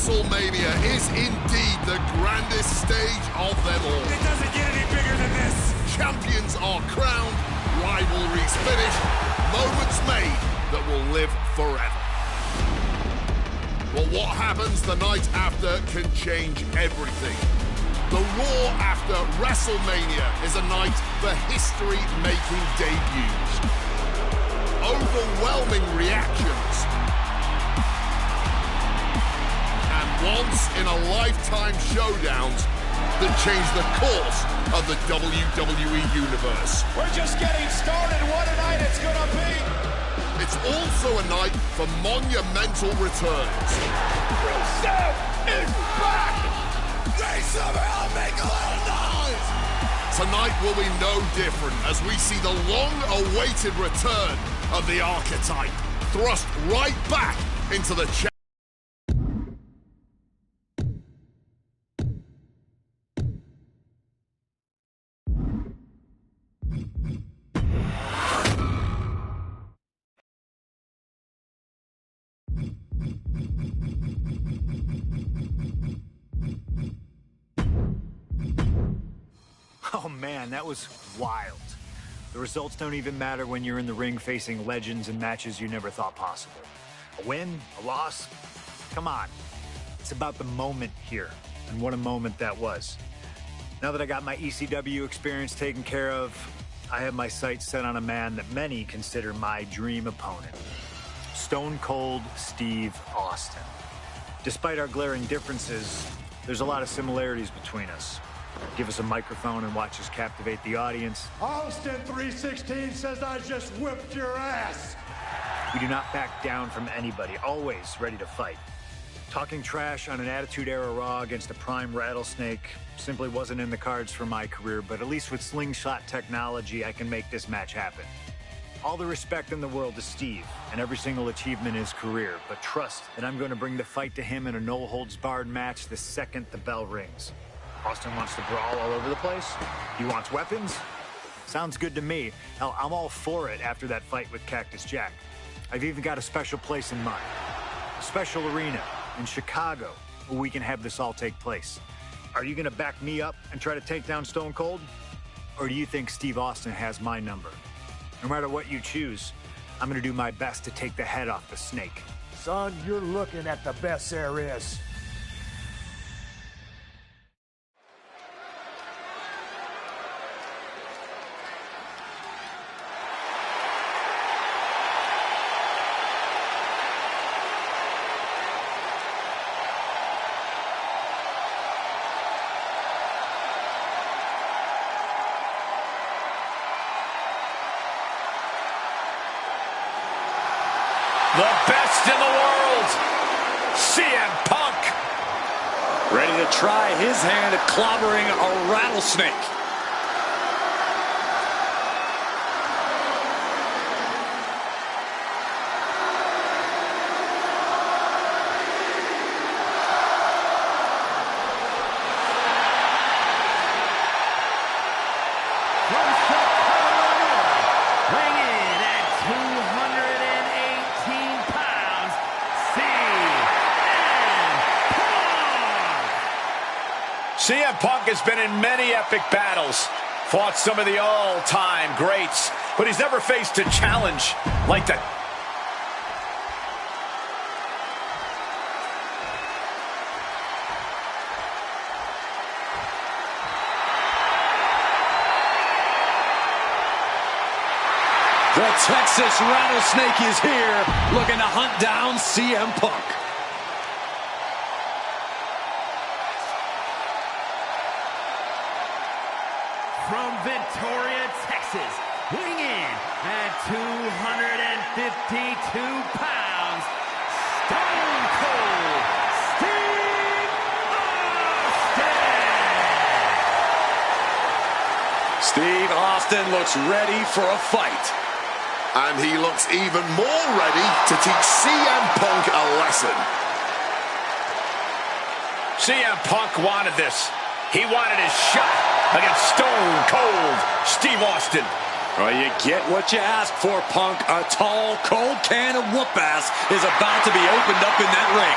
WrestleMania is indeed the grandest stage of them all. It doesn't get any bigger than this. Champions are crowned, rivalries finished, moments made that will live forever. But what happens the night after can change everything. The Raw after WrestleMania is a night for history-making debuts. Overwhelming reactions. And once-in-a-lifetime showdowns that change the course of the WWE Universe. We're just getting started. What a night it's gonna be. It's also a night for monumental returns. Rusev is back! They somehow make a little noise! Tonight will be no different as we see the long-awaited return of the archetype thrust right back into the Oh man, that was wild. The results don't even matter when you're in the ring facing legends in matches you never thought possible. A win, a loss, come on. It's about the moment here, and what a moment that was. Now that I got my ECW experience taken care of, I have my sights set on a man that many consider my dream opponent. Stone Cold Steve Austin. Despite our glaring differences, there's a lot of similarities between us. Give us a microphone and watch us captivate the audience. Austin 316 says I just whipped your ass. We do not back down from anybody, always ready to fight. Talking trash on an Attitude Era Raw against a prime Rattlesnake simply wasn't in the cards for my career, but at least with slingshot technology, I can make this match happen. All the respect in the world to Steve and every single achievement in his career, but trust that I'm going to bring the fight to him in a no-holds-barred match the second the bell rings. Austin wants to brawl all over the place? He wants weapons? Sounds good to me. Hell, I'm all for it after that fight with Cactus Jack. I've even got a special place in mind. A special arena in Chicago where we can have this all take place. Are you going to back me up and try to take down Stone Cold? Or do you think Steve Austin has my number? No matter what you choose, I'm going to do my best to take the head off the snake. Son, you're looking at the best there is. The best in the world, CM Punk. Ready to try his hand at clobbering a rattlesnake. CM Punk has been in many epic battles, fought some of the all-time greats, but he's never faced a challenge like that. The Texas Rattlesnake is here, looking to hunt down CM Punk. From Victoria, Texas, weighing in at 252 pounds, Stone Cold Steve Austin! Steve Austin looks ready for a fight. And he looks even more ready to teach CM Punk a lesson. CM Punk wanted this. He wanted his shot against Stone Cold Steve Austin. Well, you get what you ask for, Punk. A tall, cold can of whoop-ass is about to be opened up in that ring.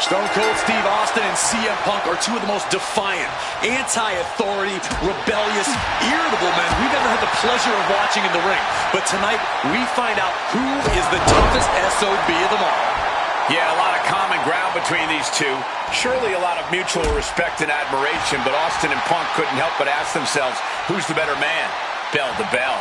Stone Cold Steve Austin and CM Punk are two of the most defiant, anti-authority, rebellious, irritable men we've ever had the pleasure of watching in the ring. But tonight, we find out who is the toughest SOB of them all. Yeah, a lot of common ground between these two. Surely a lot of mutual respect and admiration, but Austin and Punk couldn't help but ask themselves, who's the better man? Bell to bell.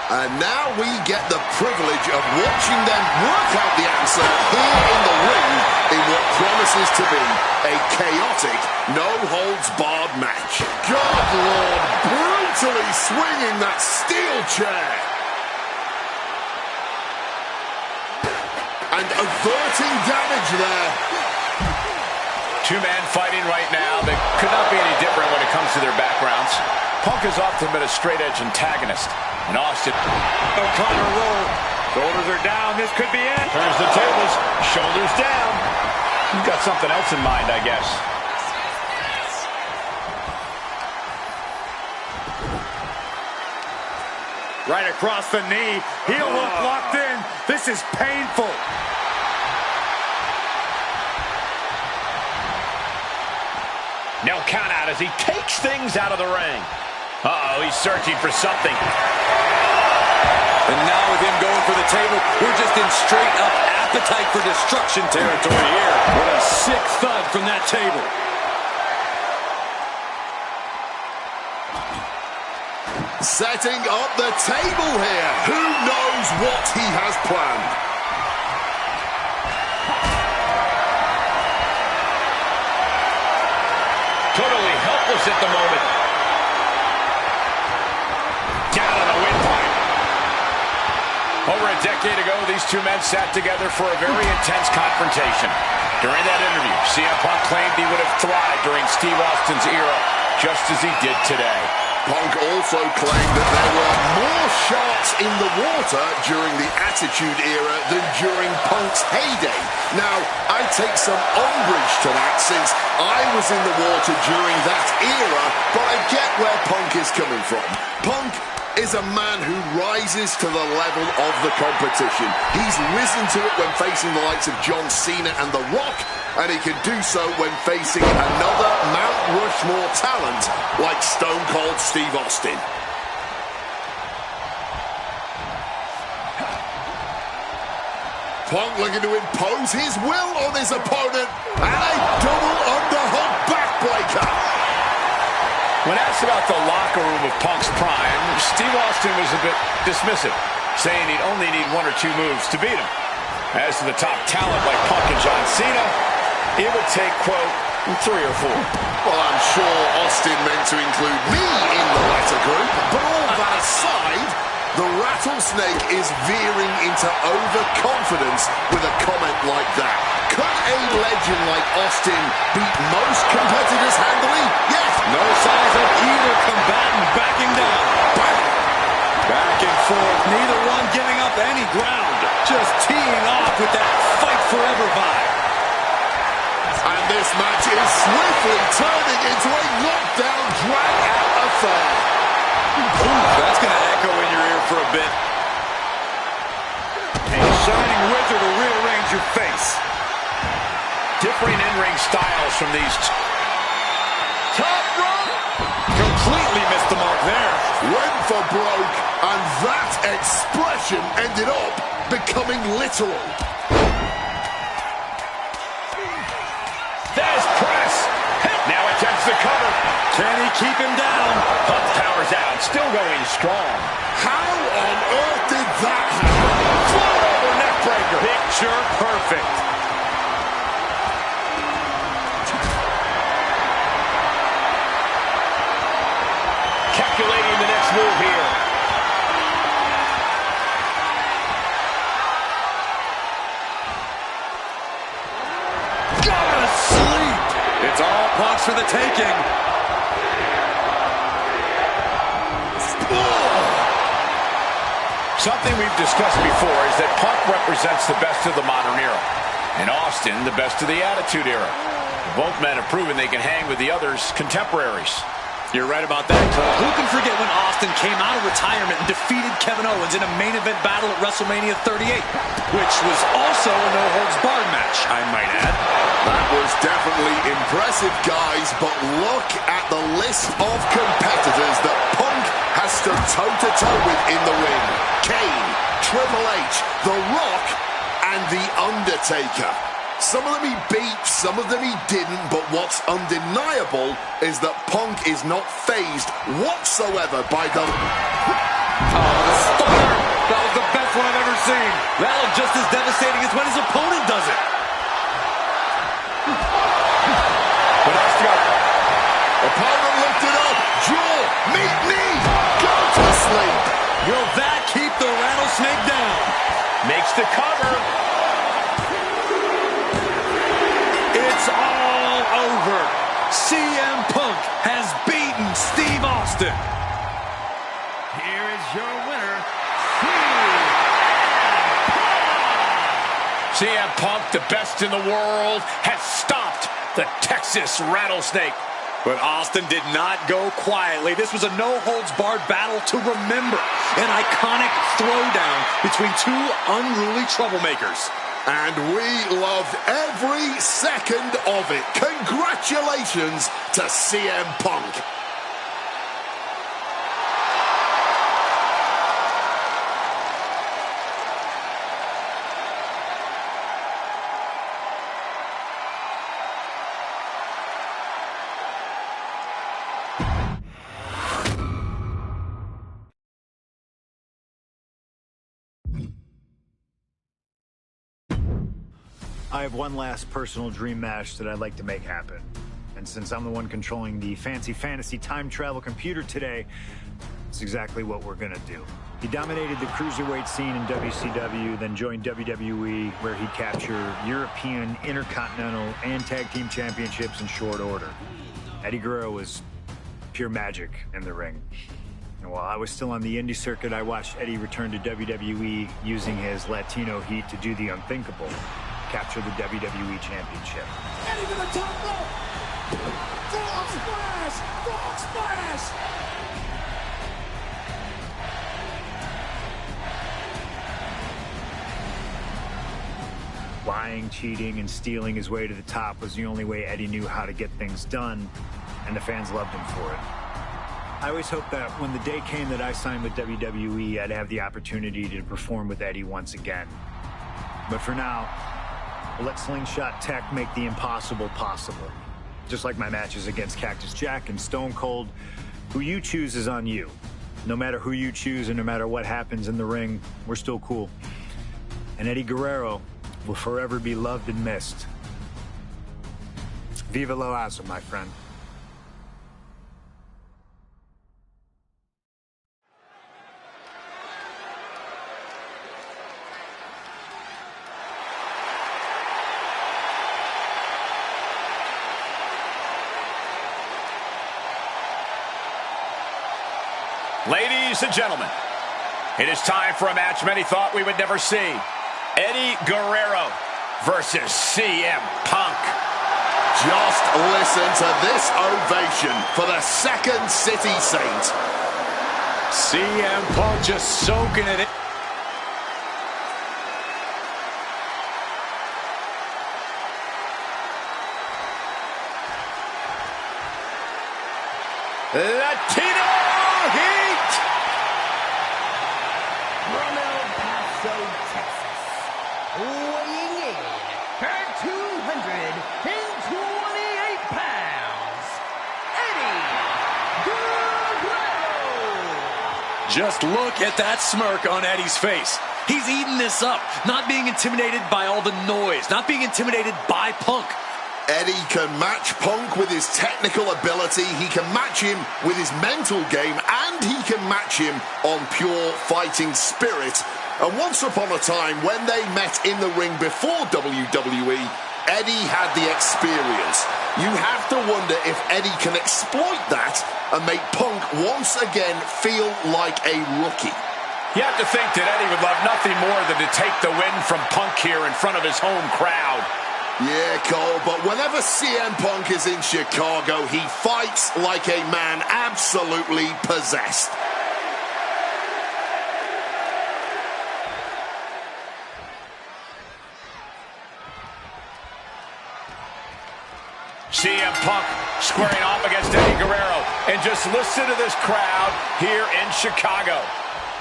And now we get the privilege of watching them work out the answer here in the ring in what promises to be a chaotic, no-holds-barred match. God, Lord, brutally swinging that steel chair. And averting damage there. Two men fighting right now that could not be any different when it comes to their backgrounds. Punk has often been a straight-edge antagonist. And Austin. O'Connor roll. Shoulders are down. This could be it. Turns the tables. Shoulders down. He's got something else in mind, I guess. Right across the knee. Heel hook locked in. This is painful. No count out as he takes things out of the ring. Uh-oh, he's searching for something. And now with him going for the table, we're just in straight-up appetite for destruction territory here. What a sick thud from that table. Setting up the table here. Who knows what he has planned? Totally helpless at the moment. Down on the windpipe. Over a decade ago, these two men sat together for a very intense confrontation. During that interview, CM Punk claimed he would have thrived during Steve Austin's era, just as he did today. Punk also claimed that there were more sharks in the water during the Attitude Era than during Punk's heyday. Now, I take some umbrage to that since I was in the water during that era, but I get where Punk is coming from. Punk is a man who rises to the level of the competition. He's risen to it when facing the likes of John Cena and The Rock, and he can do so when facing another Mount Rushmore talent like Stone Cold Steve Austin. Punk looking to impose his will on his opponent, and a double underhook backbreaker. When asked about the locker room of Punk's prime, Steve Austin was a bit dismissive, saying he'd only need one or two moves to beat him. As to the top talent like Punk and John Cena, it would take, quote, 3 or 4. Well, I'm sure Austin meant to include me in the latter group, but all that aside, the Rattlesnake is veering into overconfidence with a comment like that. Could a legend like Austin beat most competitors handily? Yes. No signs of either combatant backing down. Back and forth, neither one giving up any ground. Just teeing off with that fight forever vibe. And this match is swiftly turning into a knockdown, drag-out affair. Ooh, that's going to echo in your ear for a bit. A shining wizard to rearrange your face. Differing in-ring styles from these two. Top rope. Completely missed the mark there. Went for broke, and that expression ended up becoming literal. There's press. Now attempts to cover. Can he keep him down? Punk powers out, still going strong. How on earth did that happen? Float over neckbreaker. Picture perfect. Calculating the next move here. Gotta sleep. It's all Punk's for the taking. Something we've discussed before is that Punk represents the best of the modern era, and Austin the best of the Attitude Era. Both men have proven they can hang with the others' contemporaries. You're right about that, Cole. Who can forget when Austin came out of retirement and defeated Kevin Owens in a main event battle at WrestleMania 38, which was also a no-holds-barred match, I might add. That was definitely impressive, guys, but look at the list of competitors that Punk has stood toe-to-toe with in the ring. Kane, Triple H, The Rock, and The Undertaker. Some of them he beat, some of them he didn't, but what's undeniable is that Punk is not fazed whatsoever by the... Oh, the stunner! That was the best one I've ever seen. That was just as devastating as when his opponent does it. But Austin, opponent lifted up, jaw, meet knee, go to sleep. Will that keep the rattlesnake down? Makes the cover. It's all over. CM Punk has beaten Steve Austin. Here is your winner, CM Punk, the best in the world, has stopped the Texas Rattlesnake. But Austin did not go quietly. This was a no-holds-barred battle to remember. An iconic throwdown between two unruly troublemakers. And we loved every second of it. Congratulations to CM Punk. I have one last personal dream match that I'd like to make happen. And since I'm the one controlling the fancy fantasy time travel computer today, it's exactly what we're gonna do. He dominated the cruiserweight scene in WCW, then joined WWE, where he captured European, Intercontinental, and Tag Team Championships in short order. Eddie Guerrero was pure magic in the ring. And while I was still on the indie circuit, I watched Eddie return to WWE using his Latino heat to do the unthinkable. Capture the WWE Championship. Eddie to the top rope! Frog splash! Frog splash! Lying, cheating, and stealing his way to the top was the only way Eddie knew how to get things done, and the fans loved him for it. I always hoped that when the day came that I signed with WWE, I'd have the opportunity to perform with Eddie once again. But for now, we'll let Slingshot Tech make the impossible possible. Just like my matches against Cactus Jack and Stone Cold, who you choose is on you. No matter who you choose and no matter what happens in the ring, we're still cool. And Eddie Guerrero will forever be loved and missed. Viva la raza, my friend. Ladies and gentlemen, it is time for a match many thought we would never see. Eddie Guerrero versus CM Punk. Just listen to this ovation for the Second City Saint. CM Punk just soaking it in. Latino Heat! From El Paso, Texas, weighing in at 228 pounds, Eddie Guerrero! Just look at that smirk on Eddie's face. He's eating this up, not being intimidated by all the noise, not being intimidated by Punk. Eddie can match Punk with his technical ability, he can match him with his mental game, and he can match him on pure fighting spirit. And once upon a time, when they met in the ring before WWE, Eddie had the experience. You have to wonder if Eddie can exploit that and make Punk once again feel like a rookie. You have to think that Eddie would love nothing more than to take the win from Punk here in front of his home crowd. Yeah, Cole, but whenever CM Punk is in Chicago, he fights like a man absolutely possessed. CM Punk squaring off against Eddie Guerrero. And just listen to this crowd here in Chicago.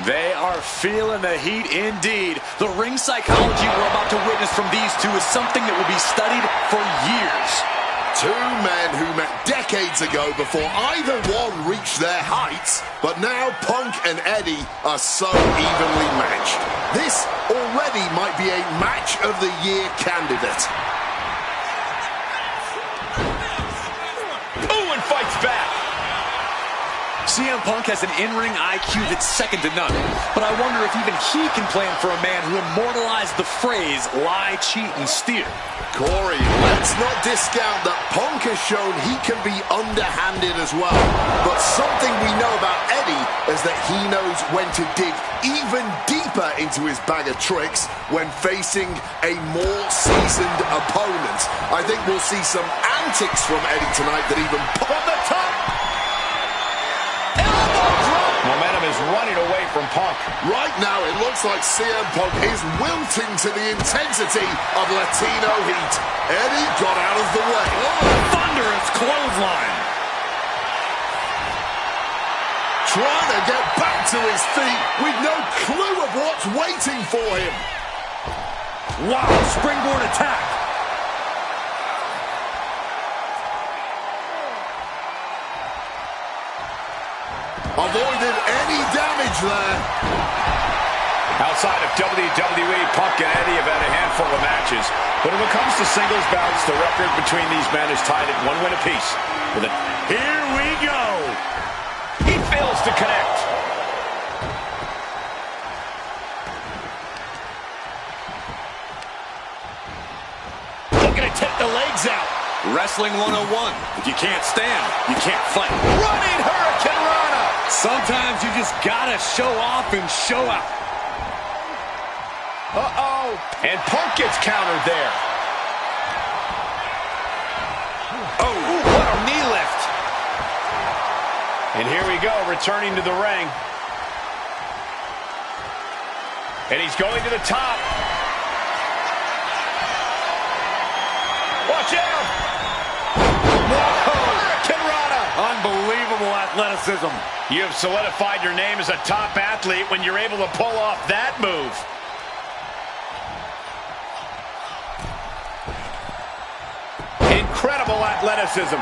They are feeling the heat indeed. The ring psychology we're about to witness from these two is something that will be studied for years. Two men who met decades ago before either one reached their heights, but now Punk and Eddie are so evenly matched. This already might be a match of the year candidate. Ooh, and fights back. CM Punk has an in-ring IQ that's second to none, but I wonder if even he can plan for a man who immortalized the phrase, lie, cheat, and steal. Corey, let's not discount that Punk has shown he can be underhanded as well, but something we know about Eddie is that he knows when to dig even deeper into his bag of tricks when facing a more seasoned opponent. I think we'll see some antics from Eddie tonight that even From the top. Momentum is running away from Punk. Right now, it looks like CM Punk is wilting to the intensity of Latino heat. Eddie got out of the way. Thunderous clothesline. Trying to get back to his feet with no clue of what's waiting for him. Wow, springboard attack. Avoided any damage there. Outside of WWE, Punk and Eddie have had a handful of matches. But when it comes to singles bouts, the record between these men is tied at 1 win apiece. Here we go. He fails to connect. Looking to take the legs out. Wrestling 101. If you can't stand, you can't fight. Running Hurricane Rana. Sometimes you just gotta show off and show out. Uh-oh. And Punk gets countered there. Oh, what a knee lift. And here we go, returning to the ring. And he's going to the top. Watch out. Hurricane Rana. Unbelievable athleticism. You have solidified your name as a top athlete when you're able to pull off that move. Incredible athleticism.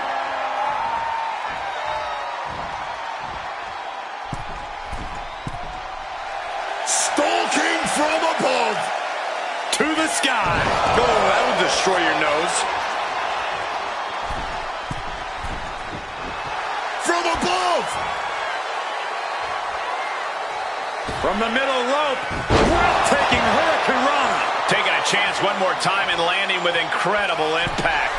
Stalking from above. To the sky. Oh, that'll destroy your nose. From above. From the middle rope. Breathtaking Hurricane Rana. Taking a chance one more time and landing with incredible impact.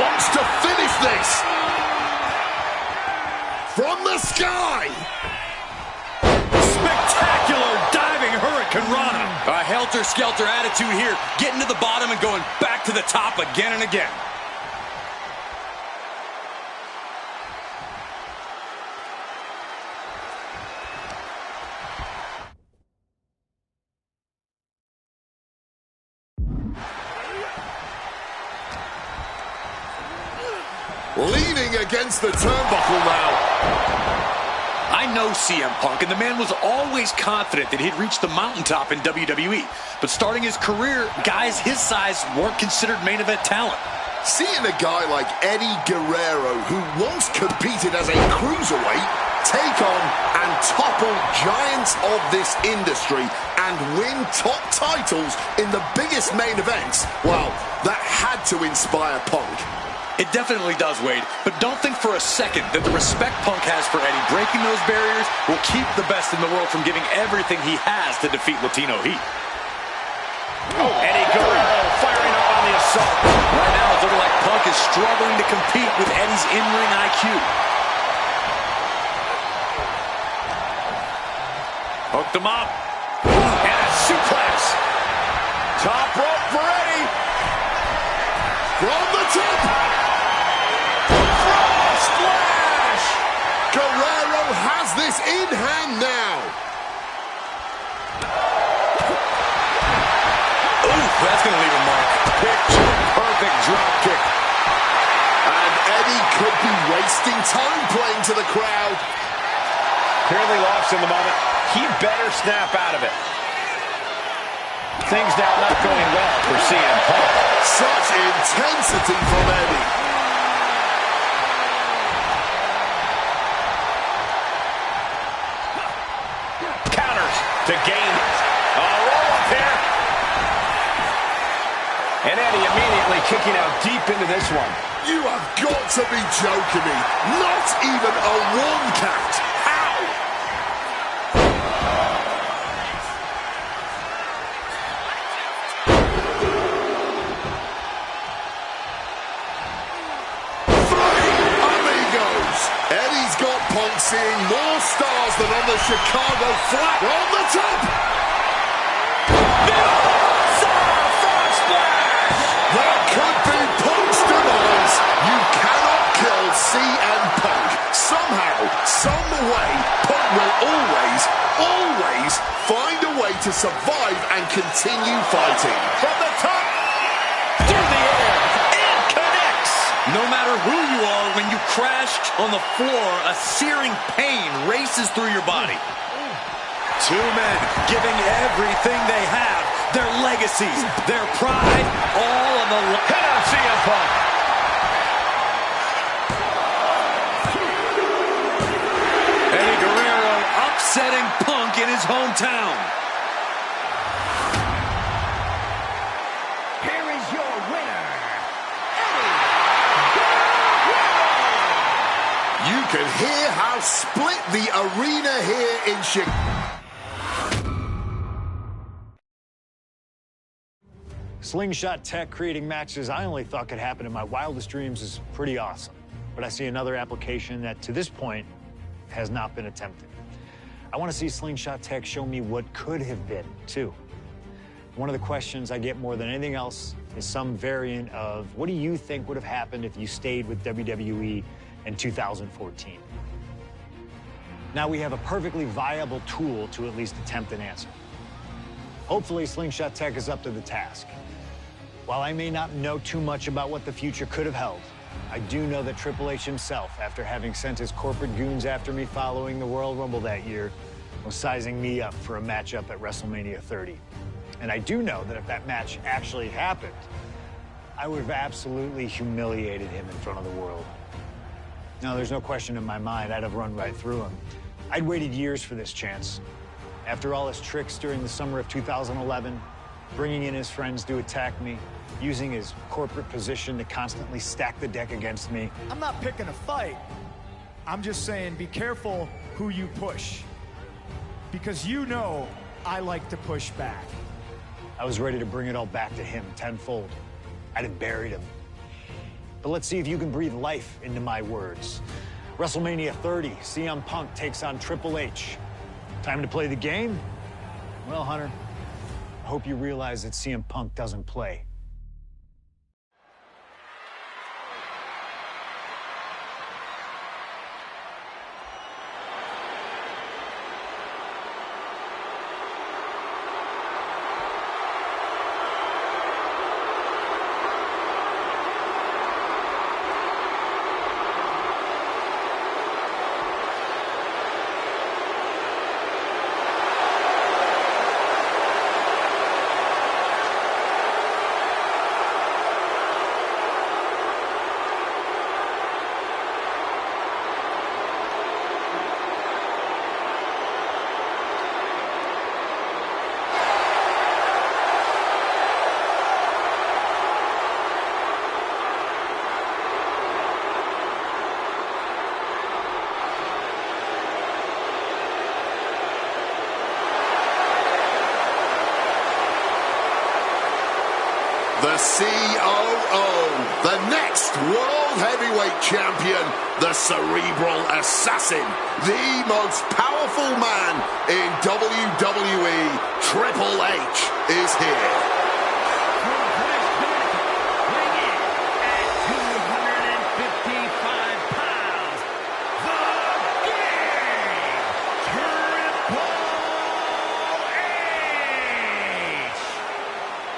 Wants to finish this. From the sky. Spectacular diving Hurricane Rana. A helter-skelter attitude here, getting to the bottom and going back to the top again and again. Leaning against the turnbuckle now. I know CM Punk, and the man was always confident that he'd reach the mountaintop in WWE. But starting his career, guys his size weren't considered main event talent. Seeing a guy like Eddie Guerrero, who once competed as a cruiserweight, take on and topple giants of this industry and win top titles in the biggest main events, well, that had to inspire Punk. It definitely does, Wade, but don't think for a second that the respect Punk has for Eddie breaking those barriers will keep the best in the world from giving everything he has to defeat Latino Heat. Oh, Eddie Guerrero firing up on the assault. Right now, it's looking like Punk is struggling to compete with Eddie's in-ring IQ. Hooked him up. And a suplex. Top rope for Eddie. From the top. Frog splash. Guerrero has this in hand now. Ooh, that's going to leave a mark. Picture perfect drop kick. And Eddie could be wasting time playing to the crowd. Clearly lost in the moment. He better snap out of it. Things now not going well for CM Punk. Such intensity from Eddie. Counters to gain. Roll up here. And Eddie immediately kicking out deep into this one. You have got to be joking me. Not even a one count. How? Three amigos. Eddie's got Punk seeing more stars than on the Chicago flat. On the top. That could be Punk's demise. You cannot kill CM Punk. Somehow, some way, Punk will always find a way to survive and continue fighting. From the top, through the air, and connects. No matter who you are, when you crash on the floor, a searing pain races through your body. Two men giving everything they have. Their legacies, their pride, all on the line. Hit on CM Punk. Eddie Guerrero upsetting Punk in his hometown. Here is your winner, You can hear how split the arena here in Chicago. Slingshot tech creating matches I only thought could happen in my wildest dreams is pretty awesome. But I see another application that, to this point, has not been attempted. I want to see Slingshot tech show me what could have been, too. One of the questions I get more than anything else is some variant of, what do you think would have happened if you stayed with WWE in 2014? Now we have a perfectly viable tool to at least attempt an answer. Hopefully, Slingshot tech is up to the task. While I may not know too much about what the future could have held, I do know that Triple H himself, after having sent his corporate goons after me following the Royal Rumble that year, was sizing me up for a matchup at WrestleMania 30. And I do know that if that match actually happened, I would have absolutely humiliated him in front of the world. Now, there's no question in my mind I'd have run right through him. I'd waited years for this chance. After all his tricks during the summer of 2011, bringing in his friends to attack me, using his corporate position to constantly stack the deck against me. I'm not picking a fight. I'm just saying be careful who you push. Because you know I like to push back. I was ready to bring it all back to him tenfold. I'd have buried him. But let's see if you can breathe life into my words. WrestleMania 30, CM Punk takes on Triple H. Time to play the game? Well, Hunter, I hope you realize that CM Punk doesn't play. The COO, the next world World Heavyweight Champion, the Cerebral Assassin, the most powerful man in WWE, Triple H, is here.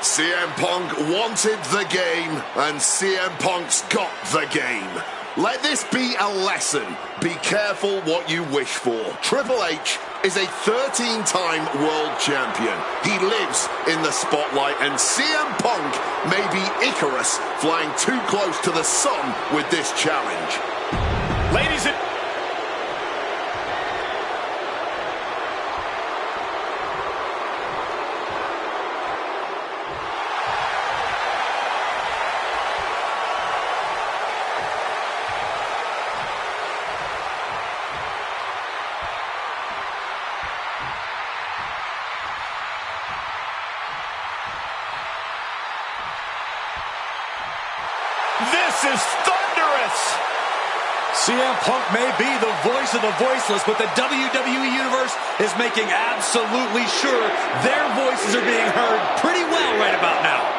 CM Punk wanted the game, and CM Punk's got the game. Let this be a lesson. Be careful what you wish for. Triple H is a 13-time world champion. He lives in the spotlight, and CM Punk may be Icarus flying too close to the sun with this challenge. Ladies and this is thunderous! CM Punk may be the voice of the voiceless, but the WWE Universe is making absolutely sure their voices are being heard pretty well right about now.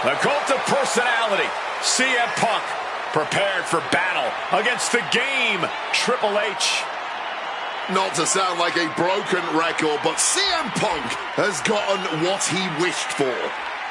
The cult of personality, CM Punk, prepared for battle against the game, Triple H. Not to sound like a broken record, but CM Punk has gotten what he wished for.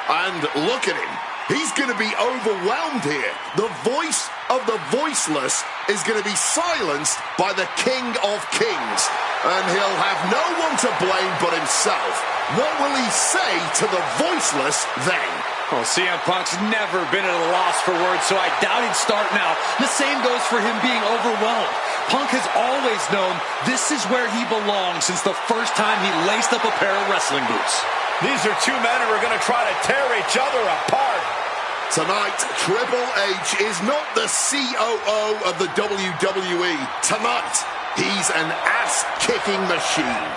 And look at him. He's going to be overwhelmed here. The voice of the voiceless is going to be silenced by the King of Kings. And he'll have no one to blame but himself. What will he say to the voiceless then? Well, CM Punk's never been at a loss for words, so I doubt he'd start now. The same goes for him being overwhelmed. Punk has always known this is where he belongs since the first time he laced up a pair of wrestling boots. These are two men who are going to try to tear each other apart. Tonight, Triple H is not the COO of the WWE. Tonight, he's an ass-kicking machine.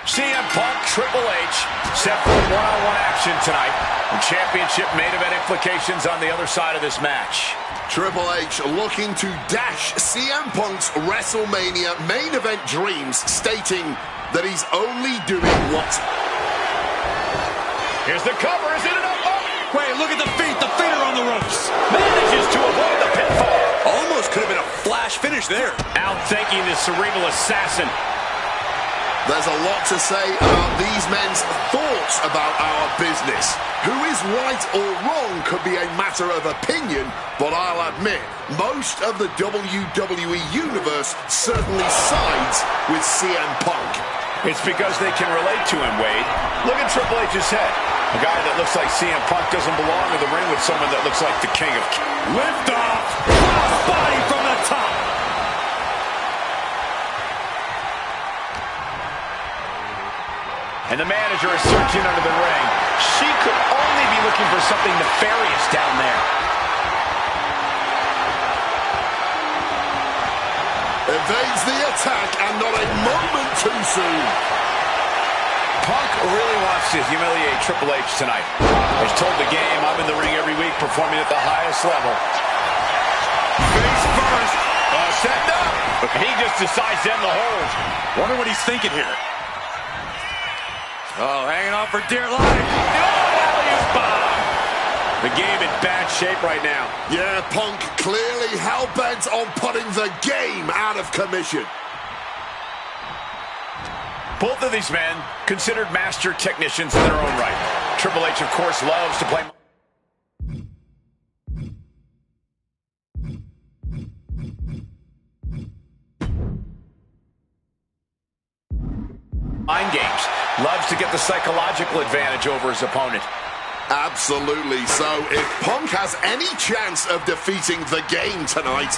CM Punk, Triple H, set for one-on-one action tonight. And championship main event implications on the other side of this match. Triple H looking to dash CM Punk's WrestleMania main event dreams, stating that he's only doing what? Here's the cover, is it enough? Oh. Wait, look at the feet are on the ropes. Manages to avoid the pinfall. Almost could have been a flash finish there. Outthinking the Cerebral Assassin. There's a lot to say about these men's thoughts about our business. Who is right or wrong could be a matter of opinion, but I'll admit, most of the WWE Universe certainly sides with CM Punk. It's because they can relate to him, Wade. Look at Triple H's head. A guy that looks like CM Punk doesn't belong in the ring with someone that looks like the King of Kings. Lift off! Cross body from the top! And the manager is searching under the ring. She could only be looking for something nefarious down there. Evades the attack, and not a moment too soon. Punk really wants to humiliate Triple H tonight. He's told the game, I'm in the ring every week performing at the highest level. Face first. Setting up. And he just decides to end the hold. Wonder what he's thinking here. Oh, hanging on for dear life. Oh, bomb. The game in bad shape right now. Yeah, Punk clearly hell-bent on putting the game out of commission. Both of these men considered master technicians in their own right. Triple H, of course, loves to play mind games. Loves to get the psychological advantage over his opponent. Absolutely. So if Punk has any chance of defeating the game tonight,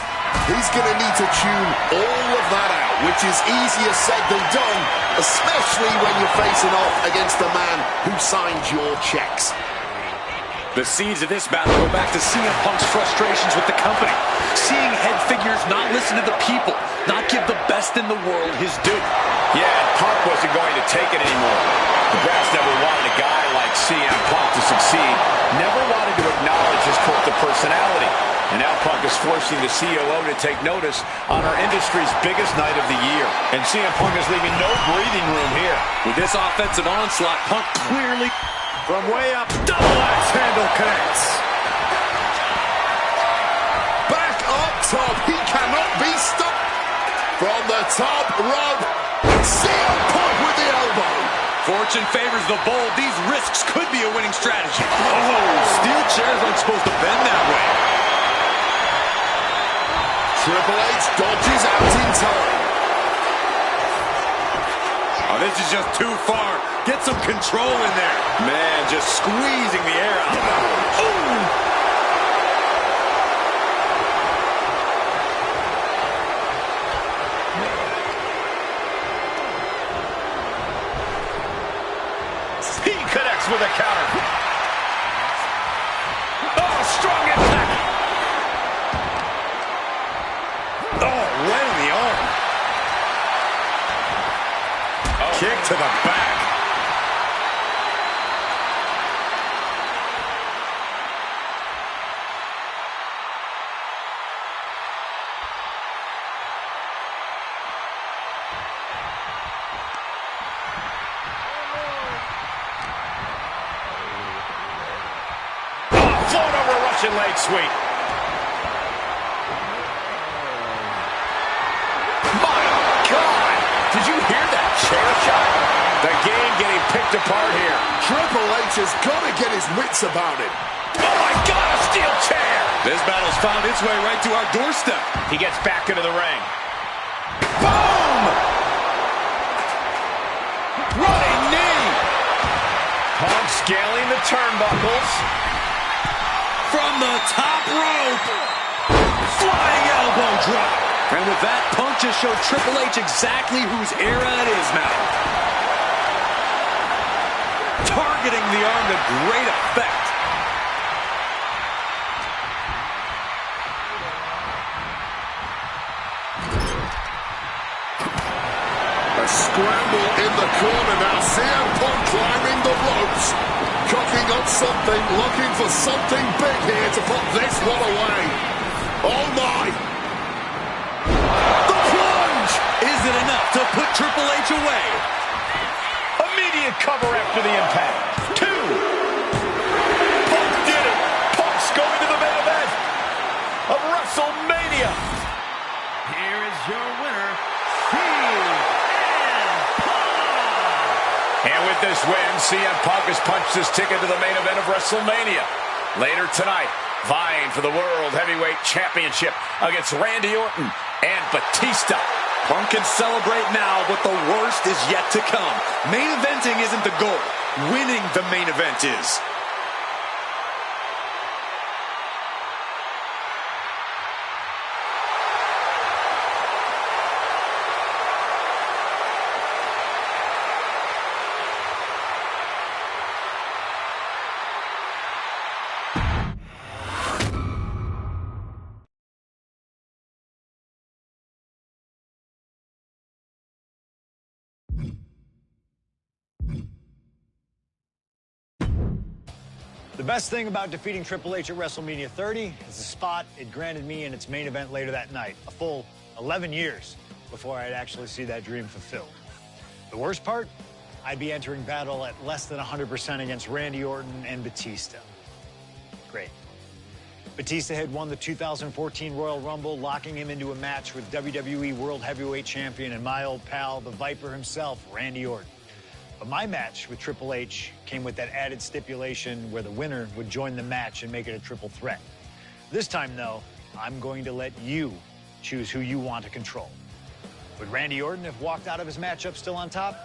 he's going to need to tune all of that out, which is easier said than done, especially when you're facing off against the man who signed your checks. The seeds of this battle go back to CM Punk's frustrations with the company. Seeing head figures not listen to the people, not give the best in the world his due. Yeah, Punk wasn't going to take it anymore. The brass never wanted a guy like CM Punk to succeed, never wanted to acknowledge his cult of personality. And now Punk is forcing the COO to take notice on our industry's biggest night of the year. And CM Punk is leaving no breathing room here. With this offensive onslaught, Punk clearly... From way up, double axe handle connects. Back up top, he cannot be stopped. From the top rope, CM Punk with the elbow. Fortune favors the bold. These risks could be a winning strategy. Oh, steel chairs aren't supposed to bend that way. Triple H dodges out in time. Oh, this is just too far. Get some control in there. Man, just squeezing the air out of him. Ooh. He connects with a counter. Oh, strong impact. Oh, right in the arm. Oh. Kick to the back. Leg sweep. My God! Did you hear that chair shot? The game getting picked apart here. Triple H has got to get his wits about him. Oh my God, a steel chair! This battle's found its way right to our doorstep. He gets back into the ring. Boom! Running knee! Punk scaling the turnbuckles. From the top rope. Flying elbow drop. And with that, Punk just showed Triple H exactly whose era it is now. Targeting the arm to great effect. A scramble in the corner now. CM Punk climbing the ropes. Cooking up something, looking for something big here to put this one away. Oh my! The plunge! Is it enough to put Triple H away? Immediate cover after the impact. 2. Punk did it. Punk's going to the main event of WrestleMania. Here is your winner, CM Punk. And with this win, CM Punk has punched his ticket to the main event of WrestleMania. Later tonight, vying for the World Heavyweight Championship against Randy Orton and Batista. Punk can celebrate now, but the worst is yet to come. Main eventing isn't the goal. Winning the main event is. The best thing about defeating Triple H at WrestleMania 30 is the spot it granted me in its main event later that night. A full 11 years before I'd actually see that dream fulfilled. The worst part? I'd be entering battle at less than 100% against Randy Orton and Batista. Great. Batista had won the 2014 Royal Rumble, locking him into a match with WWE World Heavyweight Champion and my old pal, the Viper himself, Randy Orton. But my match with Triple H came with that added stipulation where the winner would join the match and make it a triple threat. This time, though, I'm going to let you choose who you want to control. Would Randy Orton have walked out of his matchup still on top?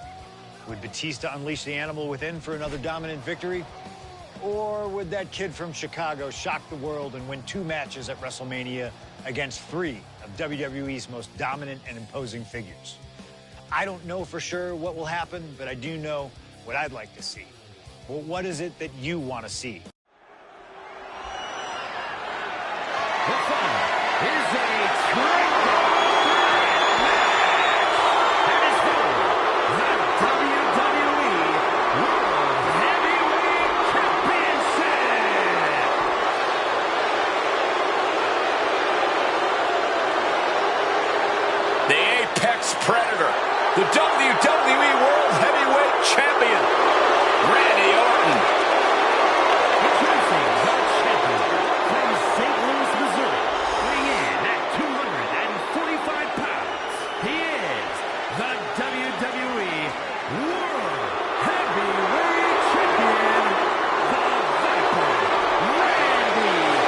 Would Batista unleash the animal within for another dominant victory? Or would that kid from Chicago shock the world and win 2 matches at WrestleMania against 3 of WWE's most dominant and imposing figures? I don't know for sure what will happen, but I do know what I'd like to see. Well, what is it that you want to see? The following is a triple that is for the WWE World Heavyweight Championship. The Apex Predator, the WWE World Heavyweight Champion, Randy Orton. Introducing the champion from St. Louis, Missouri, weighing in at 245 pounds. He is the WWE World Heavyweight Champion, the Viper, Randy Orton.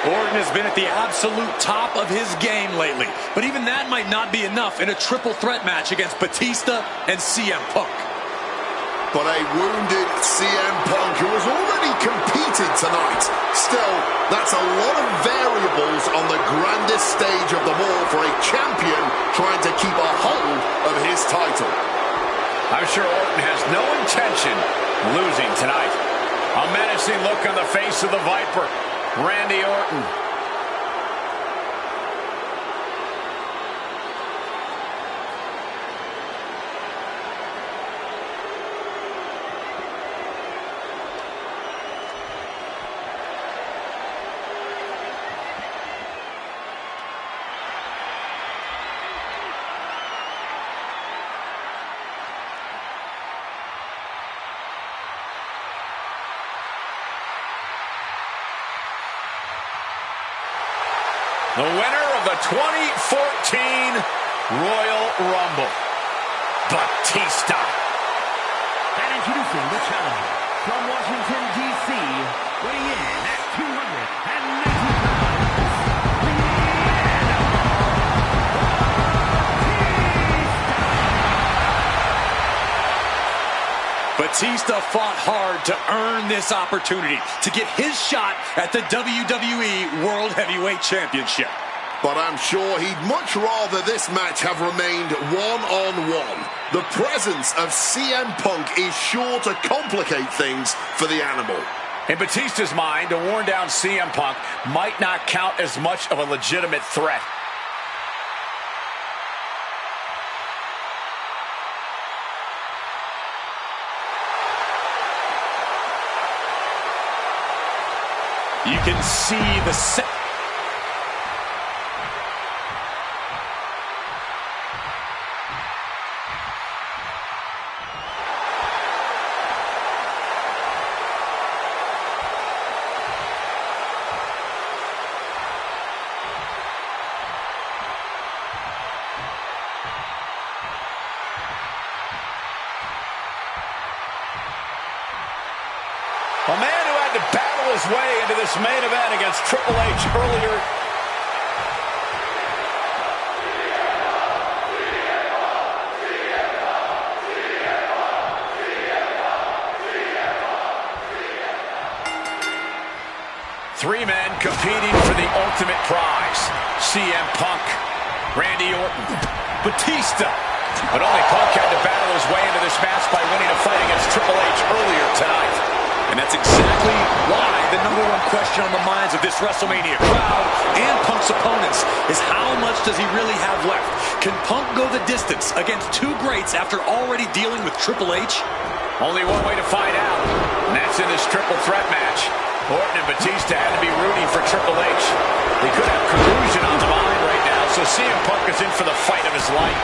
Orton has been at the absolute top of his game lately, but even that might not be enough in a triple threat match against Batista and CM Punk. But a wounded CM Punk who has already competed tonight. Still, that's a lot of variables on the grandest stage of them all for a champion trying to keep a hold of his title. I'm sure Orton has no intention of losing tonight. A menacing look on the face of the Viper, Randy Orton. The winner of the 2014 Royal Rumble, Batista. And introducing the challenger from Washington, D.C., weighing in at 290 pounds. Batista fought hard to earn this opportunity to get his shot at the WWE World Heavyweight Championship. But I'm sure he'd much rather this match have remained one-on-one. The presence of CM Punk is sure to complicate things for the animal. In Batista's mind, a worn-down CM Punk might not count as much of a legitimate threat. You can see the A man who had to battle his way into this main event against Triple H earlier. Three men competing for the ultimate prize. CM Punk, Randy Orton, Batista. But only Punk had to battle his way into this match by winning a fight against Triple H earlier tonight. And that's exactly why the number one question on the minds of this WrestleMania crowd and Punk's opponents is how much does he really have left? Can Punk go the distance against two greats after already dealing with Triple H? Only one way to find out, and that's in this triple threat match. Orton and Batista had to be rooting for Triple H. They could have collusion on the mind right now, so CM Punk is in for the fight of his life.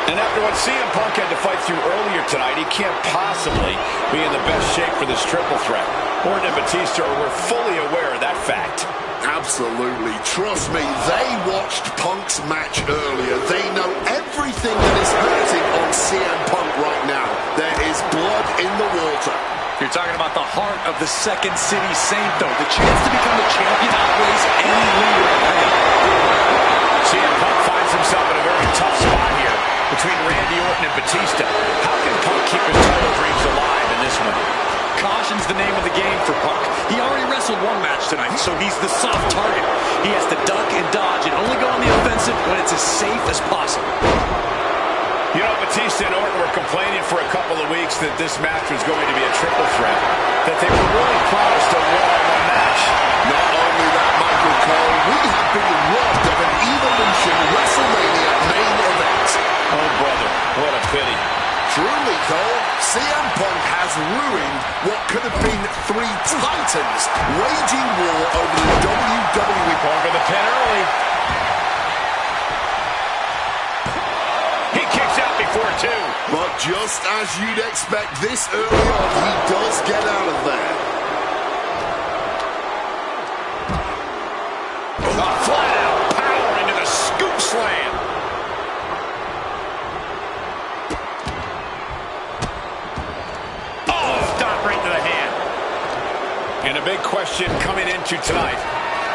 And after what CM Punk had to fight through earlier tonight, he can't possibly be in the best shape for this triple threat. Orton and Batista were fully aware of that fact. Absolutely. Trust me, they watched Punk's match earlier. They know everything that is hurting on CM Punk right now. There is blood in the water. You're talking about the heart of the Second City Saint, though. The chance to become the champion outweighs any lingering pain. CM Punk finds himself in a very tough spot here between Randy Orton and Batista. How can Punk keep his title dreams alive in this one. Caution's the name of the game for Punk. He already wrestled one match tonight, so he's the soft target. He has to duck and dodge and only go on the offensive when it's as safe as possible. You know, Batista and Orton were complaining for a couple of weeks that this match was going to be a triple threat, that they were really promised a one-on-one match. Not only that, Michael Cole, we have been robbed of an Evolution WrestleMania main event. Oh, brother, what a pity. Truly, Cole, CM Punk has ruined what could have been three titans waging war over the WWE. Going for the pin early. He kicks out before two. But just as you'd expect this early on, he does get out of there. Flat out power into the scoop slam. And a big question coming into tonight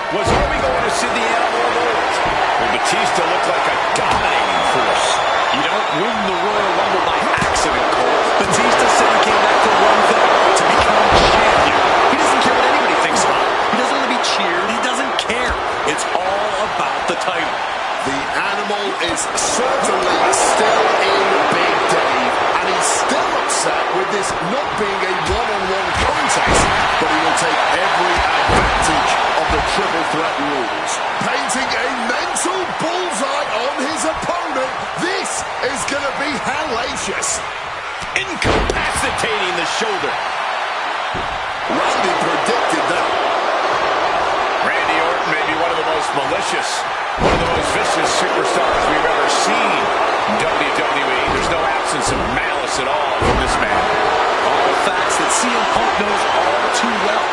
was, are we going to see the Animal Lord? Well, Batista looked like a dominating force. You don't win the Royal Rumble by accident, Cole. Batista said he came back for one thing, to become champion. He doesn't care what anybody thinks about him. He doesn't want to be cheered. He doesn't care. It's all about the title. The Animal is certainly still in Big Dave, and he's still upset with this not being a one-on-one contest, but he will take every advantage of the triple threat rules. Painting a mental bullseye on his opponent, this is going to be hellacious. Incapacitating the shoulder. Randy predicted that. Randy Orton may be one of the most malicious, one of the most vicious superstars we've ever seen in WWE. There's no absence of malice at all from this man. All facts that CM Punk knows all too well.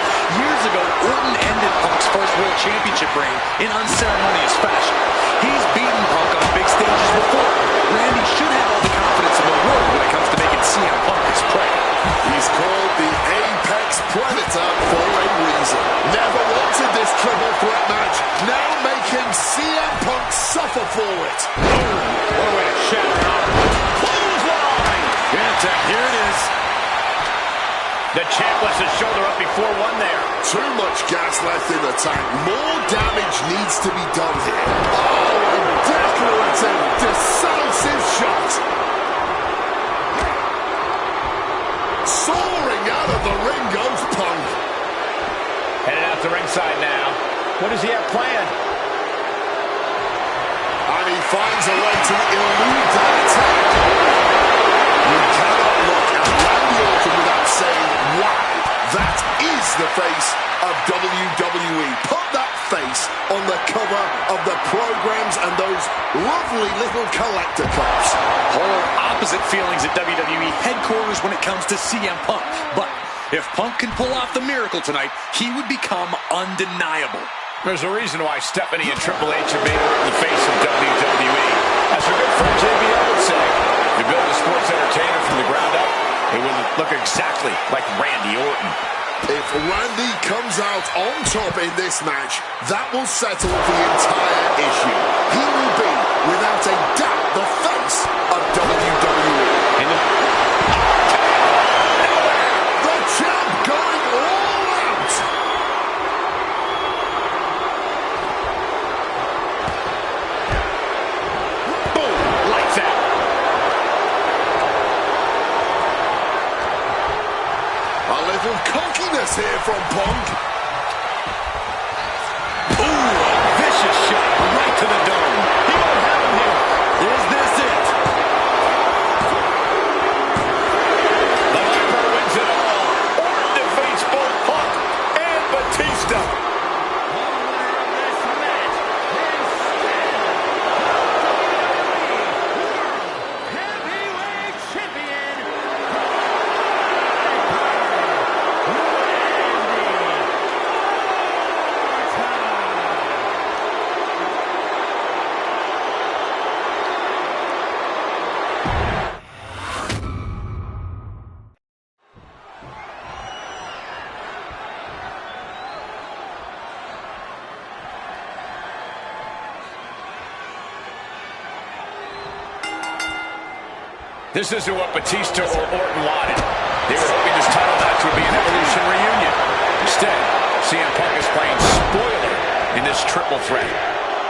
Years ago, Orton ended Punk's first World Championship reign in unceremonious fashion. He's beaten Punk on big stages before. Randy should have all the confidence in the world when it comes to making CM Punk his prey. He's called the Apex Predator for a reason. Never wanted this triple threat match, now making CM Punk suffer for it. What a way to shatter an arm. Clothesline! Here it is. The champ lets his shoulder up before one there. Too much gas left in the tank. More damage needs to be done here. Oh, a declarative, decisive shot. Soaring out of the ring goes Punk. Headed out to ringside now. What does he have planned? And he finds a way to elude that attack. You cannot look at Randy Orton without saying, wow, that is the face of WWE. Put that face on the cover of the programs and those lovely little collector cups. Polar opposite feelings at WWE headquarters when it comes to CM Punk. But if Punk can pull off the miracle tonight, he would become undeniable. There's a reason why Stephanie and Triple H have made Orton the face of WWE. As her good friend JBL would say, to build a sports entertainer from the ground up, it would look exactly like Randy Orton. If Randy comes out on top in this match, that will settle the entire issue. He will be, without a doubt, the face of WWE. The champ going all out. Boom! Lights out. A little cockiness here from Punk. Ooh, a vicious shot right to the dome. He won't have him here. Is this it? This isn't what Batista or Orton wanted. They were hoping this title match would be an Evolution reunion. Instead, CM Punk is playing spoiler in this triple threat.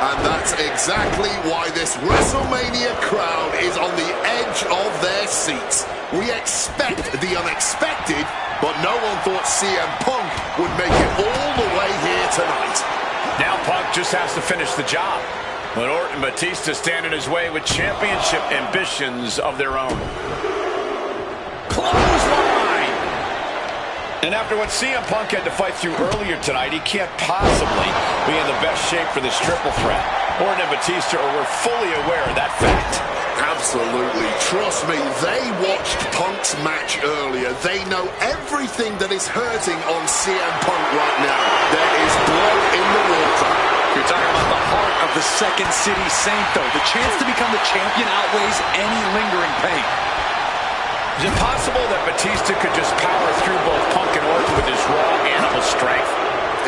And that's exactly why this WrestleMania crowd is on the edge of their seats. We expect the unexpected, but no one thought CM Punk would make it all the way here tonight. Now Punk just has to finish the job. But Orton and Batista stand in his way with championship ambitions of their own. Clothesline! And after what CM Punk had to fight through earlier tonight, he can't possibly be in the best shape for this triple threat. Orton and Batista were fully aware of that fact. Absolutely. Trust me, they watched Punk's match earlier. They know everything that is hurting on CM Punk right now. There is blood in the water. You're talking about the heart of the Second City Saint, though. The chance to become the champion outweighs any lingering pain. Is it possible that Batista could just power through both Punk and Orton with his raw animal strength?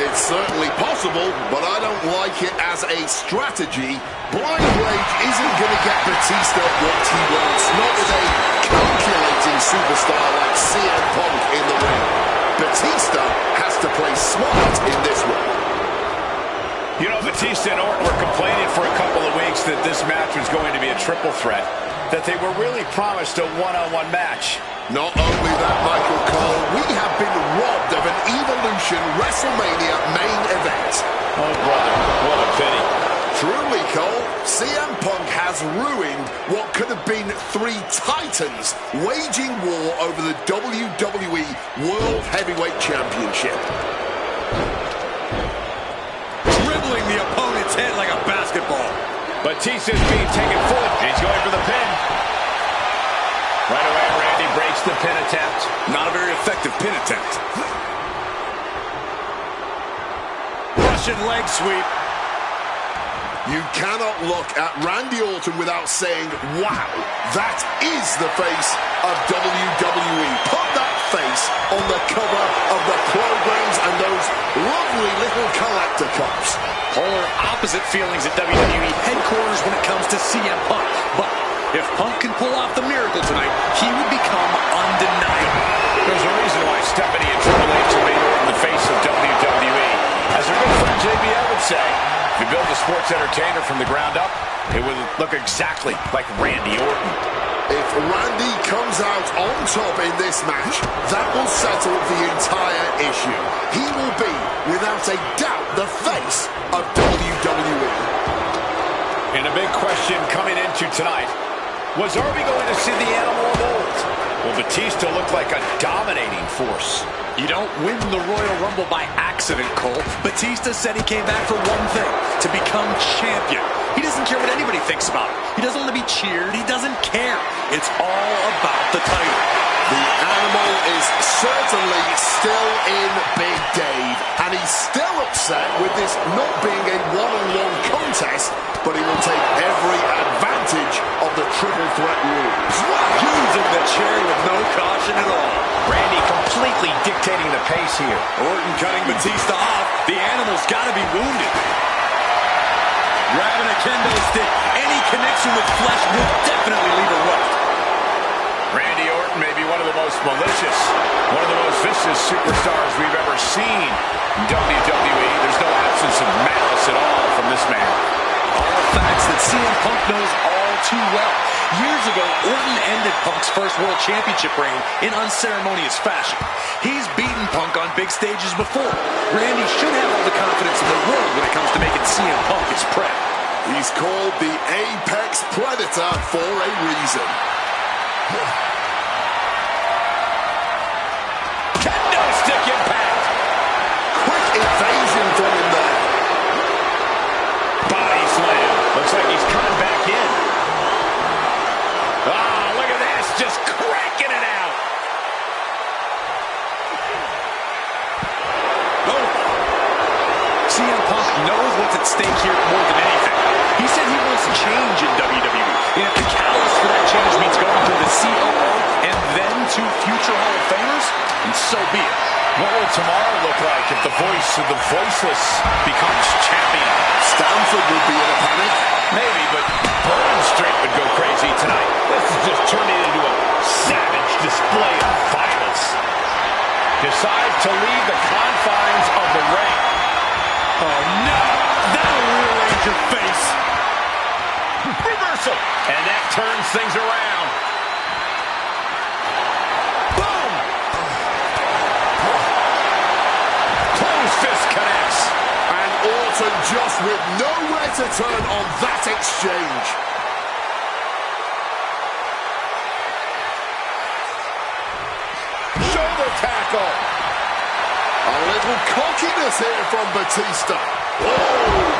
It's certainly possible, but I don't like it as a strategy. Blind Rage isn't going to get Batista what he wants, not with a calculating superstar like CM Punk in the ring. Batista has to play smart in this one. You know, Batista and Orton were complaining for a couple of weeks that this match was going to be a triple threat, that they were really promised a one-on-one match. Not only that, Michael Cole, we have been robbed of an Evolution WrestleMania main event. Oh, brother, what a pity. Truly, Cole, CM Punk has ruined what could have been three titans waging war over the WWE World Heavyweight Championship. Dribbling the opponent's head like a basketball. Batista's being taken fully, and he's going for the pin. Right away, Randy breaks the pin attempt. Not a very effective pin attempt. Russian leg sweep. You cannot look at Randy Orton without saying, wow, that is the face of WWE. Put that face on the cover of the programs and those lovely little collector cups. Polar opposite feelings at WWE headquarters when it comes to CM Punk. But if Punk can pull off the miracle tonight, he would become undeniable. There's a reason why Stephanie and Triple H have made Orton the face of WWE. As our good friend JBL would say, if you build a sports entertainer from the ground up, it would look exactly like Randy Orton. If Randy comes out on top in this match, that will settle the entire issue. He will be, without a doubt, the face of WWE. And a big question coming into tonight was, are we going to see the animal of old? Will Batista look like a dominating force? You don't win the Royal Rumble by accident, Cole. Batista said he came back for one thing, to become champion. He doesn't care what anybody thinks about him. He doesn't want to be cheered. He doesn't care. It's all about the title. The animal is certainly still in Big Dave, and he's still upset with this not being a one-on-one contest, but he will take every advantage of the triple threat rules. Using the chair with no caution at all. Randy completely dictating the pace here. Orton cutting Batista off. The animal's got to be wounded. Grabbing a kendo stick. Any connection with flesh will definitely leave a welt. Randy Orton may be one of the most malicious, one of the most vicious superstars we've ever seen in WWE. There's no absence of malice at all from this man. All facts that CM Punk knows all too well. Years ago, Orton ended Punk's first World Championship reign in unceremonious fashion. He's beaten Punk on big stages before. Randy should have all the confidence in the world when it comes to making CM Punk his prey. He's called the Apex Predator for a reason. Kendo stick impact. Quick evasion from him there. Body slam. Looks like he's coming back in. Ah, look at this. Just cranking it out. Oh. CM Punk knows what's at stake here more than anything. He said he wants change in WWE. And if the catalyst for that change means going through the COO and then to future Hall of Famers, and so be it. What will tomorrow look like if the voice of the voiceless becomes champion? Stanford would be in a panic. Maybe, but Bourbon Street would go crazy tonight. This is just turning into a your face. Reversal. And that turns things around. Boom. Closed fist connects. And Orton just with nowhere to turn on that exchange. Shoulder tackle. A little cockiness here from Batista. Oh,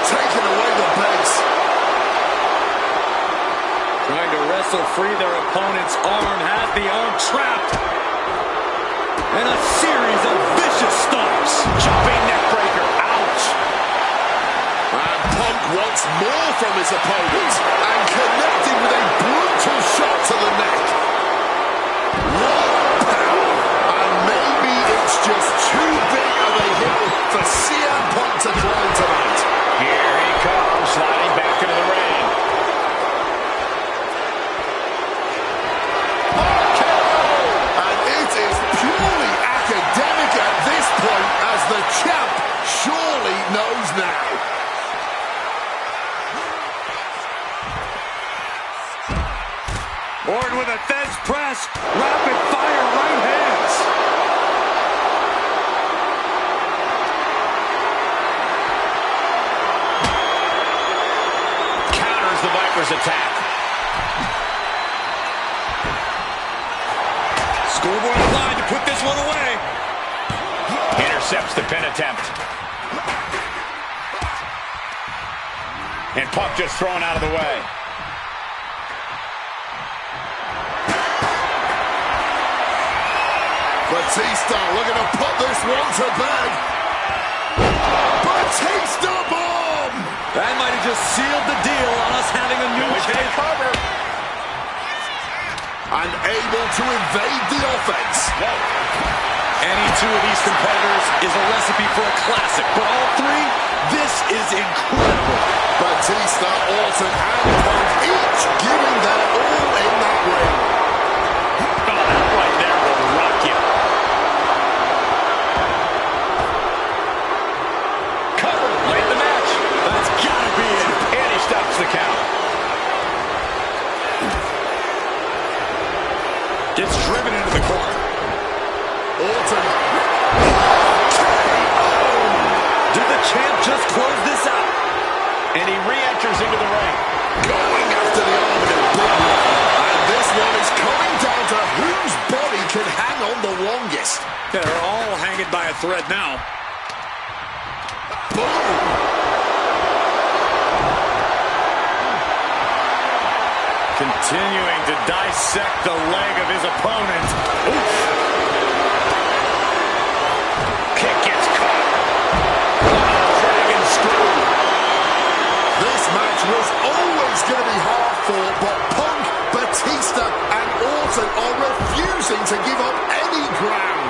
taking away the base. Trying to wrestle free their opponent's arm, has the arm trapped. And a series of vicious stomps. Jumping neck breaker. Ouch. And Punk wants more from his opponent and connecting with a brutal shot to the neck. What power. And maybe it's just too big of a hill for CM Punk to climb tonight. Here he comes, sliding back into the ring. And it is purely academic at this point, as the champ surely knows now. Orton with a fence press. Rapid fire right hands. Counters the Viper's attack. Scoreboard line to put this one away. Intercepts the pin attempt. And Punk just thrown out of the way. Batista looking to put this one to bed. Batista bomb! That might have just sealed the deal on us having a new cover. And able to evade the offense. Any two of these competitors is a recipe for a classic, but all three, this is incredible. Batista, Orton, and Punk each giving their all in that ring. Oh, that right there will rock you. Cover late in the match. That's gotta be it. And he stops the count. Gets driven into the corner. Orton. Did the champ just close this out? And he re-enters into the ring. Going after the arm in a big way. And this one is coming down to whose body can hang on the longest. Yeah, they're all hanging by a thread now. Boom! Continuing to dissect the leg of his opponent. Oof. Kick gets caught. Dragon screw. This match was always going to be hard fought, but Punk, Batista, and Orton are refusing to give up any ground.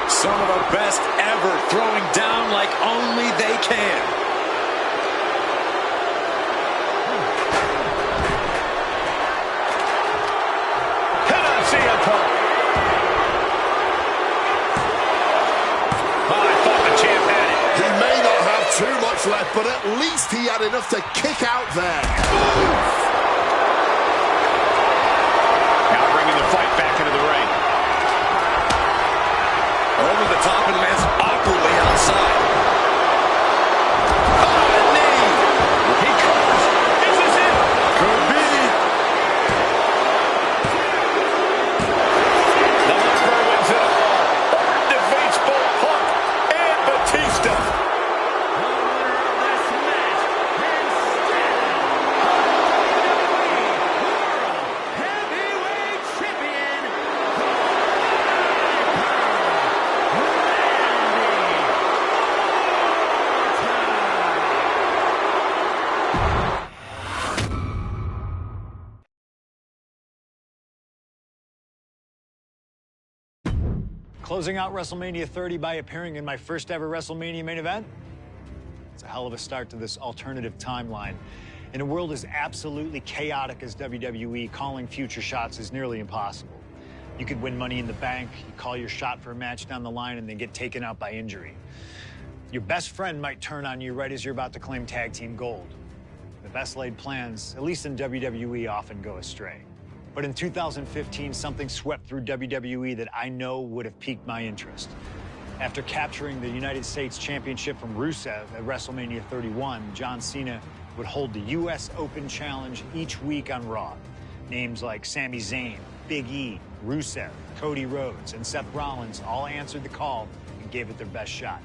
Some of the best ever, throwing down like only they can. Hit on CM Punk. Oh, I thought the champ had it. He may not have too much left, but at least he had enough to kick out there. Now bringing the fight back into the ring. Over the top and lands awkwardly outside. Oh, a knee. He covers. Is this it? Could be. The Viper wins it all. Orton defeats both Punk and Batista. Closing out WrestleMania 30 by appearing in my first ever WrestleMania main event. It's a hell of a start to this alternative timeline. In a world as absolutely chaotic as WWE, calling future shots is nearly impossible. You could win Money in the Bank, you call your shot for a match down the line, and then get taken out by injury. Your best friend might turn on you right as you're about to claim tag team gold. The best laid plans, at least in WWE, often go astray. But in 2015, something swept through WWE that I know would have piqued my interest. After capturing the United States Championship from Rusev at WrestleMania 31, John Cena would hold the U.S. Open Challenge each week on Raw. Names like Sami Zayn, Big E, Rusev, Cody Rhodes, and Seth Rollins all answered the call and gave it their best shot.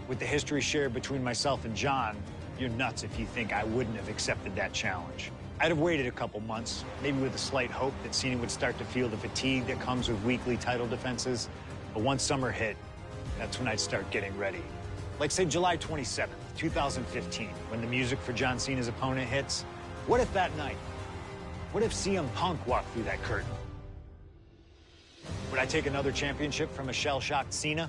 With the history shared between myself and John, you're nuts if you think I wouldn't have accepted that challenge. I'd have waited a couple months, maybe with a slight hope that Cena would start to feel the fatigue that comes with weekly title defenses. But once summer hit, that's when I'd start getting ready. Like, say, July 27th, 2015, when the music for John Cena's opponent hits. What if that night? What if CM Punk walked through that curtain? Would I take another championship from a shell-shocked Cena?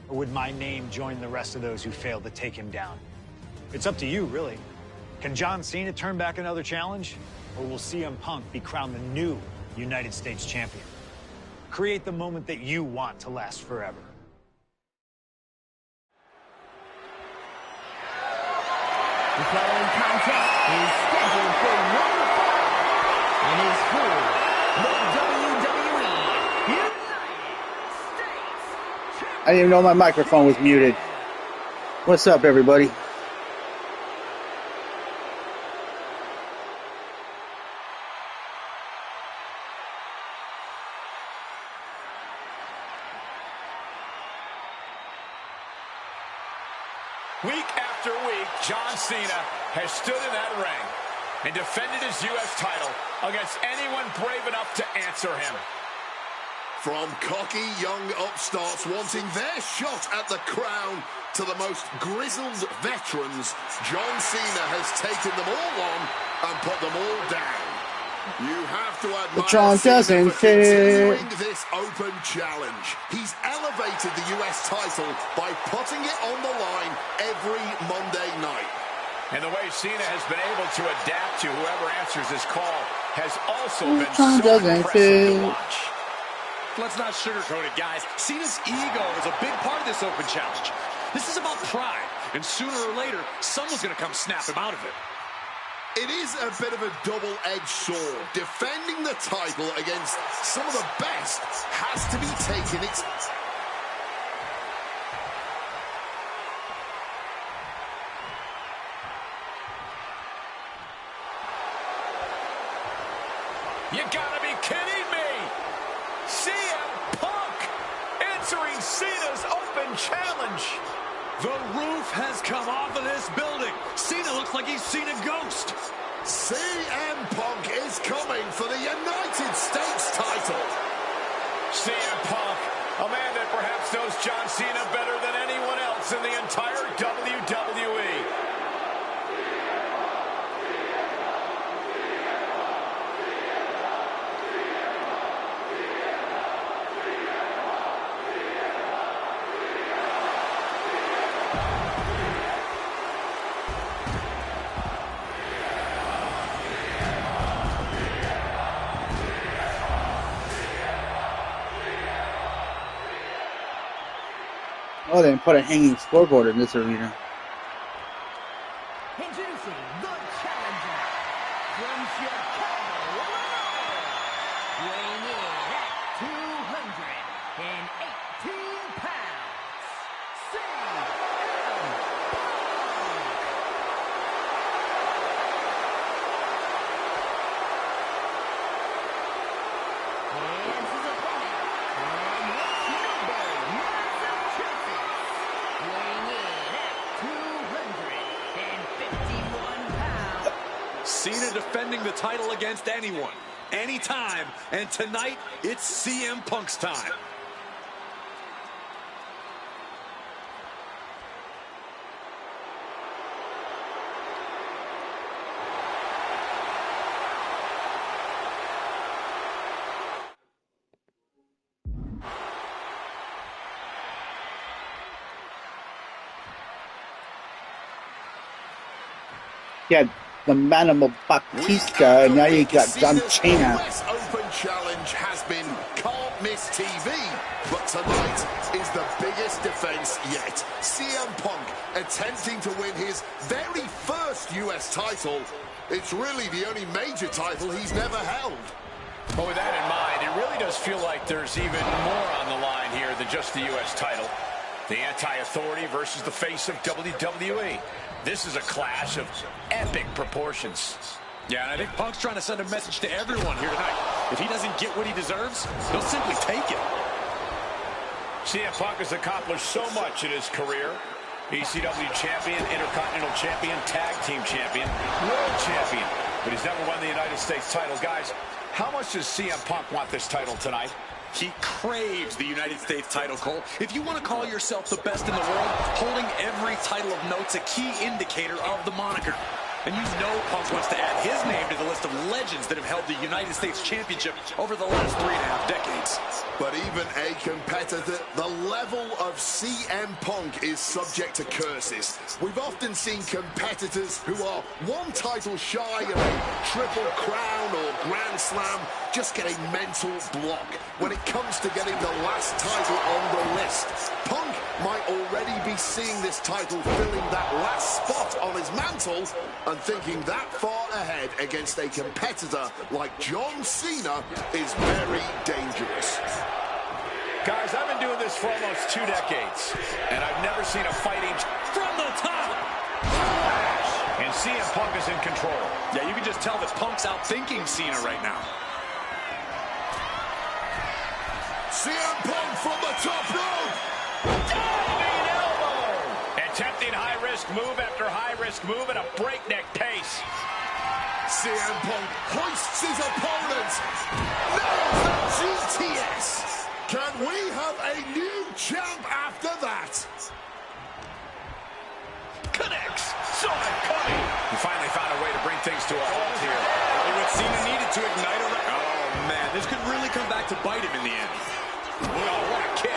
Or would my name join the rest of those who failed to take him down? It's up to you, really. Can John Cena turn back another challenge? Or will CM Punk be crowned the new United States champion? Create the moment that you want to last forever. The following contest is scheduled for one fall and is for the WWE United States Championship. I didn't even know my microphone was muted. What's up, everybody? Week after week, John Cena has stood in that ring and defended his U.S. title against anyone brave enough to answer him. From cocky young upstarts wanting their shot at the crown to the most grizzled veterans, John Cena has taken them all on and put them all down. You have to admire John doesn't continuing this open challenge. He's elevated the US title by putting it on the line every Monday night. And the way Cena has been able to adapt to whoever answers his call has also been John so doesn't impressive to fit. watch. Let's not sugarcoat it, guys. Cena's ego is a big part of this open challenge. This is about pride, and sooner or later, someone's going to come snap him out of it. It is a bit of a double-edged sword. Defending the title against some of the best has to be taken. You gotta be kidding me! CM Punk answering Cena's open challenge. The roof has come off of this building. Cena looks like he's seen a ghost. CM Punk is coming for the United States title. CM Punk, a man that perhaps knows John Cena better than anyone else in the entire WWE. Oh, they didn't put a hanging scoreboard in this arena. Introducing the challenger from Chicago, Illinois, weighing in at 218 pounds, CM Punk. And his opponent from Newbury, Massachusetts, weighing in at 251 pounds. Cena defending the title against anyone, anytime, and tonight it's CM Punk's time. Yeah, the Manimal Batista, and now you got John Cena. The US Open Challenge has been calm miss TV. But tonight is the biggest defense yet. CM Punk attempting to win his very first US title. It's really the only major title he's never held. But with that in mind, it really does feel like there's even more on the line here than just the US title. The anti-authority versus the face of WWE. This is a clash of epic proportions. Yeah, and I think Punk's trying to send a message to everyone here tonight. If he doesn't get what he deserves, he'll simply take it. CM Punk has accomplished so much in his career. ECW champion, Intercontinental champion, tag team champion, world champion. But he's never won the United States title. Guys, how much does CM Punk want this title tonight? He craves the United States title, Cole. If you want to call yourself the best in the world, holding every title of note's a key indicator of the moniker. And you know Punk wants to add his name to the list of legends that have held the United States Championship over the last 3.5 decades. But even a competitor, the level of CM Punk is subject to curses. We've often seen competitors who are one title shy of a triple crown or grand slam just get a mental block when it comes to getting the last title on the list. Punk might already be seeing this title filling that last spot on his mantle and thinking that far ahead against a competitor like John Cena is very dangerous. Guys, I've been doing this for almost 2 decades, and I've never seen a fighting from the top. And CM Punk is in control. Yeah, you can just tell that Punk's outthinking Cena right now. CM Punk from the top rope. Diving elbow. Attempting high-risk move after high-risk move at a breakneck pace. CM Punk hoists his opponent. Nails the GTS. Can we have a new champ after that? Connects. Saw it coming. He finally found a way to bring things to a halt here. What Cena needed to ignite a... Oh, man, this could really come back to bite him in the end. Oh, what a kick.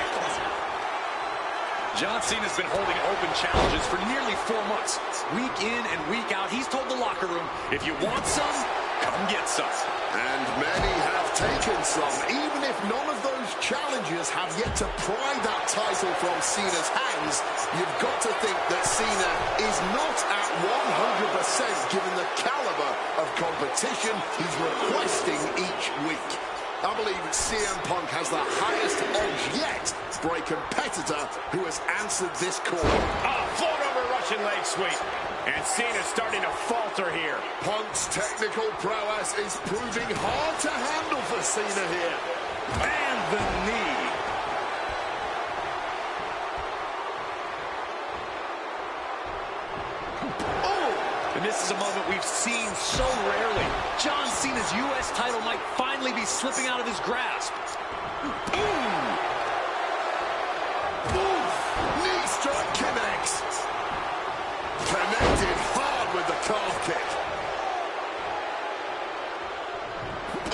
John Cena's been holding open challenges for nearly 4 months. Week in and week out, he's told the locker room, if you want some, come get some. And many have taken some, even if none of those challenges have yet to pry that title from Cena's hands. You've got to think that Cena is not at 100% given the caliber of competition he's requesting each week. I believe CM Punk has the highest odds yet for a competitor who has answered this call. Float over Russian leg sweep. And Cena's starting to falter here. Punk's technical prowess is proving hard to handle for Cena here. And the knee. And this is a moment we've seen so rarely. John Cena's U.S. title might finally be slipping out of his grasp. Ooh! Knee strike connects. Connected hard with the calf kick.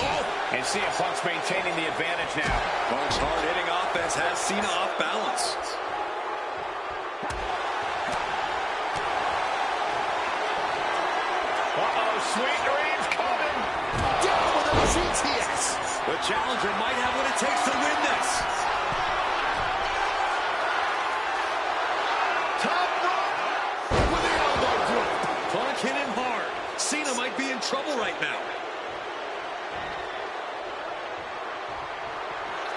Oh! And CM Punk's maintaining the advantage now. Punk's hard-hitting offense has Cena off balance. Sweet dreams coming. Down with a GTS. The challenger might have what it takes to win this. Top rope with the elbow drop. Punk hit him hard. Cena might be in trouble right now.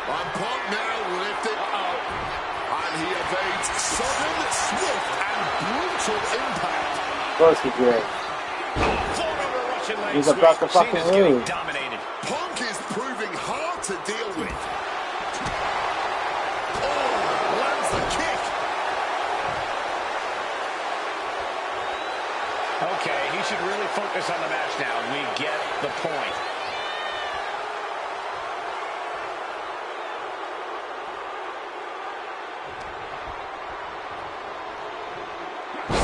And Punk now lifted. And he evades sudden, swift, and brutal impact. Of course he did. He's about to fucking lose. Dominated. Punk is proving hard to deal with. Oh, lands the kick. Okay, he should really focus on the match now. We get the point.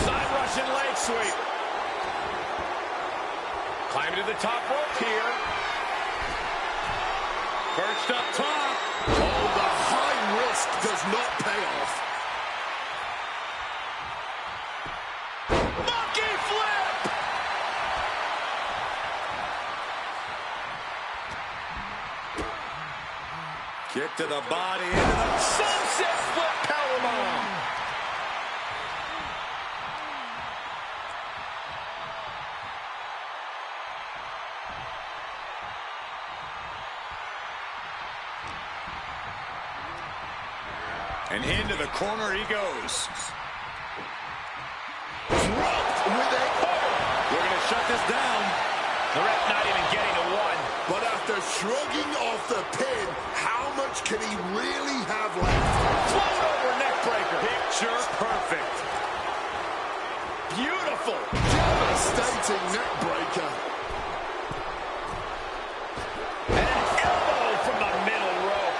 Side Russian leg sweep. Climbing to the top rope here. Perched up top. Oh, the high risk does not pay off. Monkey flip! to the body, into the sunset flip powerbomb. And into the corner he goes. Dropped with a... We're going to shut this down. The ref not even getting to one. But after shrugging off the pin, how much can he really have left? Float over neck breaker. Picture perfect. Beautiful. Devastating neck breaker. And an elbow from the middle rope.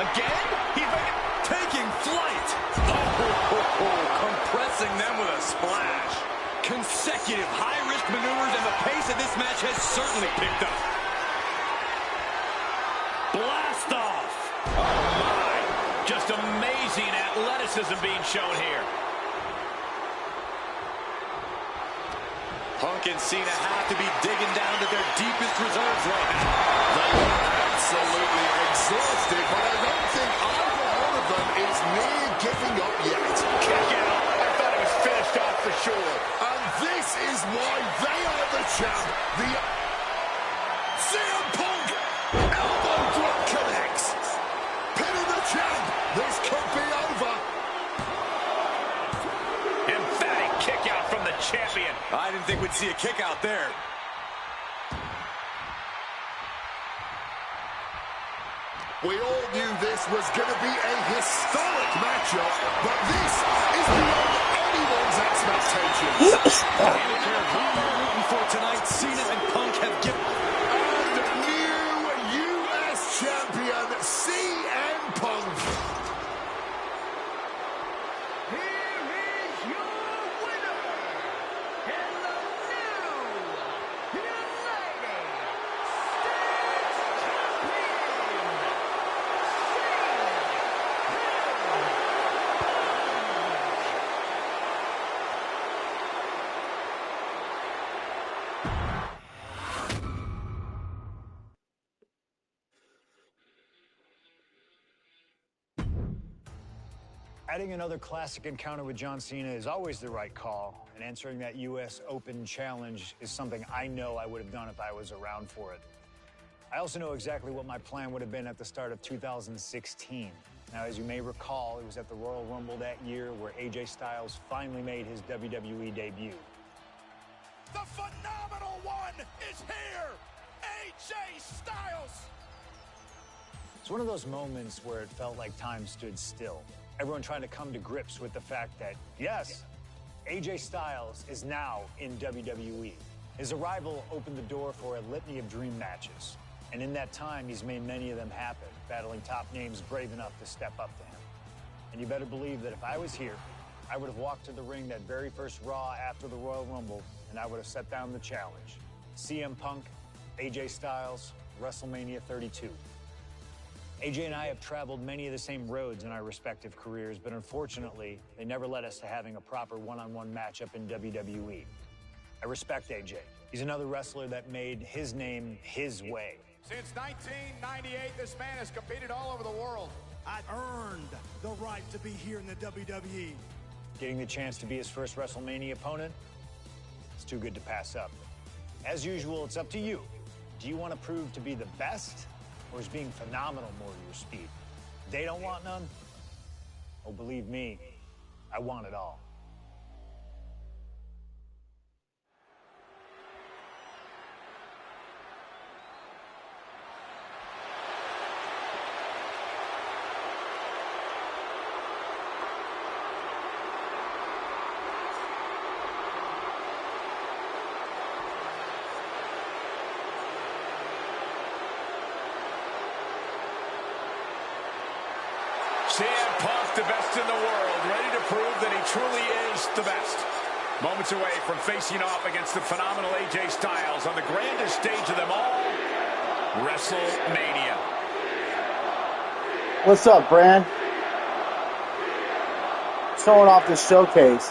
Again? He's taking flight. Oh, compressing them with a splash. Consecutive high-risk maneuvers, and the pace of this match has certainly picked up. Blast off. Oh, my. Just amazing athleticism being shown here. Punk and Cena have to be digging down to their deepest reserves right now. They are absolutely exhausted, but I don't think either one of them is near giving up yet. Kick out. I thought it was finished off for sure. And this is why they are the champ. The CM Punk elbow drop connects. Pin of the champ. This could be over. Emphatic kick out from the champion. I didn't think we'd see a kick out there. We all knew this was going to be a historic matchup, but this is beyond anyone's expectations. I don't care who they're rooting for tonight, Cena and Punk have given... And new U.S. champion, CM Punk. Here is your winner, and the new United States Champion, Adding another classic encounter with John Cena is always the right call, and answering that U.S. Open challenge is something I know I would have done if I was around for it. I also know exactly what my plan would have been at the start of 2016. Now, as you may recall, it was at the Royal Rumble that year where AJ Styles finally made his WWE debut. The phenomenal one is here, AJ Styles. It's one of those moments where it felt like time stood still. Everyone trying to come to grips with the fact that, yes, AJ Styles is now in WWE. His arrival opened the door for a litany of dream matches. And in that time, he's made many of them happen, battling top names brave enough to step up to him. And you better believe that if I was here, I would have walked to the ring that very first Raw after the Royal Rumble, and I would have set down the challenge. CM Punk, AJ Styles, WrestleMania 32. AJ and I have traveled many of the same roads in our respective careers, but unfortunately, they never led us to having a proper one-on-one matchup in WWE. I respect AJ. He's another wrestler that made his name his way. Since 1998, this man has competed all over the world. I've earned the right to be here in the WWE. Getting the chance to be his first WrestleMania opponent, it's too good to pass up. As usual, it's up to you. Do you want to prove to be the best, or is being phenomenal more your speed? They don't want none? Oh, believe me, I want it all. CM Punk, the best in the world, ready to prove that he truly is the best. Moments away from facing off against the phenomenal AJ Styles on the grandest stage of them all, WrestleMania. What's up, Brand? Showing off the showcase.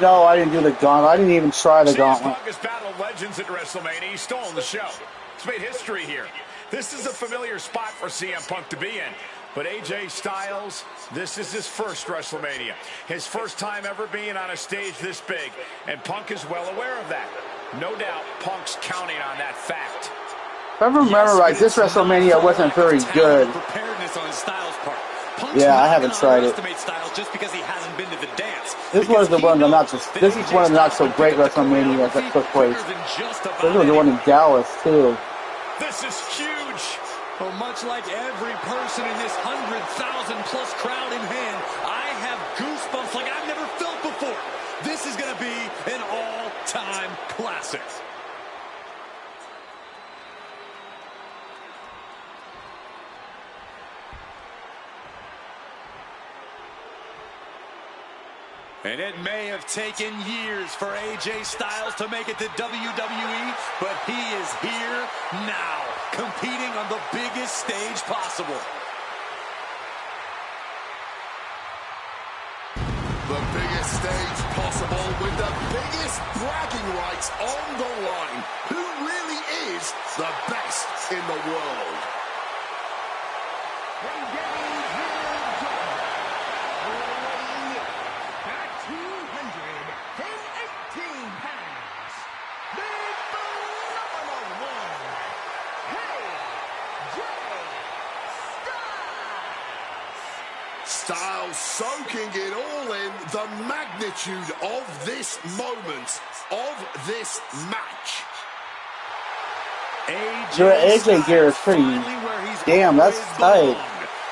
No, I didn't do the gauntlet. I didn't even try the gauntlet. Punk has battled legends at WrestleMania. He's stolen the show. He's made history here. This is a familiar spot for CM Punk to be in. But AJ Styles, this is his first WrestleMania. His first time ever being on a stage this big. And Punk is well aware of that. No doubt, Punk's counting on that fact. If I remember right, this WrestleMania wasn't very good. Preparedness on Styles' part. Yeah, I haven't tried it. Styles just because he hasn't been to the dance. This was the one of the not so. This is one of the not so great WrestleManias that took place. This was the one in Dallas too. This is huge. Well, much like every person in this 100,000+ crowd in hand, I have goosebumps like I've never felt before. This is going to be an all-time classic. And it may have taken years for AJ Styles to make it to WWE, but he is here now, competing on the biggest stage possible. The biggest stage possible with the biggest bragging rights on the line. Who really is the best in the world? Styles soaking it all in, the magnitude of this moment, of this match. Your AJ gear is pretty. Damn, that's tight.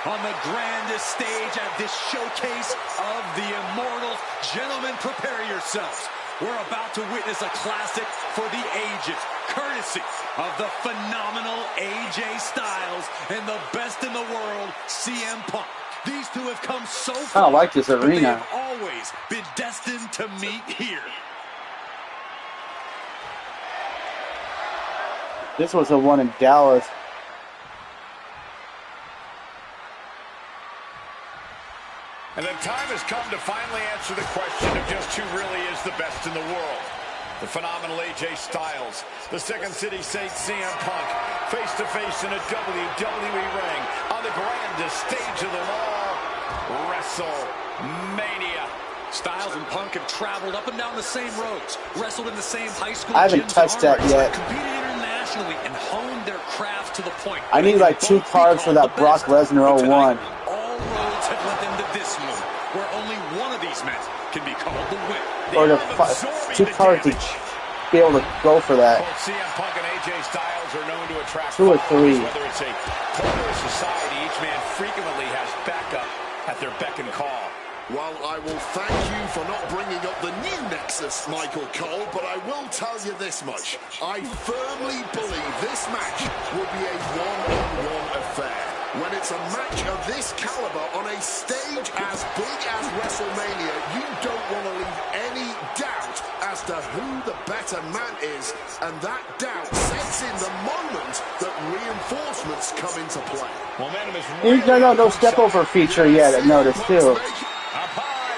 On the grandest stage at this showcase of the Immortals. Gentlemen, prepare yourselves. We're about to witness a classic for the ages, courtesy of the phenomenal AJ Styles and the best in the world, CM Punk. These two have come so far. I don't like this arena. They've always been destined to meet here. This was the one in Dallas. And the time has come to finally answer the question of just who really is the best in the world. The phenomenal AJ Styles, the Second City Saint CM Punk, face-to-face in a WWE ring on the grandest stage of them all, WrestleMania. Styles and Punk have traveled up and down the same roads, wrestled in the same high school I haven't touched that yet. competed internationally, and honed their craft to the point. I need like 2 cards for that Brock Lesnar 01. All roads have led them to this moment, where only one of these men can be called the winner. Or the 2 cards to be able to go for that. Both CM Punk and AJ Styles are known to attract 2 or 3. Whether it's a part of society, each man frequently has backup at their beck and call. Well, I will thank you for not bringing up the new Nexus, Michael Cole, but I will tell you this much. I firmly believe this match will be a one-on-one affair. When it's a match of this caliber on a stage as big as WrestleMania, you don't want to leave any doubt as to who the better man is, and that doubt sets in the moment that reinforcements come into play. Momentum is really No step over feature yet, I noticed too. up high.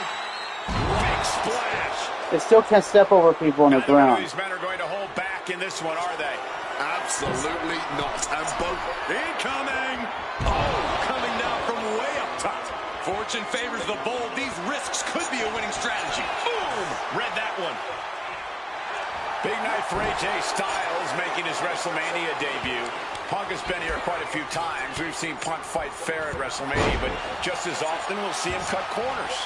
Big splash. They still can't step over people on the ground. These men are going to hold back in this one, are they? Absolutely not. And both Incoming! Oh, coming down from way up top. Fortune favors the bold. These risks could be a winning strategy. Boom! Read that one. Big night for AJ Styles making his WrestleMania debut. Punk has been here quite a few times. We've seen Punk fight fair at WrestleMania, but just as often we'll see him cut corners.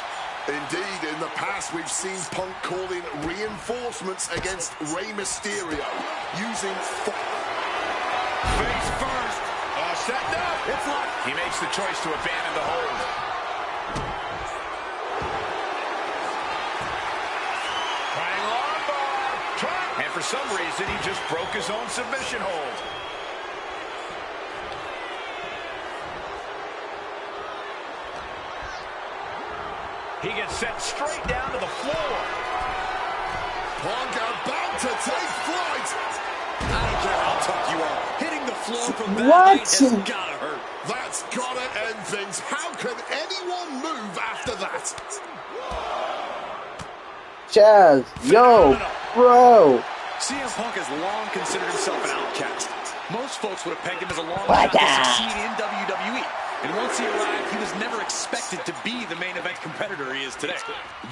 Indeed, in the past we've seen Punk calling reinforcements against Rey Mysterio using face first. Setting up. It's locked. He makes the choice to abandon the hold. Trying long bar. And for some reason, he just broke his own submission hold. He gets sent straight down to the floor. Punk about to take flight. I don't care how tough you are. Hitting the floor from that height has gotta hurt. That's gotta end things. How can anyone move after that? Chaz, yo, bro. CM Punk has long considered himself an outcast. Most folks would have pegged him as a long shot to succeed in WWE. And once he arrived, he was never expected to be the main event competitor he is today.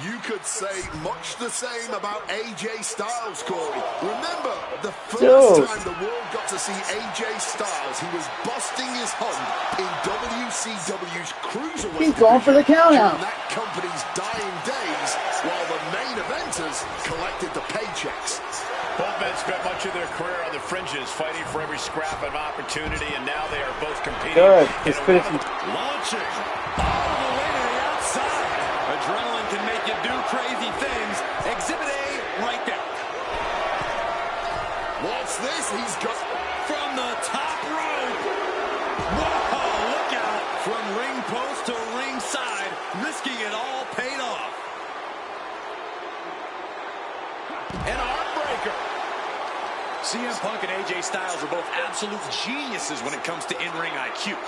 You could say much the same about AJ Styles, Corey. Remember, the first time the world got to see AJ Styles, he was busting his hump in WCW's Cruiserweight. He's going for the count-out. During that company's dying days, while the main eventers collected the paychecks. Both men spent much of their career on the fringes, fighting for every scrap of opportunity, and now they are both competing. Good. He's finishing. Launching all the way to the outside. Adrenaline can make you do crazy things. Exhibit A right there. What's this? He's got from the top rope. Whoa, look out. From ring post to ringside, risking it all paid off. An arm breaker. CM Punk and AJ Styles are both absolute geniuses when it comes to in-ring IQ.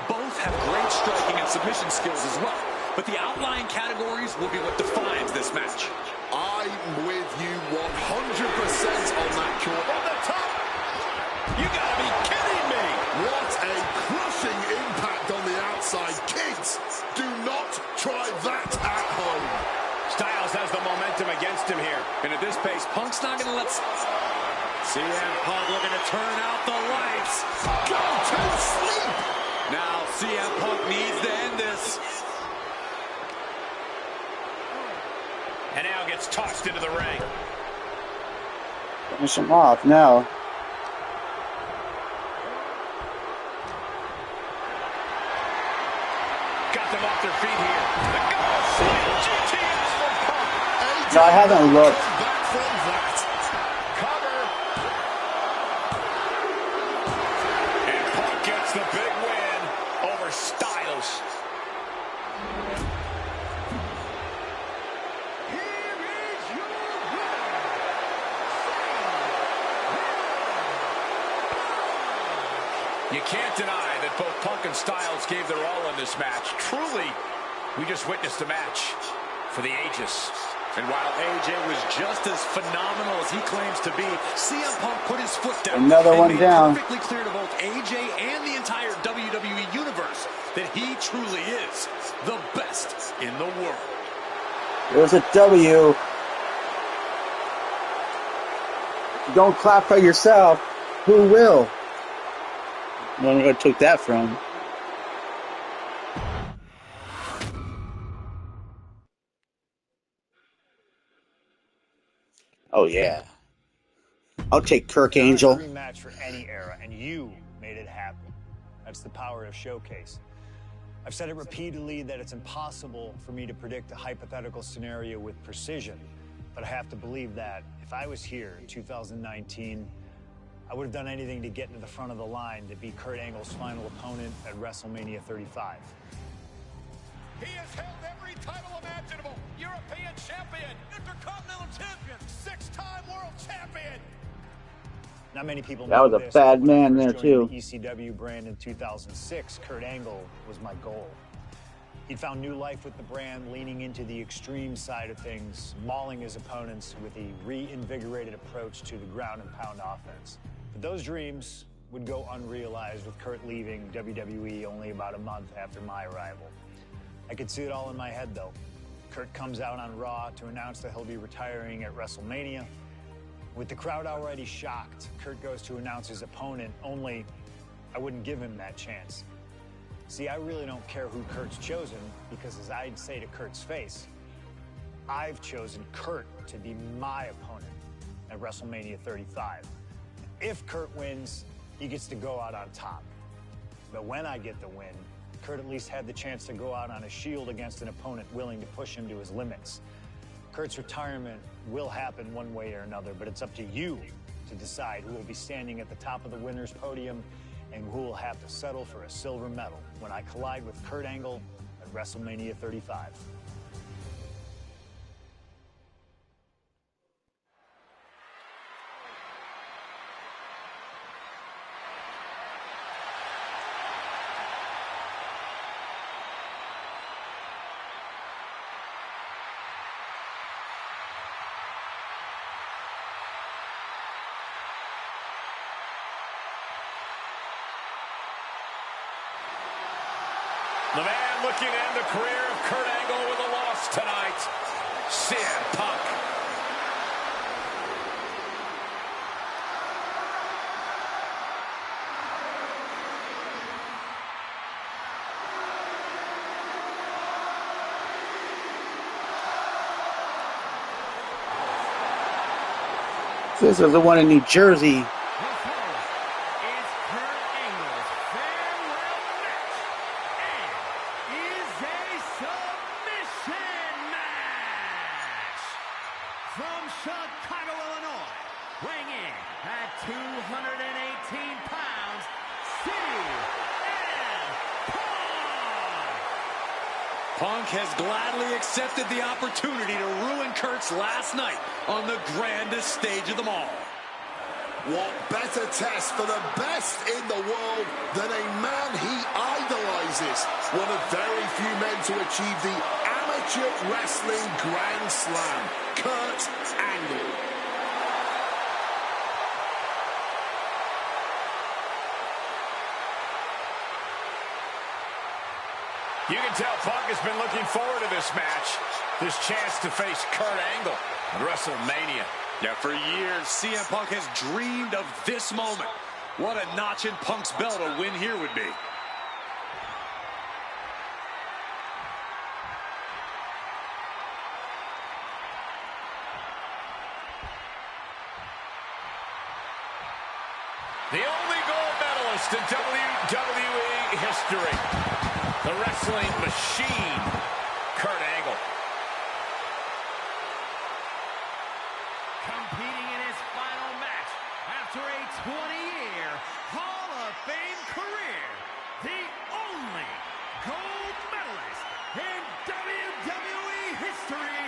Both have great striking and submission skills as well. But the outlying categories will be what defines this match. I'm with you 100% on that, Court. On the top! You gotta be kidding me! What a crushing impact on the outside. Kids, do not try that at home. Styles has the momentum against him here. And at this pace, Punk's not gonna let... CM Punk looking to turn out the lights. Go to sleep! Now CM Punk needs to end this. And now gets tossed into the ring. Finish him off now. Got them off their feet here. The goal slam GTS from Punk. No, I haven't looked. Back from that. Cover. And Punk gets the big win over Styles. You can't deny that both Punk and Styles gave their all in this match. Truly, we just witnessed a match for the ages. And while AJ was just as phenomenal as he claims to be, CM Punk put his foot down. Another one made down. It perfectly clear to both AJ and the entire WWE universe that he truly is the best in the world. There's a W. If you don't clap for yourself, who will? I don't know where I took that from. Oh, yeah. I'll take Kirk Angel. Dream match for any era, and you made it happen. That's the power of Showcase. I've said it repeatedly that it's impossible for me to predict a hypothetical scenario with precision, but I have to believe that if I was here in 2019, I would have done anything to get into the front of the line to be Kurt Angle's final opponent at WrestleMania 35. He has held every title imaginable. European champion, Intercontinental champion, 6-time world champion. Not many people That know was a this, bad but when I man first there, joined too. the ECW brand in 2006, Kurt Angle was my goal. He'd found new life with the brand, leaning into the extreme side of things, mauling his opponents with a reinvigorated approach to the ground and pound offense. But those dreams would go unrealized with Kurt leaving WWE only about a month after my arrival. I could see it all in my head, though. Kurt comes out on Raw to announce that he'll be retiring at WrestleMania. With the crowd already shocked, Kurt goes to announce his opponent, only I wouldn't give him that chance. See, I really don't care who Kurt's chosen, because as I'd say to Kurt's face, I've chosen Kurt to be my opponent at WrestleMania 35. If Kurt wins, he gets to go out on top. But when I get the win, Kurt at least had the chance to go out on a shield against an opponent willing to push him to his limits. Kurt's retirement will happen one way or another, but it's up to you to decide who will be standing at the top of the winner's podium and who will have to settle for a silver medal when I collide with Kurt Angle at WrestleMania 35. The man looking to end the career of Kurt Angle with a loss tonight, CM Punk. This is the one in New Jersey. From Chicago, Illinois, weighing in at 218 pounds, CM Punk. Punk has gladly accepted the opportunity to ruin Kurt's last night on the grandest stage of them all. What better test for the best in the world than a man he idolizes? One of very few men to achieve the amateur wrestling Grand Slam, Kurt Angle. You can tell Punk has been looking forward to this match, this chance to face Kurt Angle at WrestleMania. Yeah, for years, CM Punk has dreamed of this moment. What a notch in Punk's belt a win here would be. The only gold medalist in WWE history. The wrestling machine, Kurt Angle. Competing in his final match after a 20-year Hall of Fame career. The only gold medalist in WWE history,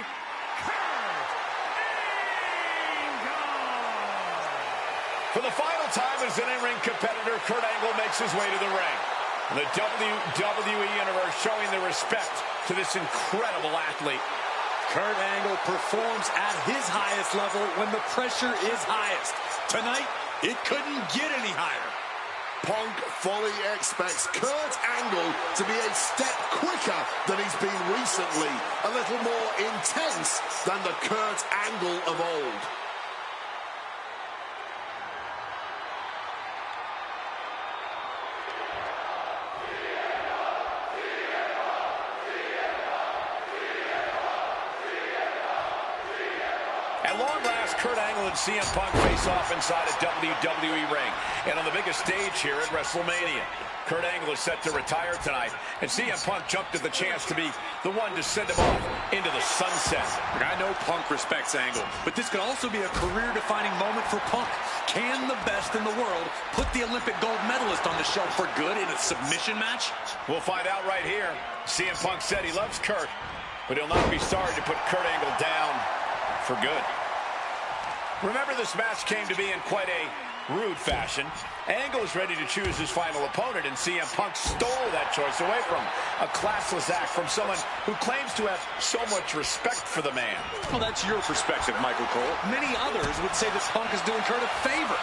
Kurt Angle. For the final time as an in-ring competitor, Kurt Angle makes his way to the ring. The WWE Universe showing their respect to this incredible athlete. Kurt Angle performs at his highest level when the pressure is highest. Tonight, it couldn't get any higher. Punk fully expects Kurt Angle to be a step quicker than he's been recently, a little more intense than the Kurt Angle of old. At long last, Kurt Angle and CM Punk face off inside a WWE ring. And on the biggest stage here at WrestleMania. Kurt Angle is set to retire tonight, and CM Punk jumped at the chance to be the one to send him off into the sunset. I know Punk respects Angle, but this could also be a career-defining moment for Punk. Can the best in the world put the Olympic gold medalist on the shelf for good in a submission match? We'll find out right here. CM Punk said he loves Kurt, but he'll not be sorry to put Kurt Angle down for good. Remember, this match came to be in quite a rude fashion. Angle is ready to choose his final opponent, and CM Punk stole that choice away from him. A classless act from someone who claims to have so much respect for the man. Well, that's your perspective, Michael Cole. Many others would say that Punk is doing Kurt a favor.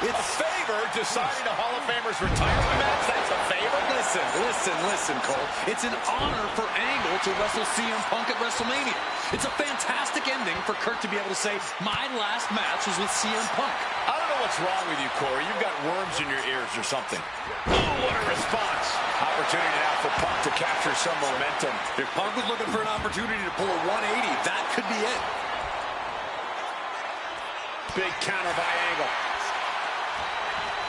It's a favor deciding a Hall of Famer's retirement match? That's a favor? Listen, Cole. It's an honor for Angle to wrestle CM Punk at WrestleMania. It's a fantastic ending for Kurt to be able to say, my last match was with CM Punk. I don't know what's wrong with you, Corey. You've got worms in your ears or something. Oh, what a response. Opportunity now for Punk to capture some momentum. If Punk was looking for an opportunity to pull a 180, that could be it. Big counter by Angle.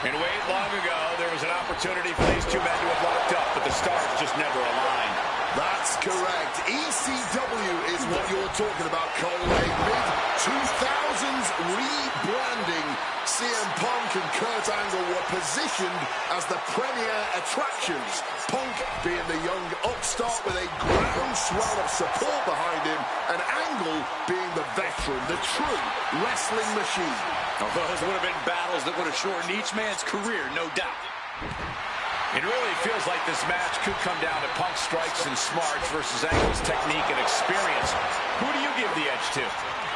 And wait, long ago, there was an opportunity for these two men to have locked up, but the stars just never aligned. That's correct. ECW is what you're talking about, Cole. A mid-2000s rebranding. CM Punk and Kurt Angle were positioned as the premier attractions. Punk being the young upstart with a groundswell of support behind him, and Angle being the veteran, the true wrestling machine. Oh, those would have been battles that would have shortened each man's career, no doubt. It really feels like this match could come down to Punk's strikes and smarts versus Angle's technique and experience. Who do you give the edge to?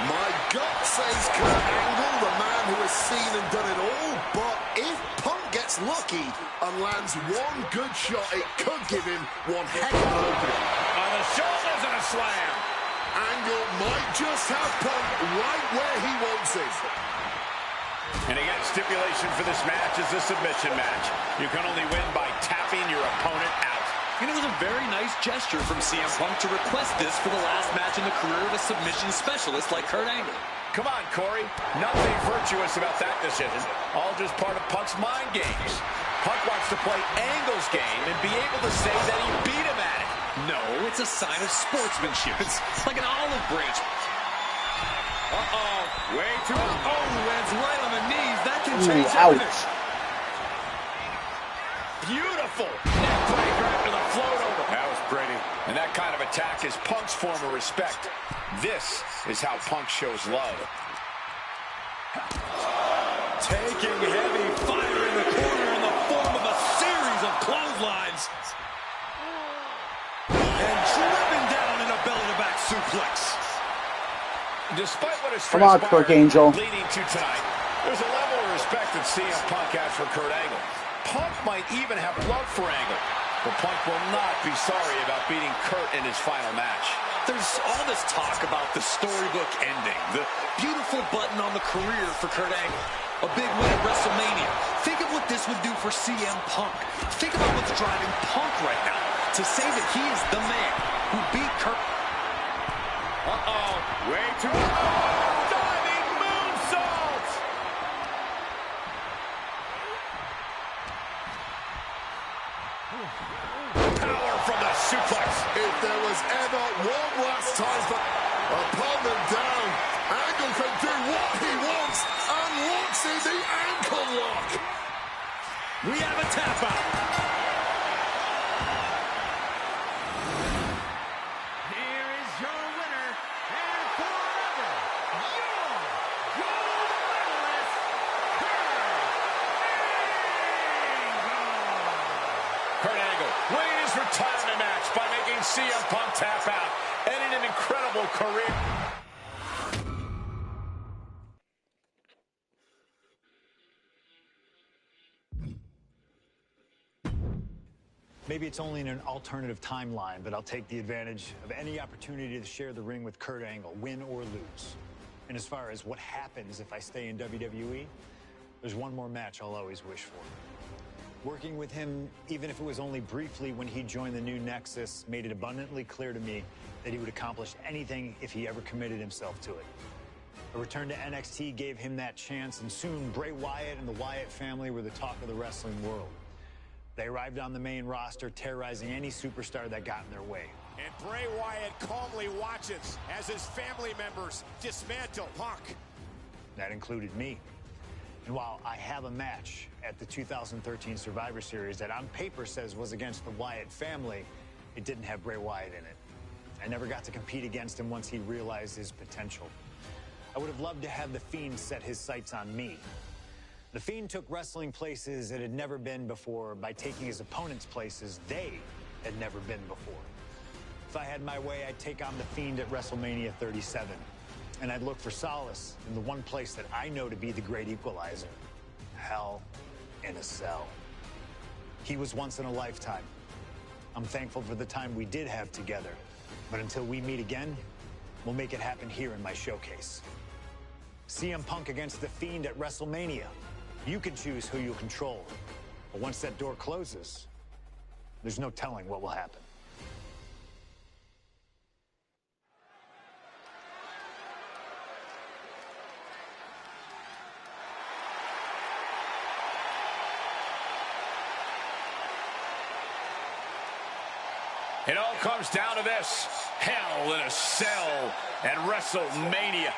My gut says Kurt Angle, the man who has seen and done it all. But if Punk gets gets lucky and lands one good shot, it could give him one heck of an opening. On the shoulders and a slam. Angle might just have Punk right where he wants it. And again, stipulation for this match is a submission match. You can only win by tapping your opponent out. And it was a very nice gesture from CM Punk to request this for the last match in the career of a submission specialist like Kurt Angle. Come on, Corey. Nothing virtuous about that decision. All just part of Punk's mind games. Punk wants to play Angle's game and be able to say that he beat him at it. No, it's a sign of sportsmanship. It's like an olive branch. Uh-oh. Way too... Oh, lands right on the knees. That can change everything. Beautiful. Neckbreaker after the float over. That was pretty. And that kind of attack is Punk's form of respect. This is how Punk shows love. Taking heavy fire in the corner in the form of a series of clotheslines. And driven down in a belly-to-back suplex. Despite what is come on, Kurt Angel, leading to tonight, there's a level of respect that CM Punk has for Kurt Angle. Punk might even have love for Angle, but Punk will not be sorry about beating Kurt in his final match. There's all this talk about the storybook ending, the beautiful button on the career for Kurt Angle, a big win at WrestleMania. Think of what this would do for CM Punk. Think about what's driving Punk right now, to say that he is the man who beat Kurt. Uh-oh, way too... Oh, diving moonsault! Power from the suplex. If there was ever one last time for upon them down, Angle can do what he wants and locks in the ankle lock. We have a tap out. Here is your winner, and forever, your gold medalist, Kurt Angle winning his retirement match by making CM Punk tap out, ending an incredible career. Maybe it's only in an alternative timeline, but I'll take the advantage of any opportunity to share the ring with Kurt Angle, win or lose. And as far as what happens if I stay in WWE, there's one more match I'll always wish for. Working with him, even if it was only briefly when he joined the new Nexus, made it abundantly clear to me that he would accomplish anything if he ever committed himself to it. A return to NXT gave him that chance, and soon Bray Wyatt and the Wyatt family were the talk of the wrestling world. They arrived on the main roster, terrorizing any superstar that got in their way. And Bray Wyatt calmly watches as his family members dismantle Punk. That included me. And while I have a match at the 2013 Survivor Series that on paper says was against the Wyatt family, it didn't have Bray Wyatt in it. I never got to compete against him once he realized his potential. I would have loved to have The Fiend set his sights on me. The Fiend took wrestling places it had never been before by taking his opponents places they had never been before. If I had my way, I'd take on The Fiend at WrestleMania 37. And I'd look for solace in the one place that I know to be the great equalizer. Hell in a Cell. He was once in a lifetime. I'm thankful for the time we did have together. But until we meet again, we'll make it happen here in my showcase. CM Punk against The Fiend at WrestleMania. You can choose who you'll control. But once that door closes, there's no telling what will happen. It all comes down to this. Hell in a Cell at WrestleMania.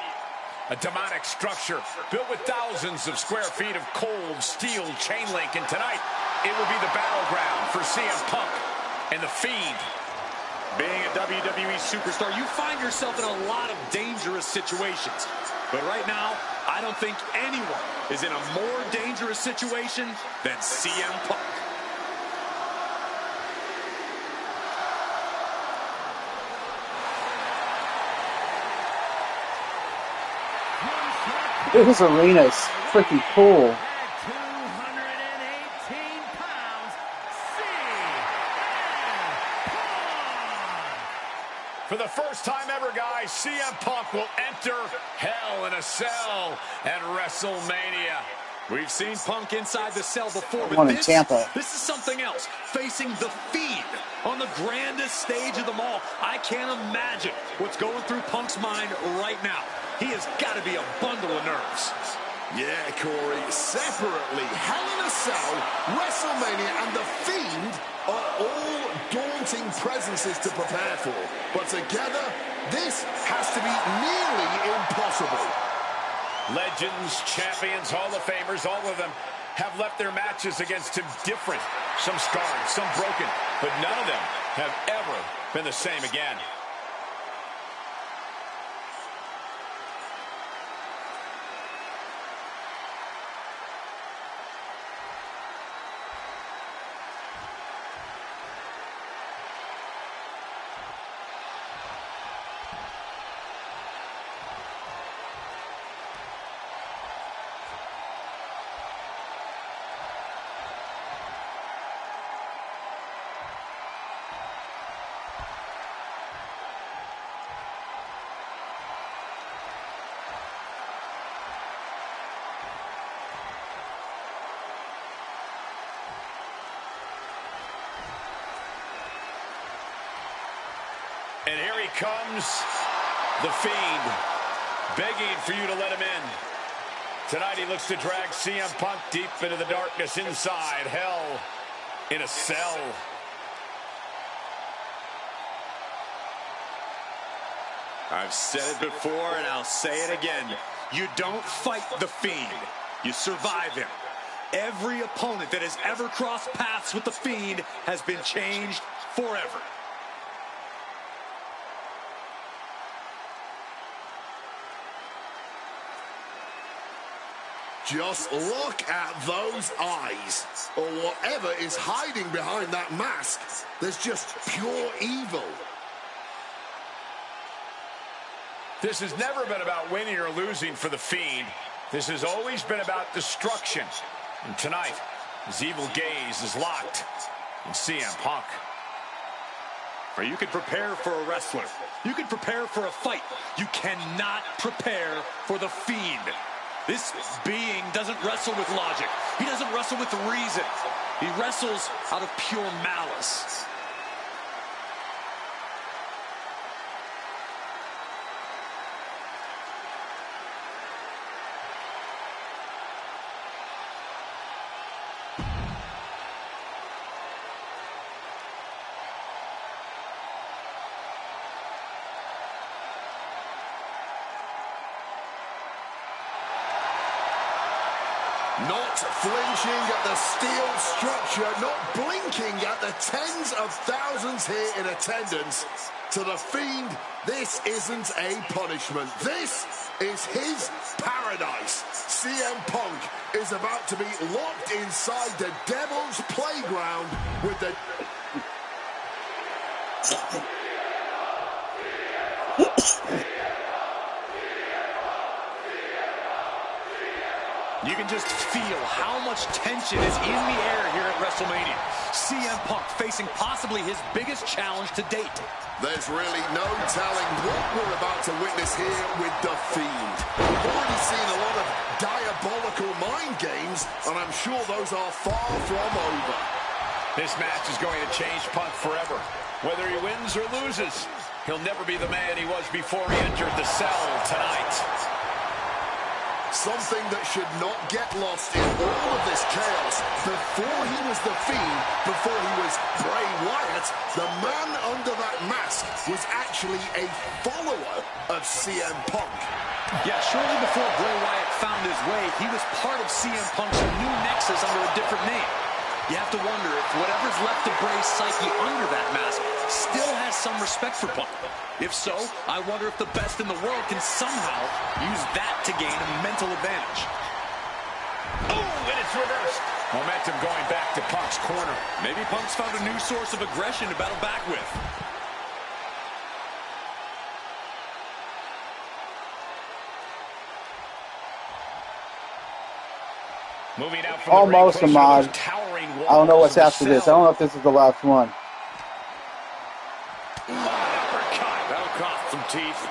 A demonic structure built with thousands of square feet of cold steel chain link. And tonight, it will be the battleground for CM Punk and The Fiend. Being a WWE superstar, you find yourself in a lot of dangerous situations. But right now, I don't think anyone is in a more dangerous situation than CM Punk. Dude, this arena is freaking cool. at 218 For the first time ever, guys, CM Punk will enter Hell in a Cell at WrestleMania. We've seen Punk inside the cell before, but One in Tampa. this is something else. Facing the Fiend on the grandest stage of them all. I can't imagine what's going through Punk's mind right now. He has got to be a bundle of nerves. Yeah, Corey, separately, Hell in a Cell, WrestleMania, and The Fiend are all daunting presences to prepare for. But together, this has to be nearly impossible. Legends, champions, Hall of Famers, all of them have left their matches against him different. Some scarred, some broken, but none of them have ever been the same again. And here he comes, the Fiend, begging for you to let him in. Tonight he looks to drag CM Punk deep into the darkness inside Hell in a Cell. I've said it before and I'll say it again. You don't fight the Fiend. You survive him. Every opponent that has ever crossed paths with the Fiend has been changed forever. Just look at those eyes, or whatever is hiding behind that mask. There's just pure evil. This has never been about winning or losing for the Fiend. This has always been about destruction. And tonight, his evil gaze is locked in CM Punk. Or you can prepare for a wrestler. You can prepare for a fight. You cannot prepare for the Fiend. This being doesn't wrestle with logic. He doesn't wrestle with reason. He wrestles out of pure malice. Not flinching at the steel structure, not blinking at the tens of thousands here in attendance. To the Fiend, this isn't a punishment. This is his paradise. CM Punk is about to be locked inside the Devil's Playground with the... You can just feel how much tension is in the air here at WrestleMania. CM Punk facing possibly his biggest challenge to date. There's really no telling what we're about to witness here with The Fiend. We've already seen a lot of diabolical mind games, and I'm sure those are far from over. This match is going to change Punk forever. Whether he wins or loses, he'll never be the man he was before he entered the cell tonight. Something that should not get lost in all of this chaos. Before he was The Fiend, before he was Bray Wyatt, the man under that mask was actually a follower of CM Punk. Yeah, shortly before Bray Wyatt found his way, he was part of CM Punk's new nexus under a different name. You have to wonder if whatever's left of Bray's psyche under that mask still has some respect for Punk. If so, I wonder if the best in the world can somehow use that to gain a mental advantage. Oh, and it's reversed. Momentum going back to Punk's corner. Maybe Punk's found a new source of aggression to battle back with. Moving out from Almost the ring, a mod. towering I don't know what's walls of after the this. I cell. don't know if this is the last one. Uppercut. That'll some teeth.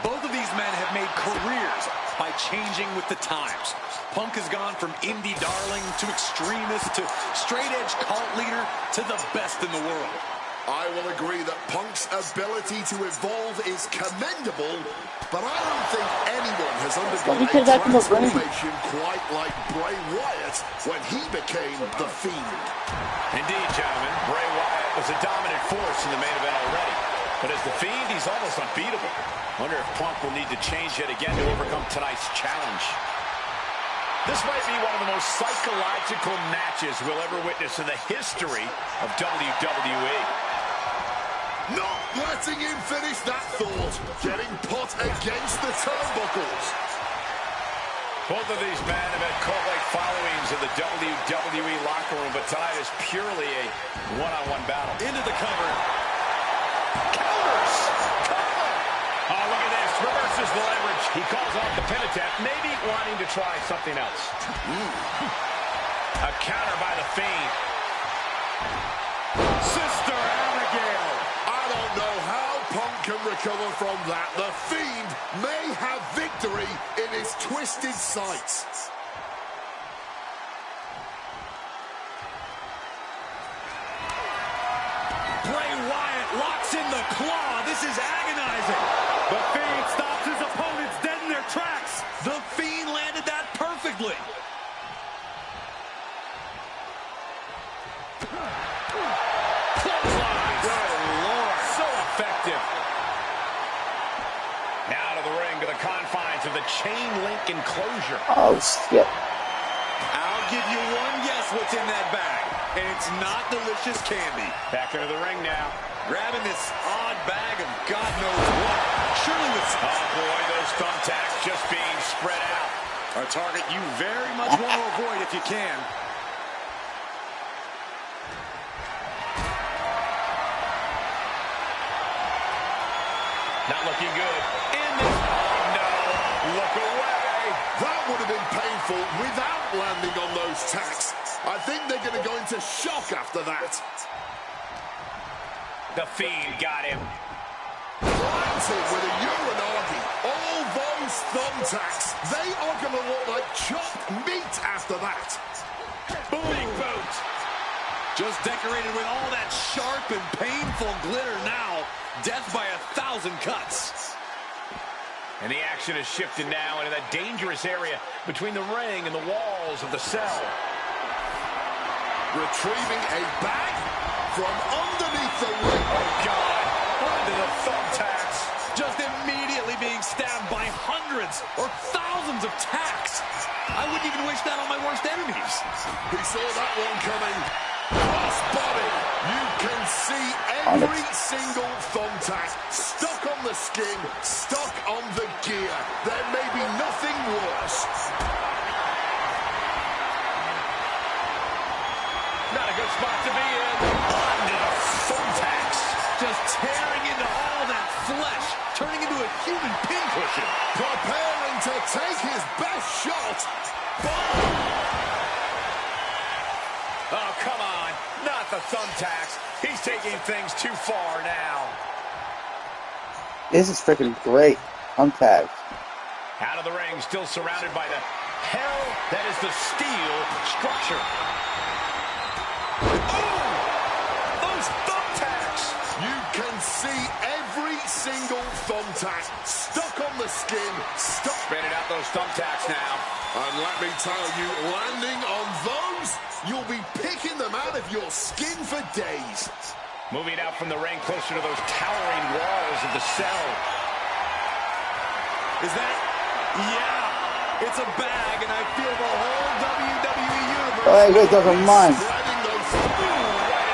Both of these men have made careers by changing with the times. Punk has gone from indie darling to extremist to straight-edge cult leader to the best in the world. I will agree that Punk's ability to evolve is commendable, but I don't think anyone has undergone a transformation quite like Bray Wyatt when he became The Fiend. Indeed, gentlemen, Bray Wyatt was a dominant force in the main event already. But as The Fiend, he's almost unbeatable. Wonder if Punk will need to change yet again to overcome tonight's challenge. This might be one of the most psychological matches we'll ever witness in the history of WWE. Not letting him finish that thought. Getting put against the turnbuckles. Both of these men have had cult-like followings in the WWE locker room, but tonight is purely a one-on-one battle. Into the cover. Counters! Cover! Oh, look at this. Reverses the leverage. He calls off the pin attempt, maybe wanting to try something else. A counter by the Fiend. Sister Abigail. I don't know how Punk can recover from that. The Fiend may have victory in his twisted sights. Bray Wyatt locks in the claw. This is agonizing. The Fiend stops his opponents dead in their tracks. The Fiend landed that perfectly. Clothesline. Good Lord. So effective. Now to the ring, to the confines of the chain link enclosure. Oh, shit. I'll give you one guess what's in that bag. And it's not delicious candy. Back into the ring now. Grabbing this odd bag of God knows what. Surely with... Oh, boy, those thumbtacks just being spread out. A target you very much want to avoid if you can. Not looking good. In this... Oh, no. Look away. That would have been painful without landing on those tacks. I think they're going to go into shock after that. The Fiend got him. Planted with a Uranagi. All those thumbtacks, they are going to look like chopped meat after that. Boom. Big boot. Just decorated with all that sharp and painful glitter now. Death by 1,000 cuts. And the action is shifted now into that dangerous area between the ring and the walls of the cell. Retrieving a bag from underneath the ring. Oh, God. Under the thumbtacks. Just immediately being stabbed by hundreds or thousands of tacks. I wouldn't even wish that on my worst enemies. He saw that one coming. Crossbody. You can see every single thumbtack stuck on the skin, stuck on the gear. There may be nothing worse. Not a good spot to be in. Under the thumbtacks. Just tearing into all that flesh, turning into a human pincushion. Preparing to take his best shot. Boom! Oh, come on. Not the thumbtacks. He's taking things too far now. This is freaking great. Thumbtacks. Out of the ring, still surrounded by the hell that is the steel structure. Oh! Those thumbtacks! You can see every single thumbtack stuck on the skin, stuck. Spinning out those thumbtacks now. And let me tell you, landing on those, you'll be picking them out of your skin for days. Moving out from the ring closer to those towering walls of the cell. Is that? Yeah. It's a bag, and I feel the whole WWE universe. Oh, hey, wait, doesn't mind. Right into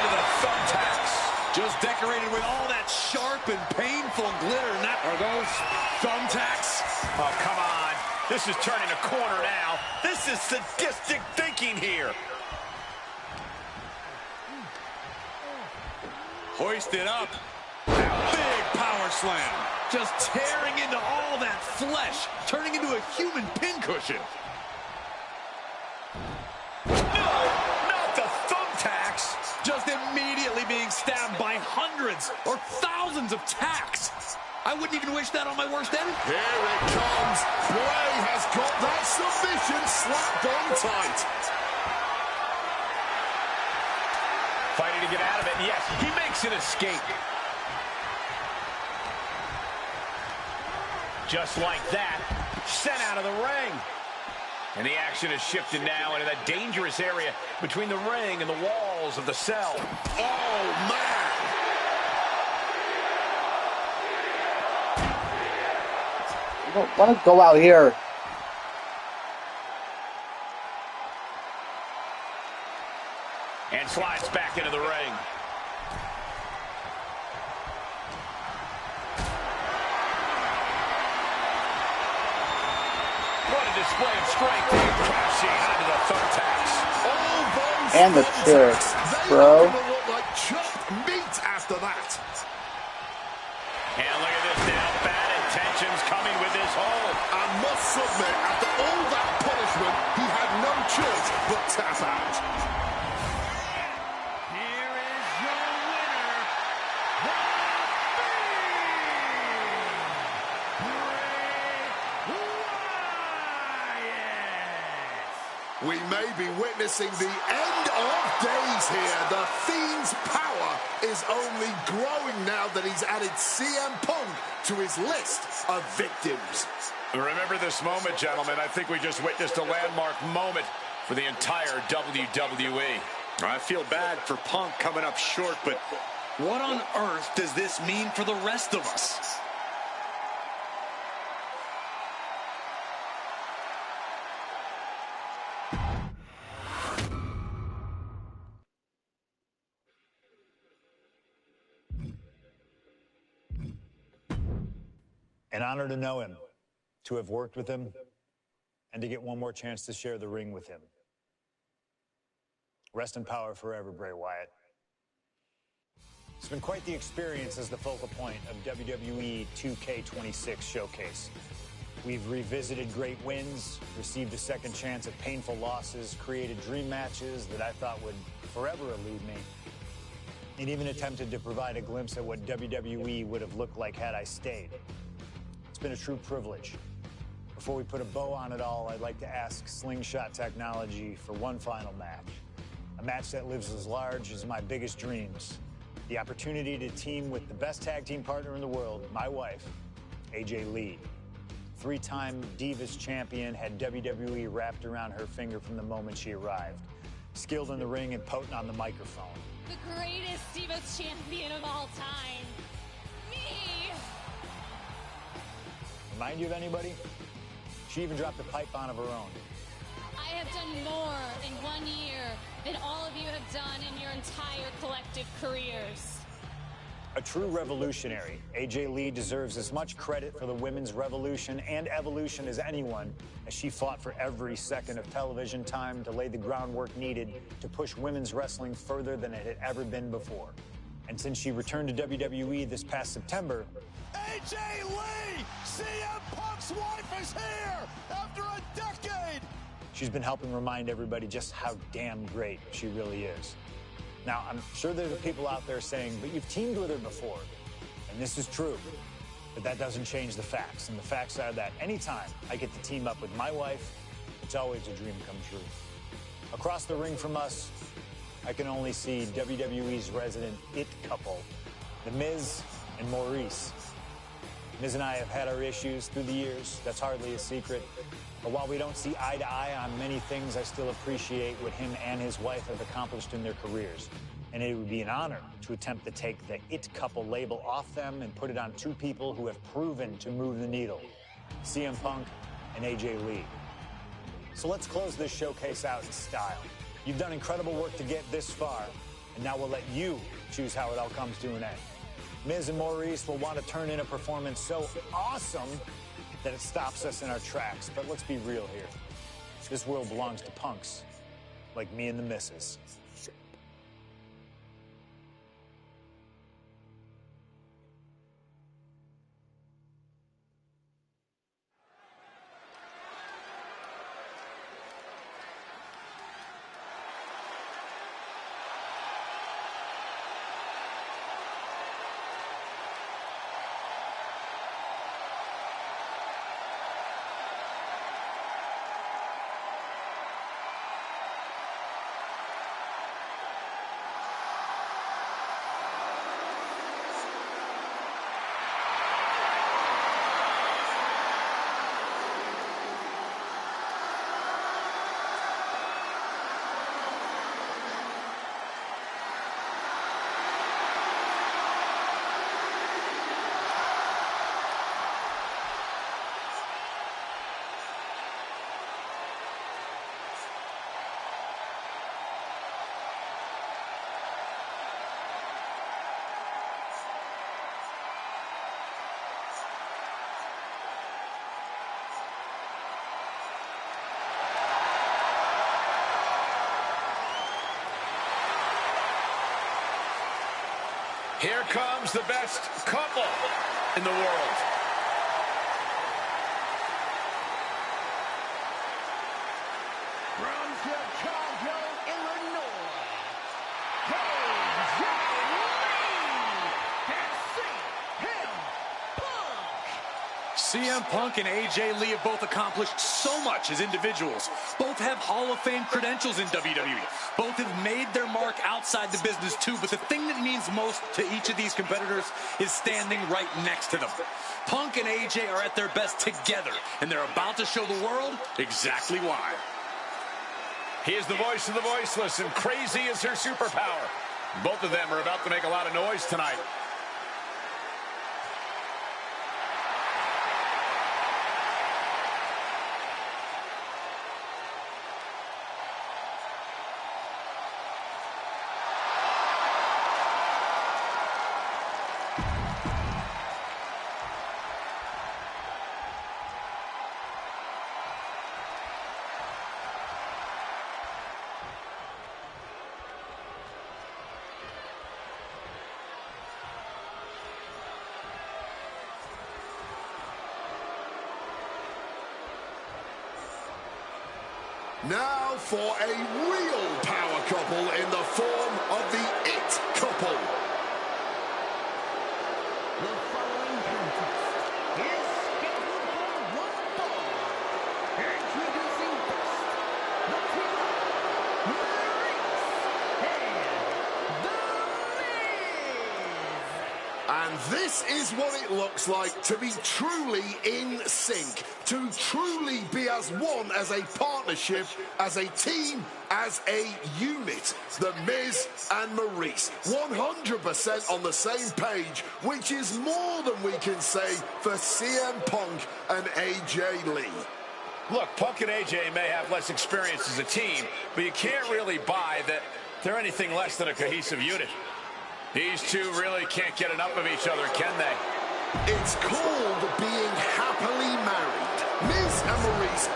the thumbtacks. Just decorated with all that sharp and painful glitter. Now, are those thumbtacks? Oh, come on. This is turning a corner now. This is sadistic thinking here. Hoisted up. Big power slam. Just tearing into all that flesh, turning into a human pincushion. No, not the thumbtacks. Just immediately being stabbed by hundreds or thousands of tacks. I wouldn't even wish that on my worst enemy. Here it comes. Bray has got that submission slapped on tight. Fighting to get out of it. Yes, he makes an escape. Just like that, sent out of the ring. And the action has shifted now into that dangerous area between the ring and the walls of the cell. Oh, man. I don't want to go out here. And slides back into the ring. What a display of strength. Crashing onto the thumbtacks. All those And the chair, thumbtacks, bro. They look like chopped meat after that. And look at this now. Bad intentions coming with this hold. I must submit, after all that punishment, he had no choice but tap out. Here is your winner, the Wyatt. We may be witnessing the end of days here. The Fiend's power is only growing now that he's added CM Punk to his list of victims. Remember this moment, gentlemen. I think we just witnessed a landmark moment for the entire WWE. I feel bad for Punk coming up short, but what on earth does this mean for the rest of us? An honor to know him, to have worked with him, and to get one more chance to share the ring with him. Rest in power forever, Bray Wyatt. It's been quite the experience as the focal point of WWE 2K26 Showcase. We've revisited great wins, received a second chance at painful losses, created dream matches that I thought would forever elude me, and even attempted to provide a glimpse at what WWE would have looked like had I stayed. It's been a true privilege. Before we put a bow on it all, I'd like to ask Slingshot Technology for one final match. A match that lives as large as my biggest dreams. The opportunity to team with the best tag team partner in the world, my wife, AJ Lee. Three-time Divas champion, had WWE wrapped around her finger from the moment she arrived. Skilled in the ring and potent on the microphone. The greatest Divas champion of all time. Me! Remind you of anybody? She even dropped a pipe on of her own. I have done more in 1 year than all of you have done in your entire collective careers. A true revolutionary, AJ Lee deserves as much credit for the women's revolution and evolution as anyone, as she fought for every second of television time to lay the groundwork needed to push women's wrestling further than it had ever been before. And since she returned to WWE this past September, AJ Lee! CM Punk's wife is here after a decade! she's been helping remind everybody just how damn great she really is. Now, I'm sure there are people out there saying, but you've teamed with her before. And this is true. But that doesn't change the facts. And the facts are that anytime I get to team up with my wife, it's always a dream come true. Across the ring from us, I can only see WWE's resident it couple, The Miz and Maurice. Miz and I have had our issues through the years. That's hardly a secret. But while we don't see eye to eye on many things, I still appreciate what him and his wife have accomplished in their careers. And it would be an honor to attempt to take the it couple label off them and put it on two people who have proven to move the needle, CM Punk and AJ Lee. So let's close this showcase out in style. You've done incredible work to get this far, and now we'll let you choose how it all comes to an end. Miz and Maurice will want to turn in a performance so awesome that it stops us in our tracks. But let's be real here. This world belongs to punks like me and the missus. Here comes the best couple in the world. From Chicago, Illinois, CM Punk and AJ Lee have both accomplished so much as individuals. Both have Hall of Fame credentials in WWE. Both have made their mark outside the business too, but the thing that means most to each of these competitors is standing right next to them. Punk and AJ are at their best together, and they're about to show the world exactly why. He is the voice of the voiceless, and crazy is her superpower. Both of them are about to make a lot of noise tonight. Now for a real power couple in the form of the It Couple. The following contest is scheduled for one fall. Introducing first, the King, And this is what it looks like to be truly in sync, to truly be as one, as a partnership, as a team, as a unit. The Miz and Maurice, 100% on the same page, which is more than we can say for CM Punk and AJ Lee. Look, Punk and AJ may have less experience as a team, but you can't really buy that they're anything less than a cohesive unit. These two really can't get enough of each other, can they? It's called being happily married. Miz and Maurice.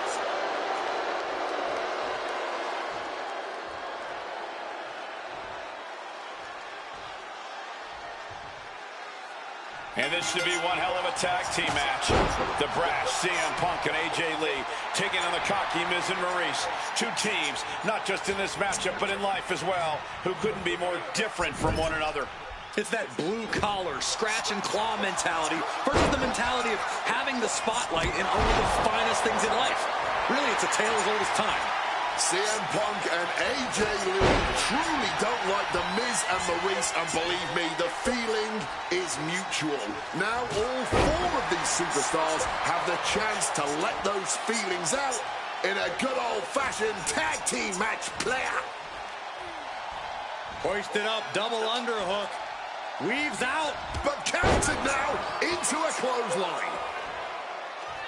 And this should be one hell of a tag team match. The brash CM Punk and AJ Lee taking on the cocky Miz and Maurice. Two teams, not just in this matchup, but in life as well, who couldn't be more different from one another. It's that blue-collar, scratch-and-claw mentality versus the mentality of having the spotlight in only the finest things in life. Really, it's a tale as old as time. CM Punk and AJ Lee truly don't like the Miz and Maurice, and believe me, the feeling is mutual. Now all four of these superstars have the chance to let those feelings out in a good old-fashioned tag team match player. Hoisted up, double underhook. Weaves out. But counted now into a clothesline.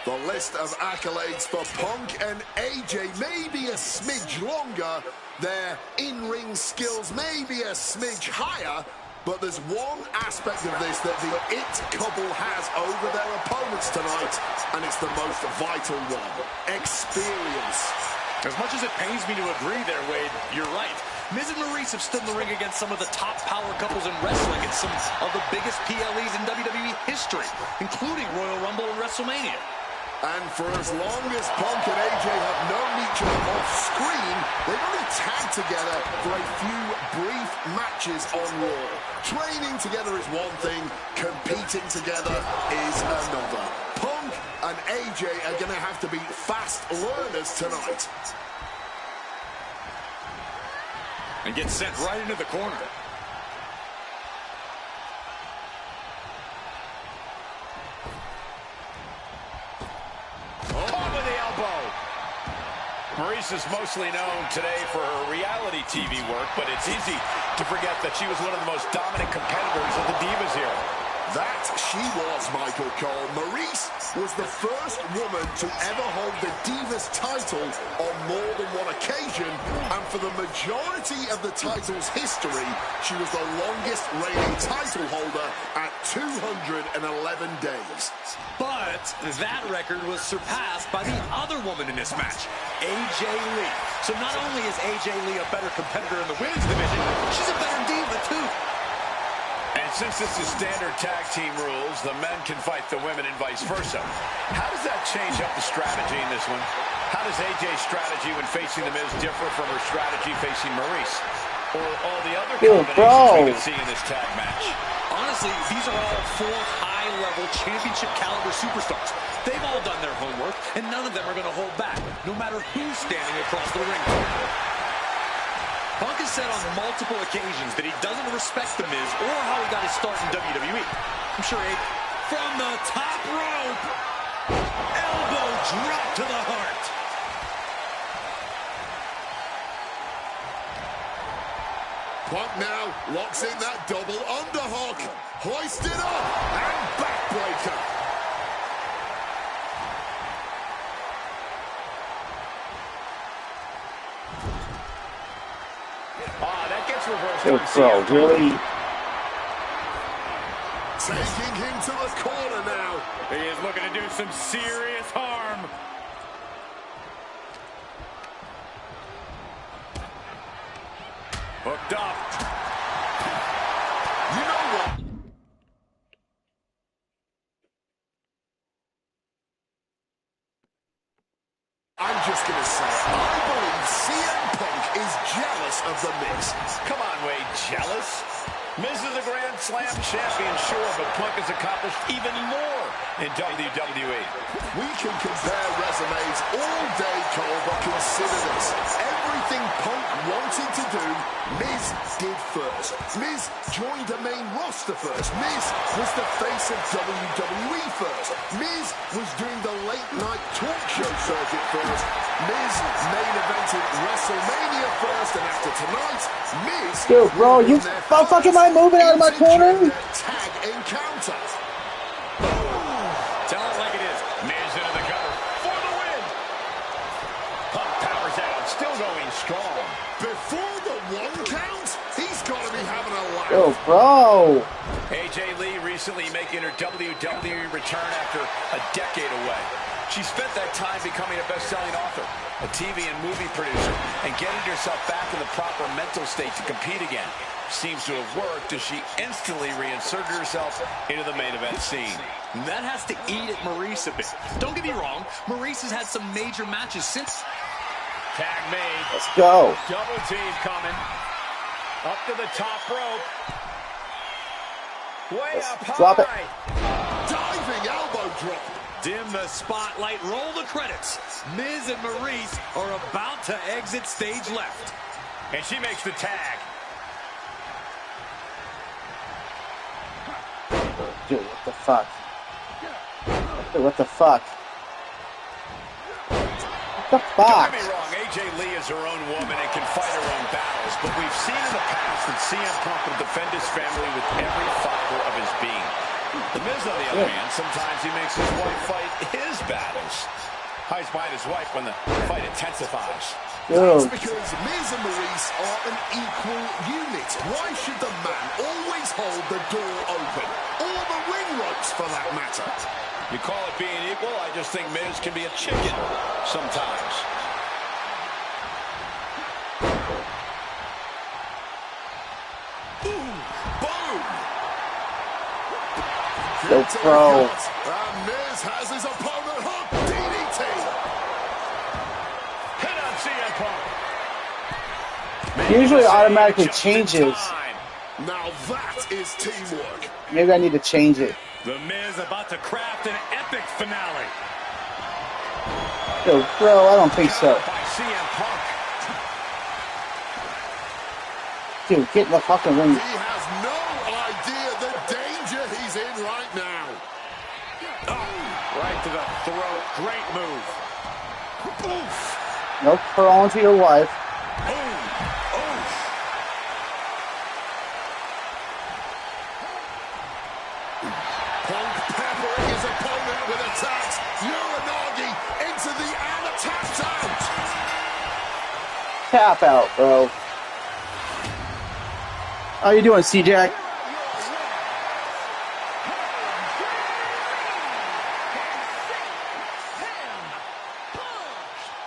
The list of accolades for Punk and AJ may be a smidge longer. Their in-ring skills may be a smidge higher. But there's one aspect of this that the It Couple has over their opponents tonight, and it's the most vital one: experience. As much as it pains me to agree there, Wade, you're right. Miz and Maurice have stood in the ring against some of the top power couples in wrestling and some of the biggest PLEs in WWE history, including Royal Rumble and WrestleMania. And for as long as Punk and AJ have known each other off screen, they've only tagged together for a few brief matches on Raw. Training together is one thing, competing together is another. Punk and AJ are going to have to be fast learners tonight. And get sent right into the corner. Caught with the elbow. Maurice is mostly known today for her reality TV work, but it's easy to forget that she was one of the most dominant competitors of the Divas era. That she was, Michael Cole. Maurice was the first woman to ever hold the Divas title on more than one occasion, and for the majority of the title's history, she was the longest reigning title holder at 211 days. But that record was surpassed by the other woman in this match, AJ Lee. So not only is AJ Lee a better competitor in the women's division, she's a better diva too. And Since this is standard tag team rules, the men can fight the women and vice versa. How does that change up the strategy in this one? How does AJ's strategy when facing The Miz differ from her strategy facing Maurice? Or all the other combinations we can see in this tag match? Honestly, these are all 4 high-level championship caliber superstars. They've all done their homework, and none of them are going to hold back, no matter who's standing across the ring. Punk has said on multiple occasions that he doesn't respect The Miz or how he got his start in WWE. I'm sure from the top rope, elbow drop to the heart. Punk now locks in that double underhook. Hoisted up and backbreaker. That gets reversed. Yo, bro, really? Taking him to the corner now. He is looking to do some serious harm. Hooked up. You know what? I'm just going to say, I believe CM Punk is jealous of The Miz. Come on, Wade, jealous? Miz is a Grand Slam champion, sure, but Punk has accomplished even more in WWE. We can compare resumes all day, Cole, but consider this. Everything Punk wanted to do, Miz did first. Miz joined the main roster first. Miz was the face of WWE first. Miz was doing the late-night talk show circuit first. Miz main evented WrestleMania first, and after tonight, Miz... Dude, bro, you fucking mind moving out of my corner? Tag encounter. Tell it like it is. Miz into the cover for the win. Punk powers out, still going strong. Before the 1 count, he's got to be having a laugh. Yo, bro. AJ Lee recently making her WWE return after a decade away. She spent that time becoming a best-selling author, a TV and movie producer, and getting herself back in the proper mental state to compete again. Seems to have worked as she instantly reinserted herself into the main event scene. That has to eat at Maurice a bit. Don't get me wrong, Maurice has had some major matches since. Tag made. Let's go. Double team coming. Up to the top rope. Way up high. Drop it. Diving elbow drop. Dim the spotlight, roll the credits. Miz and Maurice are about to exit stage left. And she makes the tag. Dude, what the fuck? Dude, what the fuck? What the fuck? Don't get me wrong, AJ Lee is her own woman and can fight her own battles, but we've seen in the past that CM Punk will defend his family with every fiber of his being. The Miz, on the other hand, sometimes he makes his wife fight his battles. Hides behind his wife when the fight intensifies. That's because Miz and Maurice are an equal unit. Why should the man always hold the door open? Or the ring ropes, for that matter. You call it being equal? I just think Miz can be a chicken sometimes. Boom! Yo, bro. Miz has his opponent hooked. DDT. Hit on CM Punk. Usually it automatically changes. Now that is teamwork. Maybe I need to change it. The Miz about to craft an epic finale. Yo, bro, I don't think so. By CM Punk. Dude, get in the fucking ring. He has no idea the danger he's in right now. Right to the throat. Great move. Oof. Nope, her on to your wife. Punk peppering his opponent with attacks. Uranagi into the and tapped out. Tap out, bro. How you doing, C-Jack?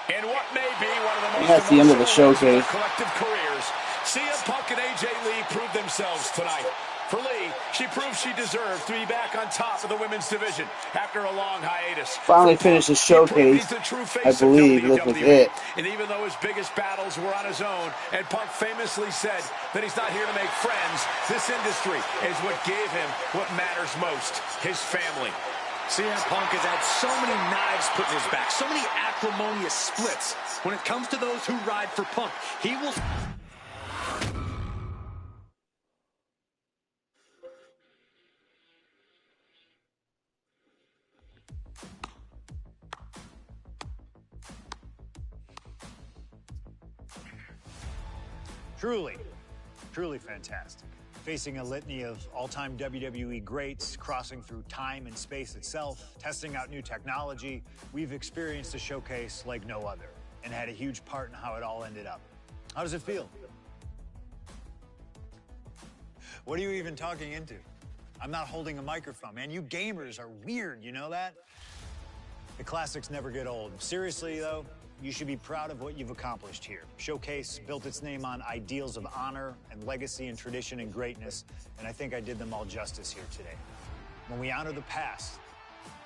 In what may be one of the most That's the end of the showcase. collective careers, CM Punk and AJ Lee proved themselves tonight. For Lee, she proved she deserved to be back on top of the women's division after a long hiatus. Finally finished the showcase. I believe this was it. And even though his biggest battles were on his own, and Punk famously said that he's not here to make friends, this industry is what gave him what matters most, his family. CM Punk has had so many knives put in his back, so many acrimonious splits. When it comes to those who ride for Punk, he will... Truly fantastic. Facing a litany of all-time WWE greats, crossing through time and space itself, testing out new technology, we've experienced a showcase like no other and had a huge part in how it all ended up. How does it feel? What are you even talking into? I'm not holding a microphone, man. You gamers are weird, you know that? The classics never get old. Seriously, though, you should be proud of what you've accomplished here. Showcase built its name on ideals of honor and legacy and tradition and greatness, and I think I did them all justice here today. When we honor the past,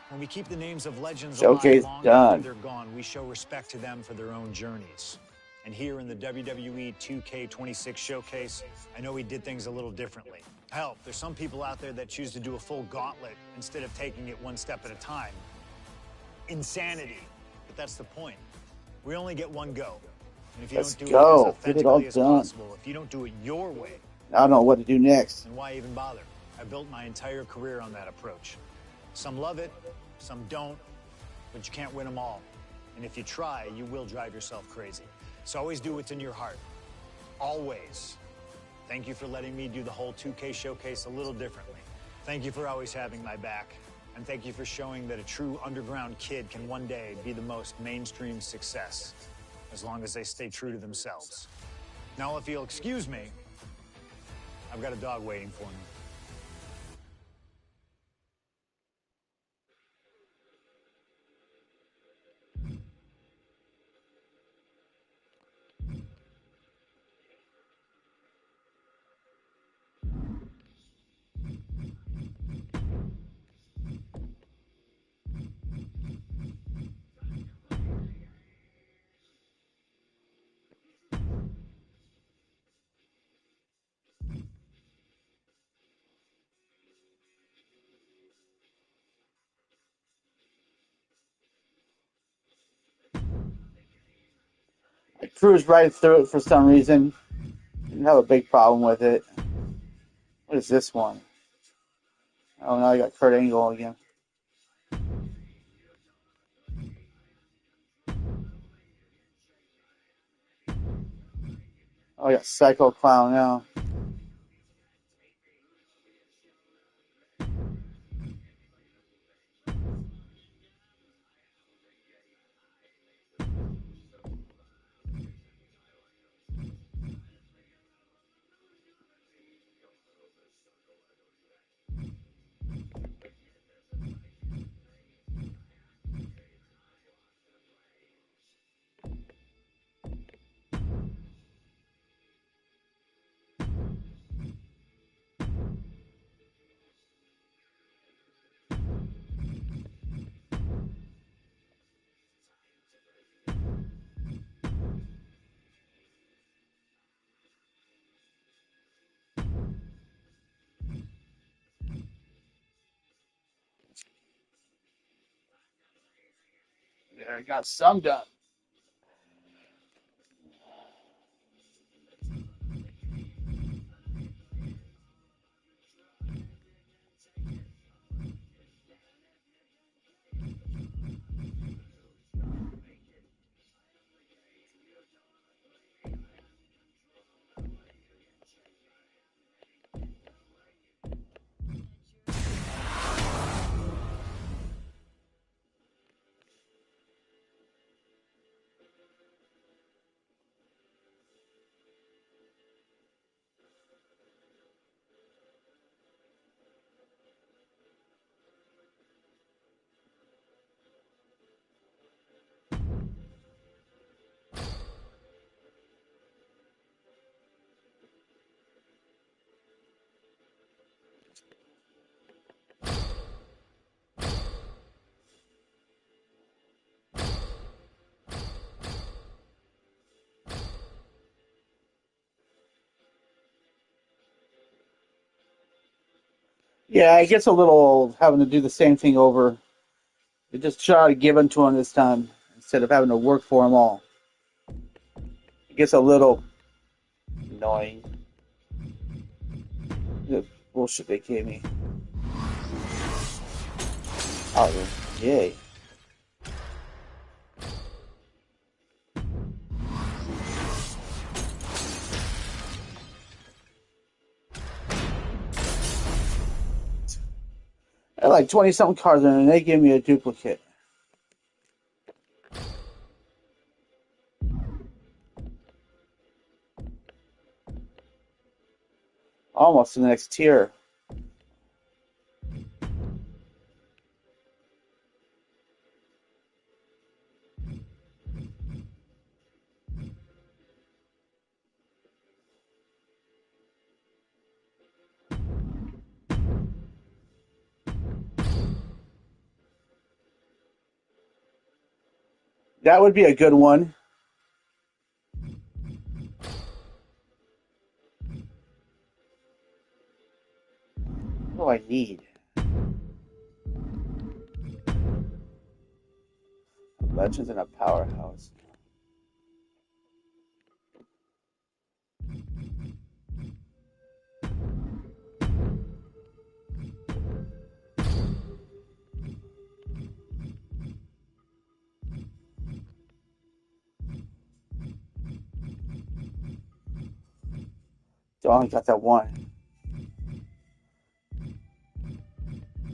when we keep the names of legends alive long after they're gone, we show respect to them for their own journeys. And here in the WWE 2K26 Showcase, I know we did things a little differently. Hell, there's some people out there that choose to do a full gauntlet instead of taking it one step at a time. Insanity, but that's the point. We only get one go. And if you don't do it as authentically as possible, if you don't do it your way, I don't know what to do next. then why even bother? I built my entire career on that approach. Some love it, some don't, but you can't win them all. And if you try, you will drive yourself crazy. So always do what's in your heart. Always. Thank you for letting me do the whole 2K Showcase a little differently. Thank you for always having my back. And thank you for showing that a true underground kid can one day be the most mainstream success, as long as they stay true to themselves. Now, if you'll excuse me, I've got a dog waiting for me. I cruised right through it for some reason. Didn't have a big problem with it. What is this one? Oh, now I got Kurt Angle again. Oh, I got Psycho Clown now. There, I got some done. Yeah, it gets a little old having to do the same thing over. They just try to give to him this time instead of having to work for them all. It gets a little annoying. The bullshit they gave me. Oh, yay. I had like 20-something cards in it, and they gave me a duplicate. Almost to the next tier. That would be a good one. What do I need? Legends in a powerhouse. So I only got that one.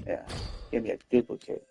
Yeah, give me a duplicate.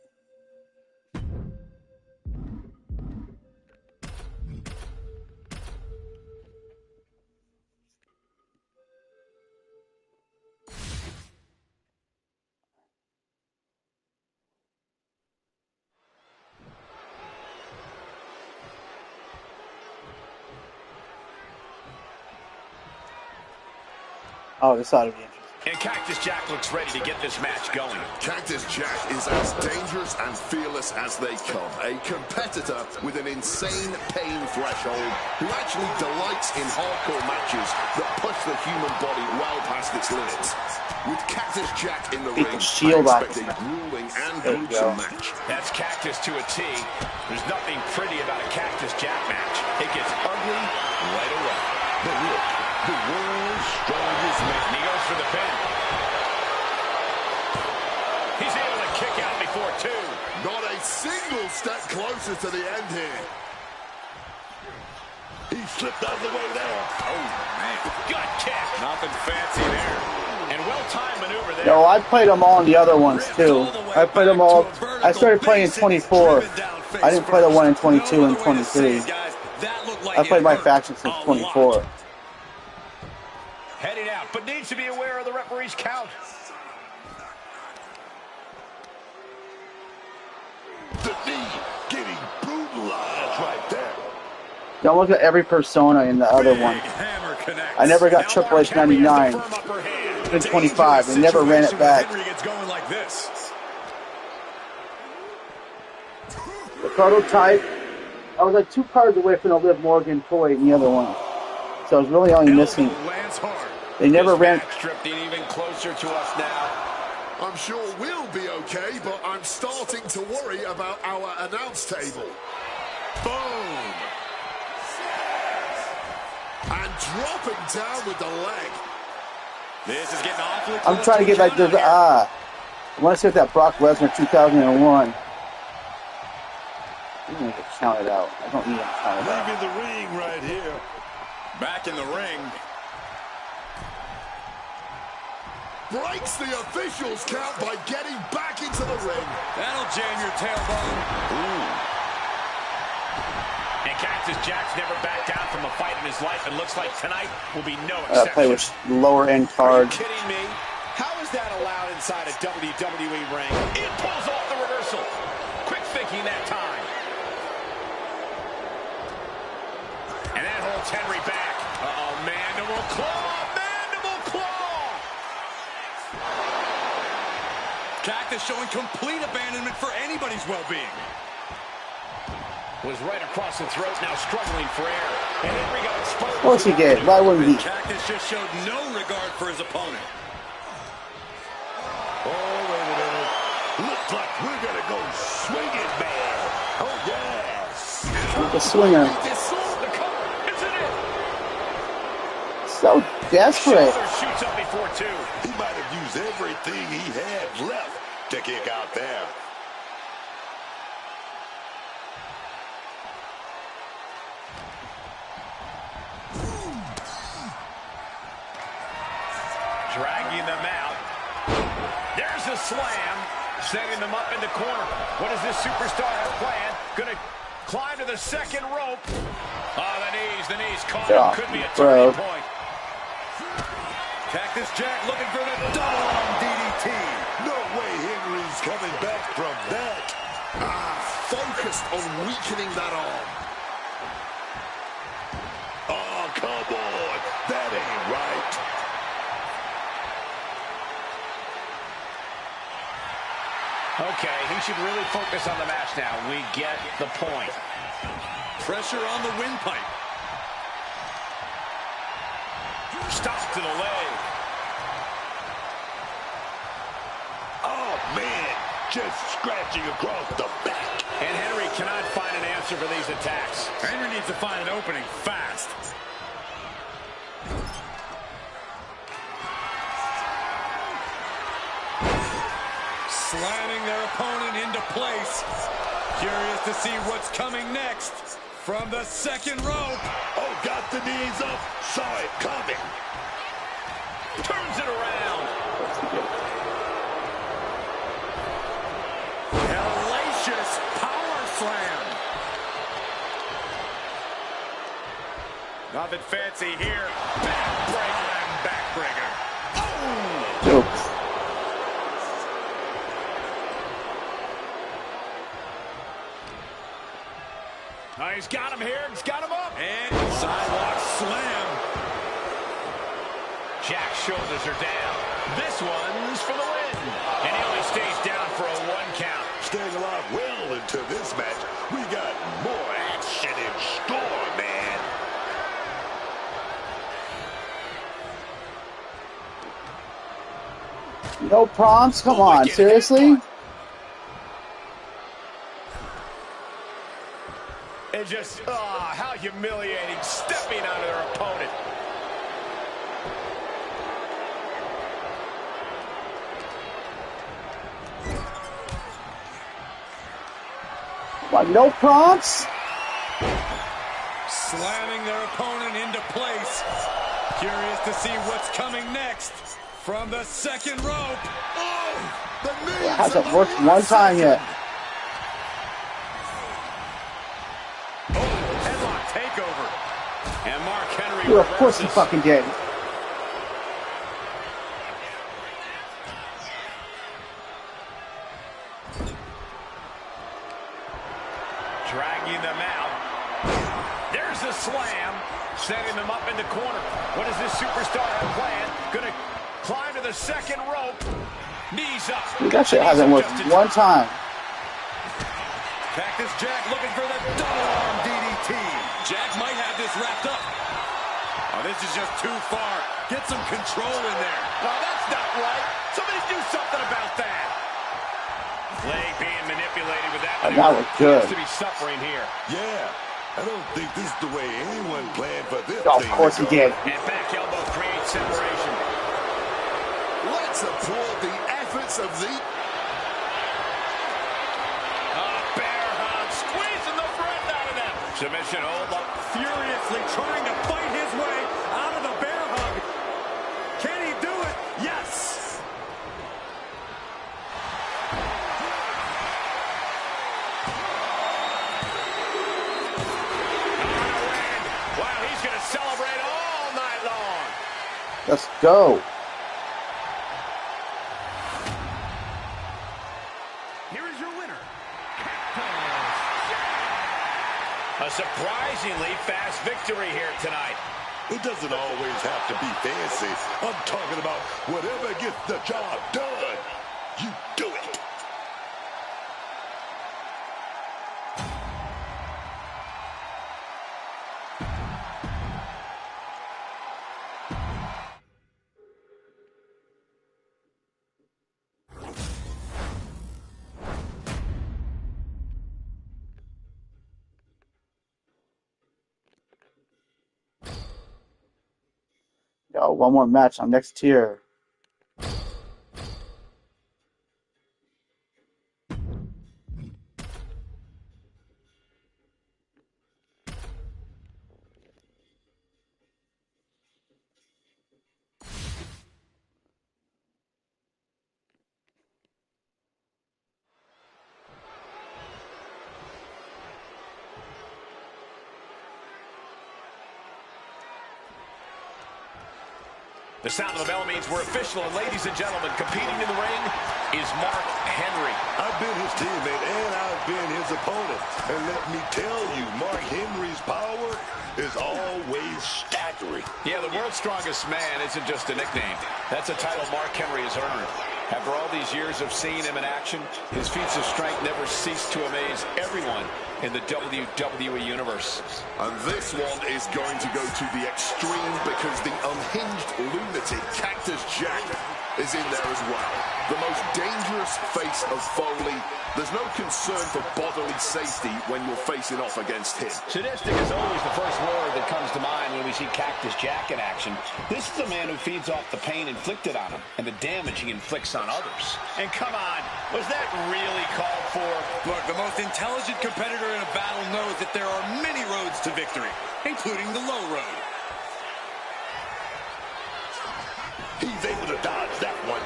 Oh, this ought to be interesting. And Cactus Jack looks ready to get this match going. Cactus Jack is as dangerous and fearless as they come. A competitor with an insane pain threshold who actually delights in hardcore matches that push the human body well past its limits. With Cactus Jack in the ring, I expect a grueling and gruesome match. That's Cactus to a T. There's nothing pretty about a Cactus Jack match. It gets ugly right away. But look, the world's strongest man. And he goes for the pin. He's able to kick out before two. Not a single step closer to the end here. He slipped out of the way there. Oh, man. Gut kick. Nothing fancy there. And well-timed maneuver there. No, I played them all in the other ones, too. I played them all. I started playing in 24. I didn't play the one in 22 and 23. I played my faction since 24. Heading out, but needs to be aware of the referee's count. The knee getting brutalized right there. Don't look at every persona in the other one. I never got Triple H 99 in 25. They never ran it back. The prototype, I was like 2 cards away from the Liv Morgan toy in the other one. So I was really only missing. They never ran. Drifting even closer to us now. I'm sure we'll be okay, but I'm starting to worry about our announce table. Boom! And dropping down with the leg. This is getting awfully close. I'm trying to get back to the I want to see if that Brock Lesnar 2001. I'm going to get counted out. I don't need him counted out. Leaving the ring right here. Back in the ring. Breaks the officials' count by getting back into the ring. That'll jam your tailbone. Ooh. And Cactus Jack's never backed down from a fight in his life, and looks like tonight will be no exception. Play with lower end cards. Are you kidding me? How is that allowed inside a WWE ring? It pulls off the reversal. Quick thinking that time. And that holds Henry back. Uh-oh, mandible claw, mandible claw. Cactus showing complete abandonment for anybody's well-being. Was right across the throat, now struggling for air. And Henry got exposed. Of course he did. Why wouldn't he? Cactus just showed no regard for his opponent. We're going to go swinging, man. Oh, yes. The swinger. The cover. Isn't it? So desperate. Shoulder shoots up before two. He might have used everything he had left to kick out there. Dragging them out. There's a slam, setting them up in the corner. What does this superstar have planned? Going to climb to the second rope. Oh, the knees caught him. Could be a turning point. Cactus Jack looking for the double arm DDT. No way Henry's coming back from that. Focused on weakening that arm. Oh, come on. That ain't right. Okay, he should really focus on the match now. We get the point. Pressure on the windpipe. Stop to the leg. Oh, man. Just scratching across the back. And Henry cannot find an answer for these attacks. Henry needs to find an opening fast. Slamming their opponent into place. Curious to see what's coming next. From the second rope. Oh, got the knees up. Saw it coming. Turns it around. Hellacious power slam. Nothing fancy here. Backbreaker and backbreaker. Oh! Jokes. Oh, he's got him here. He's got him up. And sidewalk slam. Jack's shoulders are down. This one's for the win. And he only stays down for a 1 count. Staying alive well into this match. We got more action in store, man. No prompts? Come on, seriously? And just, how humiliating, stepping on their opponent. What, no prompts? Slamming their opponent into place. Curious to see what's coming next. From the second rope. Oh, the knees. It hasn't worked one time yet. Headlock takeover. And Mark Henry Well, of course he fucking did. Dragging them out. There's a slam. Setting them up in the corner. What does this superstar have planned? Gonna climb to the second rope. Knees up. That shit hasn't worked one time. Cactus Jack looking for the double arm DDT. Jack might have this wrapped up. Oh, this is just too far. Get some control in there. No, that's not right. Somebody do something about that. Leg being manipulated with that. That was good. To be suffering here. Yeah, I don't think this is the way anyone planned for this Oh, of thing course to he go. did. And back elbow creates separation. Let's applaud the efforts of the... Bear hug, squeezing the breath out of them. Submission hold up. Furiously trying to fight his way out of the bear hug. Can he do it? Yes. Wow, he's going to celebrate all night long. Let's go. Here is your winner, A surprisingly fast victory here tonight. It doesn't always have to be fancy. I'm talking about whatever gets the job done. You do it. Yo, one more match on next tier. The sound of the bell means we're official, and ladies and gentlemen, competing in the ring is Mark Henry. I've been his teammate, and I've been his opponent. And let me tell you, Mark Henry's power is always staggering. Yeah, the world's strongest man isn't just a nickname. That's a title Mark Henry has earned. After all these years of seeing him in action, his feats of strength never cease to amaze everyone in the WWE Universe. And this one is going to go to the extreme because the unhinged lunatic Cactus Jack is in there as well. The most dangerous face of Foley. There's no concern for bodily safety when you're facing off against him. Sadistic is always the first word that comes to mind when we see Cactus Jack in action. This is a man who feeds off the pain inflicted on him and the damage he inflicts on others. And come on, was that really called for? Look, the most intelligent competitor in a battle knows that there are many roads to victory, including the low road. He's able to dodge that one.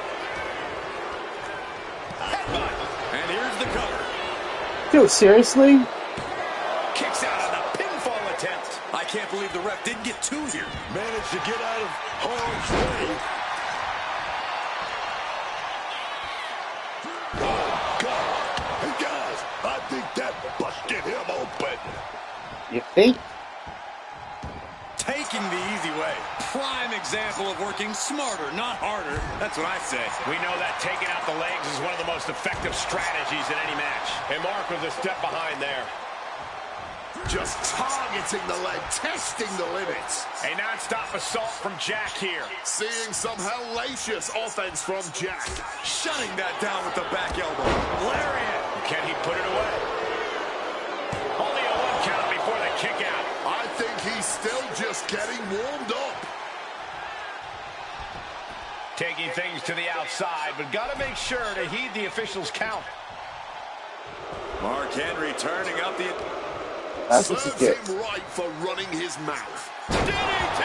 Headbutt. And here's the cover. Dude, seriously? Kicks out on the pinfall attempt. I can't believe the ref didn't get two here. Managed to get out of harm's way. Oh, God. Hey, guys, I think that busted him open. You think? Taking the easy way. Prime example of working smarter, not harder. That's what I say. We know that taking out the legs is one of the most effective strategies in any match. And Mark was a step behind there. Just targeting the leg, testing the limits. A non-stop assault from Jack here. Seeing some hellacious offense from Jack. Shutting that down with the back elbow. Lariat. Can he put it away? Only a one count before the kick out. I think he's still just getting warmed up. Taking things to the outside, but got to make sure to heed the officials' count. Mark Henry turning up the... That's what you Serves get. him right for running his mouth. DDT!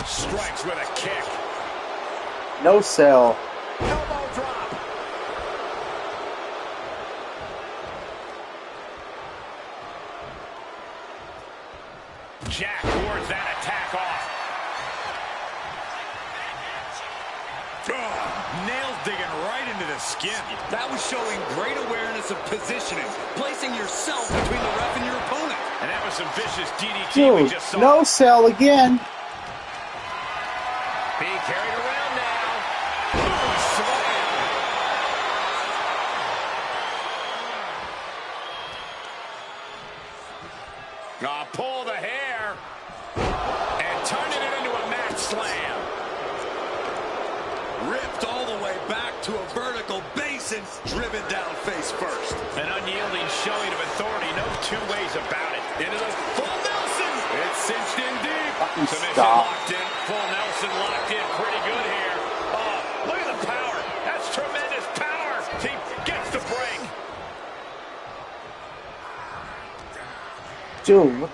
Strikes with a kick. No sell. Elbow drop. Jack wards that attack off. Nails digging right into the skin. That was showing great awareness of positioning, placing yourself between the ref and your opponent. And that was some vicious DDT we Dude, just saw. no sell again. Being carried around now. Boom, slam. Pull the hair. And turning it into a mat slam. Ripped all the way back to a vertical basin, driven down face first. An unyielding showing of authority, no two ways about it. Into the full Nelson. It's cinched in deep. Submission locked in. Full Nelson locked in pretty good here. Oh, look at the power. That's tremendous power. He gets the break. Dude, what?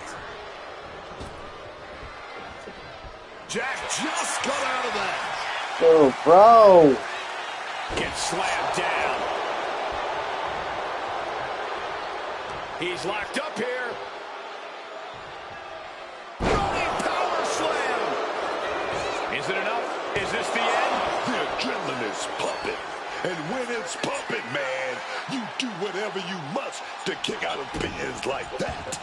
Jack just got out of there. Dude, bro. Gets slammed down. He's locked up here. Running power slam. Is it enough? Is this the end? The adrenaline is pumping. And when it's pumping, man, you do whatever you must to kick out of pins like that.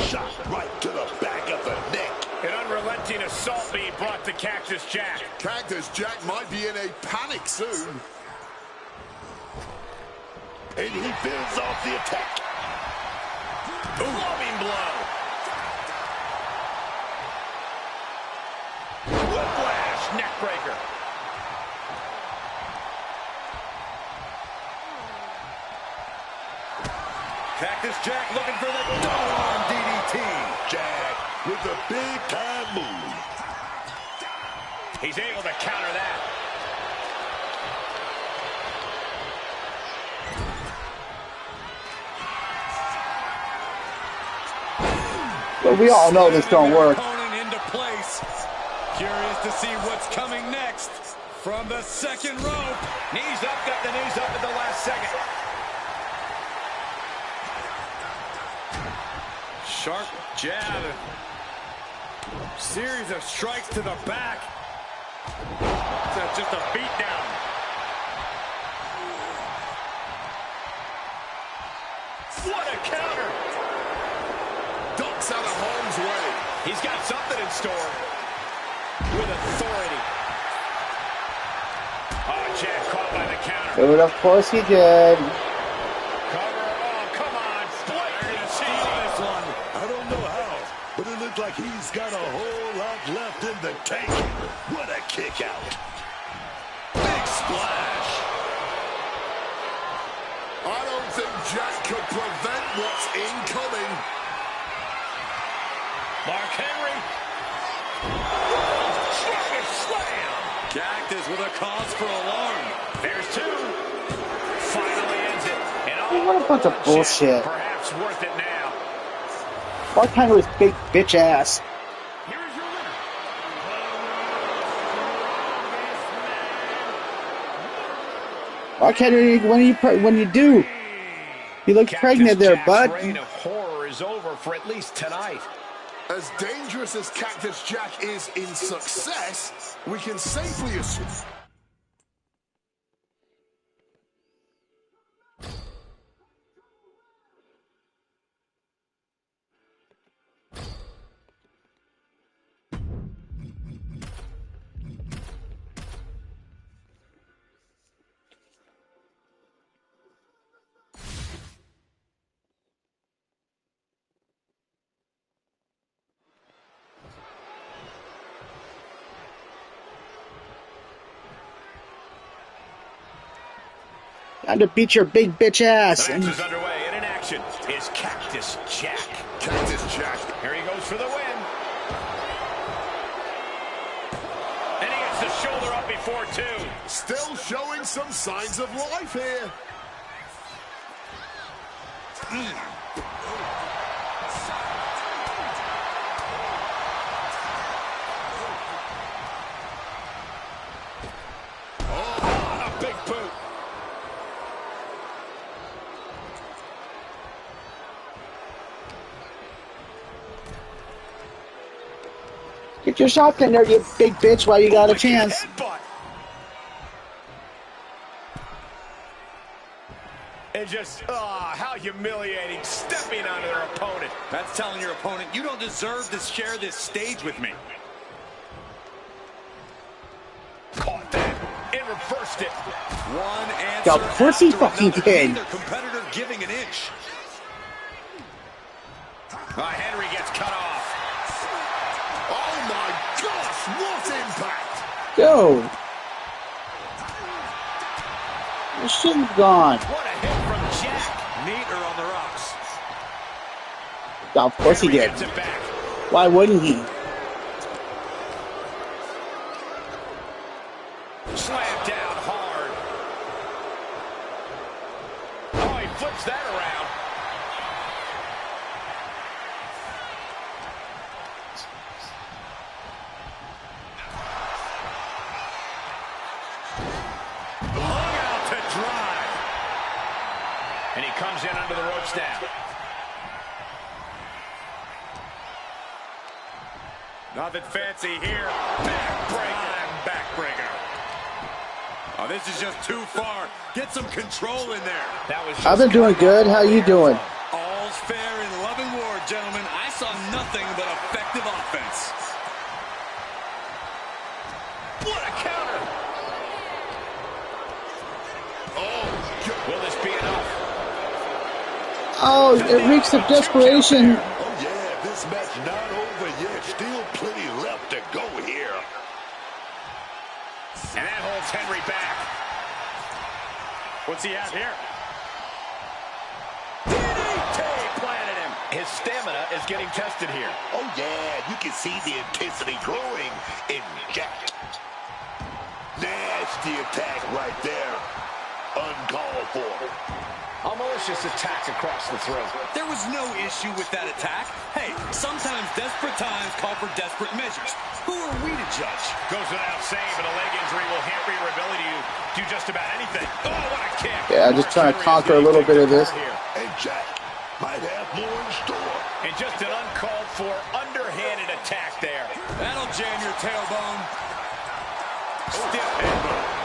Shot right to the back of the neck. An unrelenting assault being brought to Cactus Jack. Cactus Jack might be in a panic soon. And he fends off the attack. Loving blow. Whiplash, neck breaker. Cactus Jack looking for the double arm DDT. DDT. Jack with the big time move. He's able to counter that. But we all know this don't work. Opponent into place. Curious to see what's coming next. From the second rope. Knees up, got the knees up at the last second. Sharp jab. Series of strikes to the back. That's just a beatdown. What a counter! Ducks out of harm's way. He's got something in store. With authority. Oh, Jack caught by the counter. But of course he did. Cover. Oh, come on. Blatant steal this one. I don't know how, but it looks like he's got a whole lot left in the tank. What a kick out. Big splash. I don't think Jack could prevent what's incoming. Mark Henry. Slam. Cactus with a cause for alarm. There's two. Finally ends it. And What a bunch of bullshit. Perhaps worth it now. Mark Henry's big bitch ass. Here is your winner. Mark Henry, when you do, you look pregnant there, Jack's bud. reign of horror is over for at least tonight. As dangerous as Cactus Jack is in success, we can safely assume... Time to beat your big bitch ass. The match is underway, and in action is Cactus Jack. Cactus Jack. Here he goes for the win. And he gets the shoulder up before two. Still showing some signs of life here. Oh, a big boot. Get your shot in there, you big bitch, while you got a chance. Headbutt. And just, how humiliating, stepping onto their opponent. That's telling your opponent, you don't deserve to share this stage with me. Caught that and reversed it. One answer. Of course he fucking did. Neither competitor giving an inch. Henry gets cut off. Oh my gosh, what impact! Dude. This shit's gone. What a hit from Jack. Neater on the rocks. Of course he Henry did. gets it back. Why wouldn't he? Slammed down hard. Oh, he flips that around. Hung out to dry. And he comes in under the ropes now. Nothing fancy here. Backbreaker. Oh, this is just too far. Get some control in there. That was I've been doing good. How you doing? All's fair in love and war, gentlemen. I saw nothing but effective offense. What a counter! Will this be enough? Oh, it reeks of desperation. Oh, yeah, this match not over yet. Still plenty left to go here. And that holds Henry back. What's he have here? DDT planted him. His stamina is getting tested here. Oh, yeah, you can see the intensity growing in Jack. Nasty attack right there. Uncalled for. A malicious attack across the throat. There was no issue with that attack. Hey, sometimes desperate times call for desperate measures. Who are we to judge? Goes without saying, but a leg injury will hamper your ability to do just about anything. Oh, what a kick. Yeah, just trying to conquer a little bit of this. And Jack might have more in store. And just an uncalled for, underhanded attack there. That'll jam your tailbone. Stiff elbow.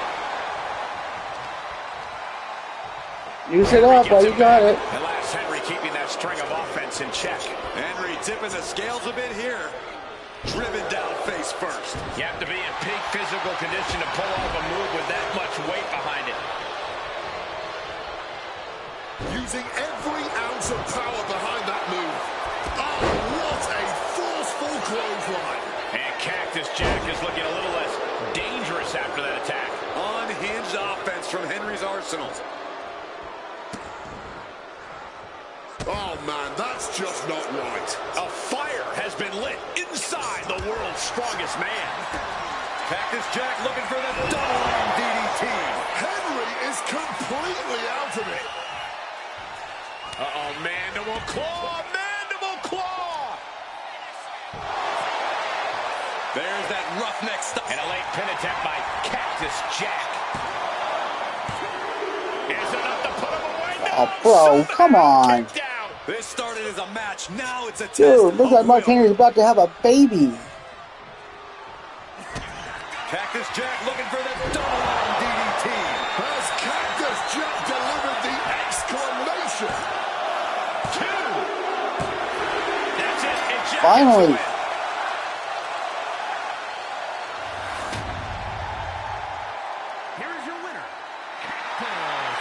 Use it up while you got it. And last Henry keeping that string of offense in check. Henry tipping the scales a bit here. Driven down face first. You have to be in peak physical condition to pull off a move with that much weight behind it. Using every ounce of power behind that move. Oh, what a forceful clothesline. And Cactus Jack is looking a little less dangerous after that attack. Unhinged offense from Henry's arsenal. Oh, man, that's just not right. A fire has been lit inside the world's strongest man. Cactus Jack looking for the double arm DDT. Henry is completely out of it. Uh-oh, mandible claw, mandible claw. There's that roughneck stuff. And a late pin attempt by Cactus Jack. Is enough to put him away? No, Oh, bro, come on. This started as a match. Now it's a test. Dude, looks like Mark Henry's about to have a baby. Cactus Jack looking for the double arm DDT. Has Cactus Jack delivered the exclamation? Two. That's it. And Jack Finally. gets the win. Here is your winner, Cactus.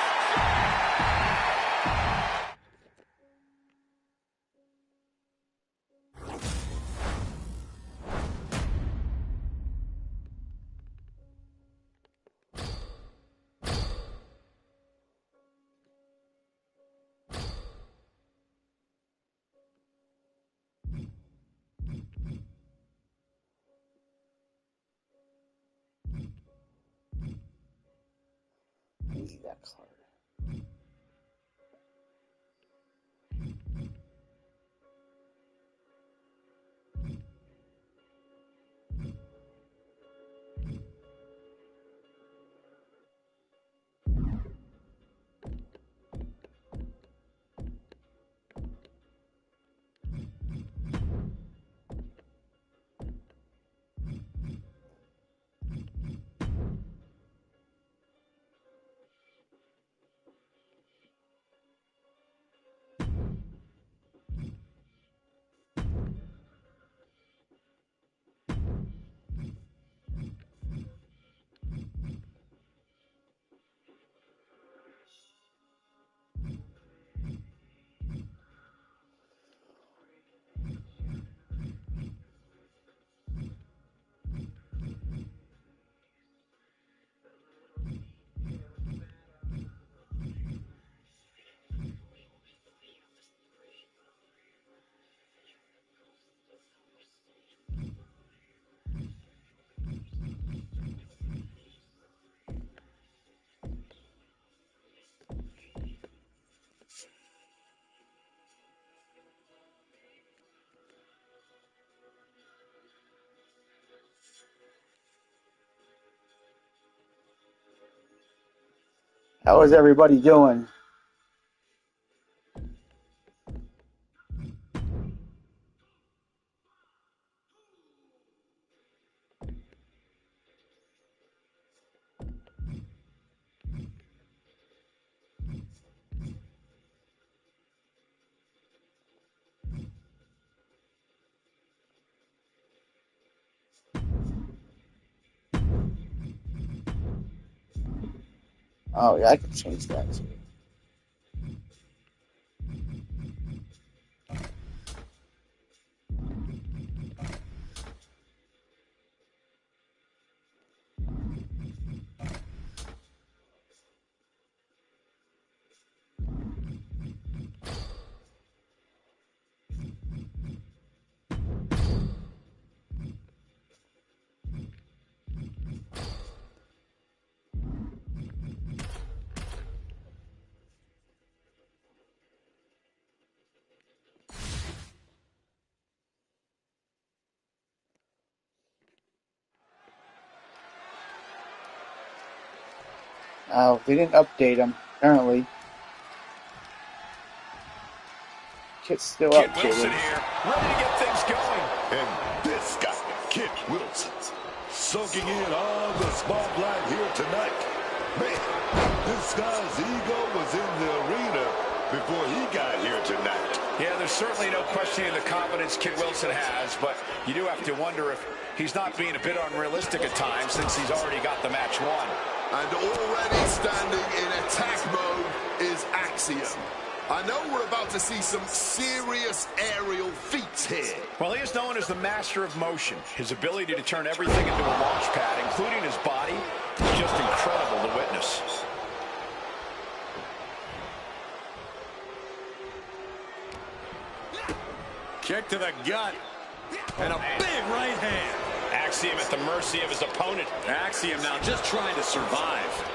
I need that card. How is everybody doing? Oh, yeah, I can change that too. Oh, they didn't update him, apparently. Kit's still Kit updated. Wilson here, ready to get things going. And this guy, Kit Wilson, soaking in all the spotlight here tonight. Man, this guy's ego was in the arena before he got here tonight. Yeah, there's certainly no questioning the confidence Kit Wilson has, but you do have to wonder if he's not being a bit unrealistic at times since he's already got the match won. And already standing in attack mode is Axiom. I know we're about to see some serious aerial feats here. Well, he is known as the master of motion. His ability to turn everything into a launch pad, including his body, is just incredible to witness. Kick to the gut. And a big right hand. Axiom at the mercy of his opponent. Axiom now just trying to survive.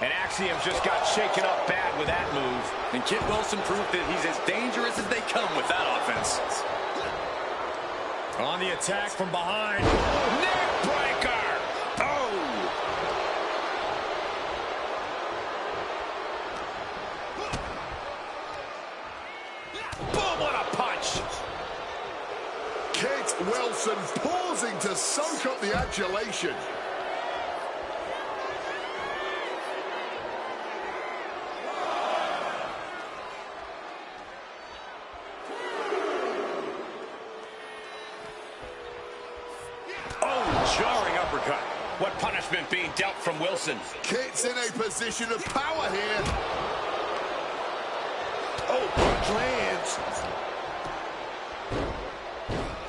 And Axiom just got shaken up bad with that move. And Kit Wilson proved that he's as dangerous as they come with that offense. On the attack from behind. Neck breaker! Oh! Boom, what a punch! Kit Wilson pausing to soak up the adulation. Jarring uppercut. What punishment being dealt from Wilson? Kit's in a position of power here. Oh, punch lands.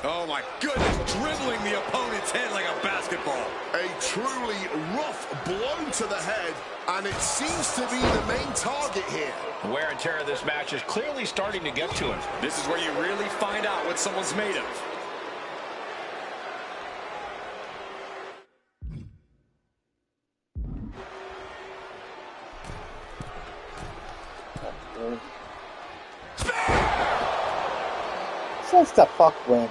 Oh my goodness, dribbling the opponent's head like a basketball. A truly rough blow to the head, and it seems to be the main target here. The wear and tear of this match is clearly starting to get to him. This is where you really find out what someone's made of. Since the fuck win.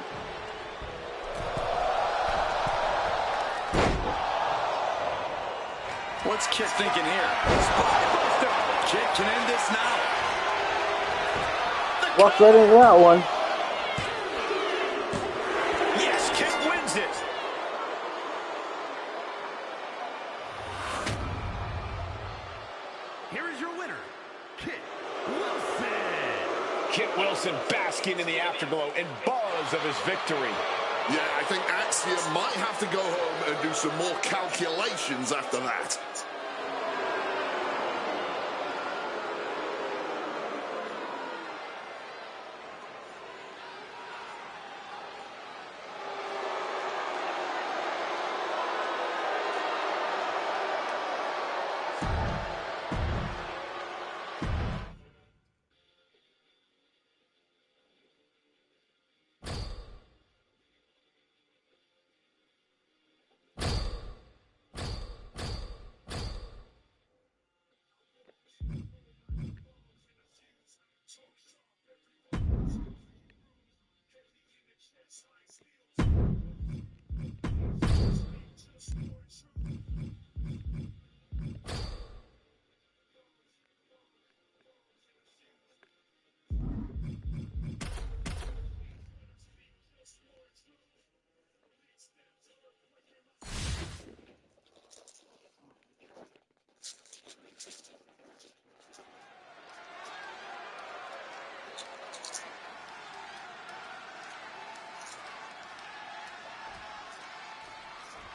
What's Kit thinking here? Spinebuster! Kit can end this now. Walked right into that one. Yes, Kit wins it. Here is your winner, Kit Wilson. Kit Wilson basking in the afterglow and buzz of his victory. Yeah, I think Axiom might have to go home and do some more calculations after that.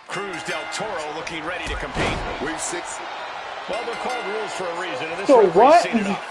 Cruz del Toro looking ready to compete. We've seen... Well, they're called rules for a reason, and this So referee's what? seen it up.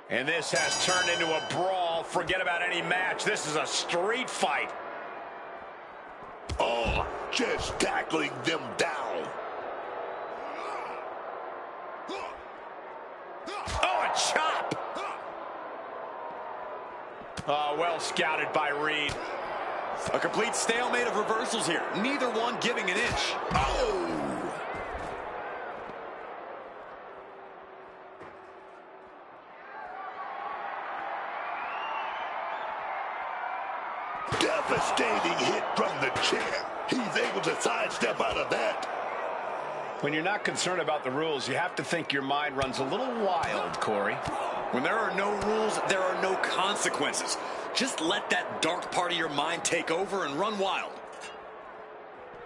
And this has turned into a brawl. Forget about any match. This is a street fight. Oh, just tackling them down. Oh, a chop. Oh, well scouted by Reed. A complete stalemate of reversals here. Neither one giving an inch. Oh! Devastating hit from the chair. He's able to sidestep out of that. When you're not concerned about the rules, you have to think your mind runs a little wild, Corey. When there are no rules, there are no consequences. Just let that dark part of your mind take over and run wild.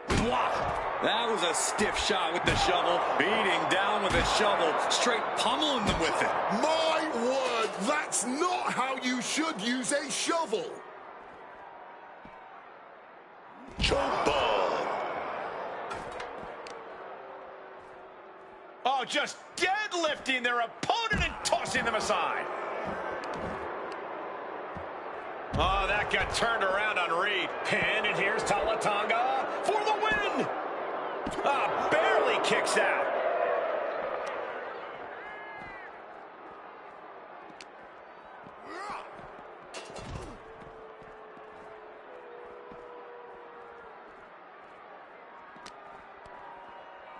Wow, that was a stiff shot with the shovel. Beating down with a shovel, straight pummeling them with it. My word, that's not how you should use a shovel. Choke bomb. Oh, just deadlifting their opponent and tossing them aside. Oh, that got turned around on Reed. Pin, and here's Talatanga for the win. Ah, barely kicks out.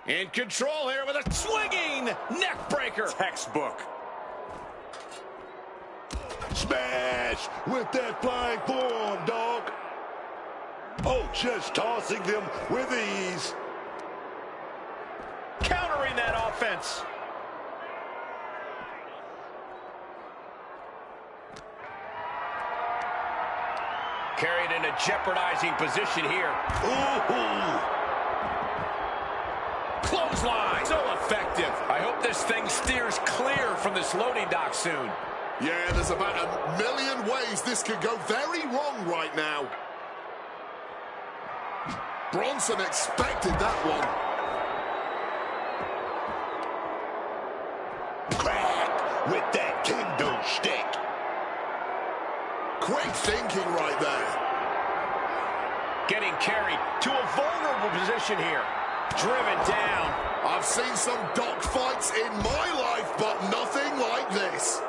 In control here with a swinging neck breaker. Textbook. Smash with that flying forearm, dog. Oh, just tossing them with ease. Countering that offense. Carried in a jeopardizing position here. Ooh. Clothesline. So effective. I hope this thing steers clear from this loading dock soon. Yeah, there's about a million ways this could go very wrong right now. Bronson expected that one. Crack with that kendo stick. Quick thinking right there. Getting carried to a vulnerable position here. Driven down. I've seen some dock fights in my life, but nothing like this.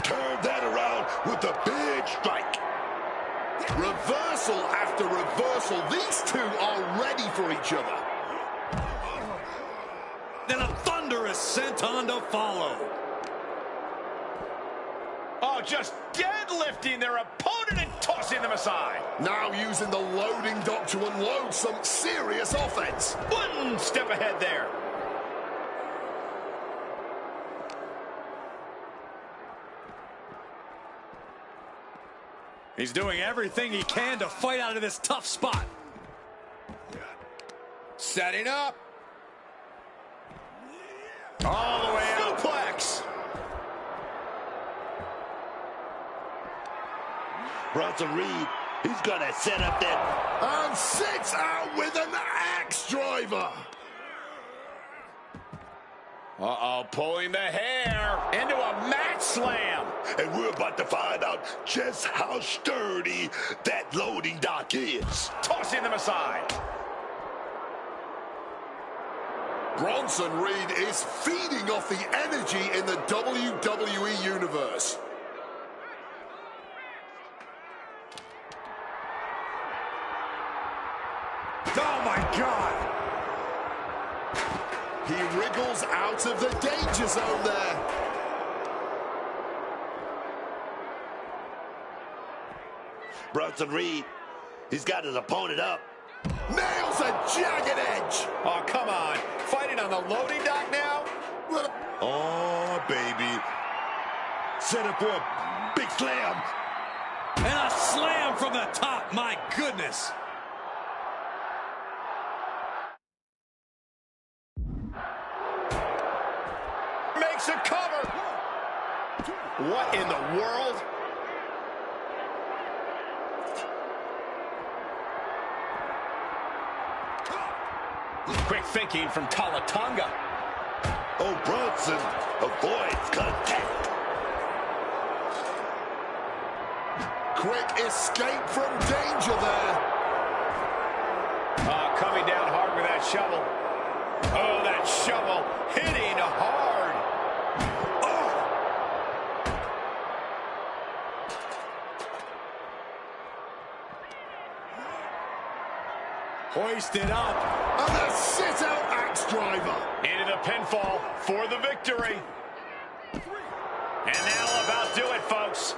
Turn that around with a big strike. Reversal after reversal. These two are ready for each other. Then a thunderous senton to follow. Oh, just deadlifting their opponent and tossing them aside. Now using the loading dock to unload some serious offense. One step ahead there. He's doing everything he can to fight out of this tough spot. Setting up. All the way out. Suplex. Bronson Reed, he's going to set up that. And sits out with an axe driver. Uh-oh, pulling the hair into a mat slam. And we're about to find out just how sturdy that loading dock is. Tossing them aside. Bronson Reed is feeding off the energy in the WWE Universe. Oh, my God. He wriggles out of the danger zone there. Bronson Reed, he's got his opponent up. Nails a jagged edge. Oh, come on. Fighting on the loading dock now? Oh, baby. Set up for a big slam. And a slam from the top. My goodness. Makes a cover. What in the world? Quick thinking from Talatonga. Oh, Bronson avoids contact. Quick escape from danger there. Coming down hard with that shovel. Oh, that shovel hitting hard. Hoisted up. And a sit-out axe driver. Into the pinfall for the victory. And that'll about do it, folks.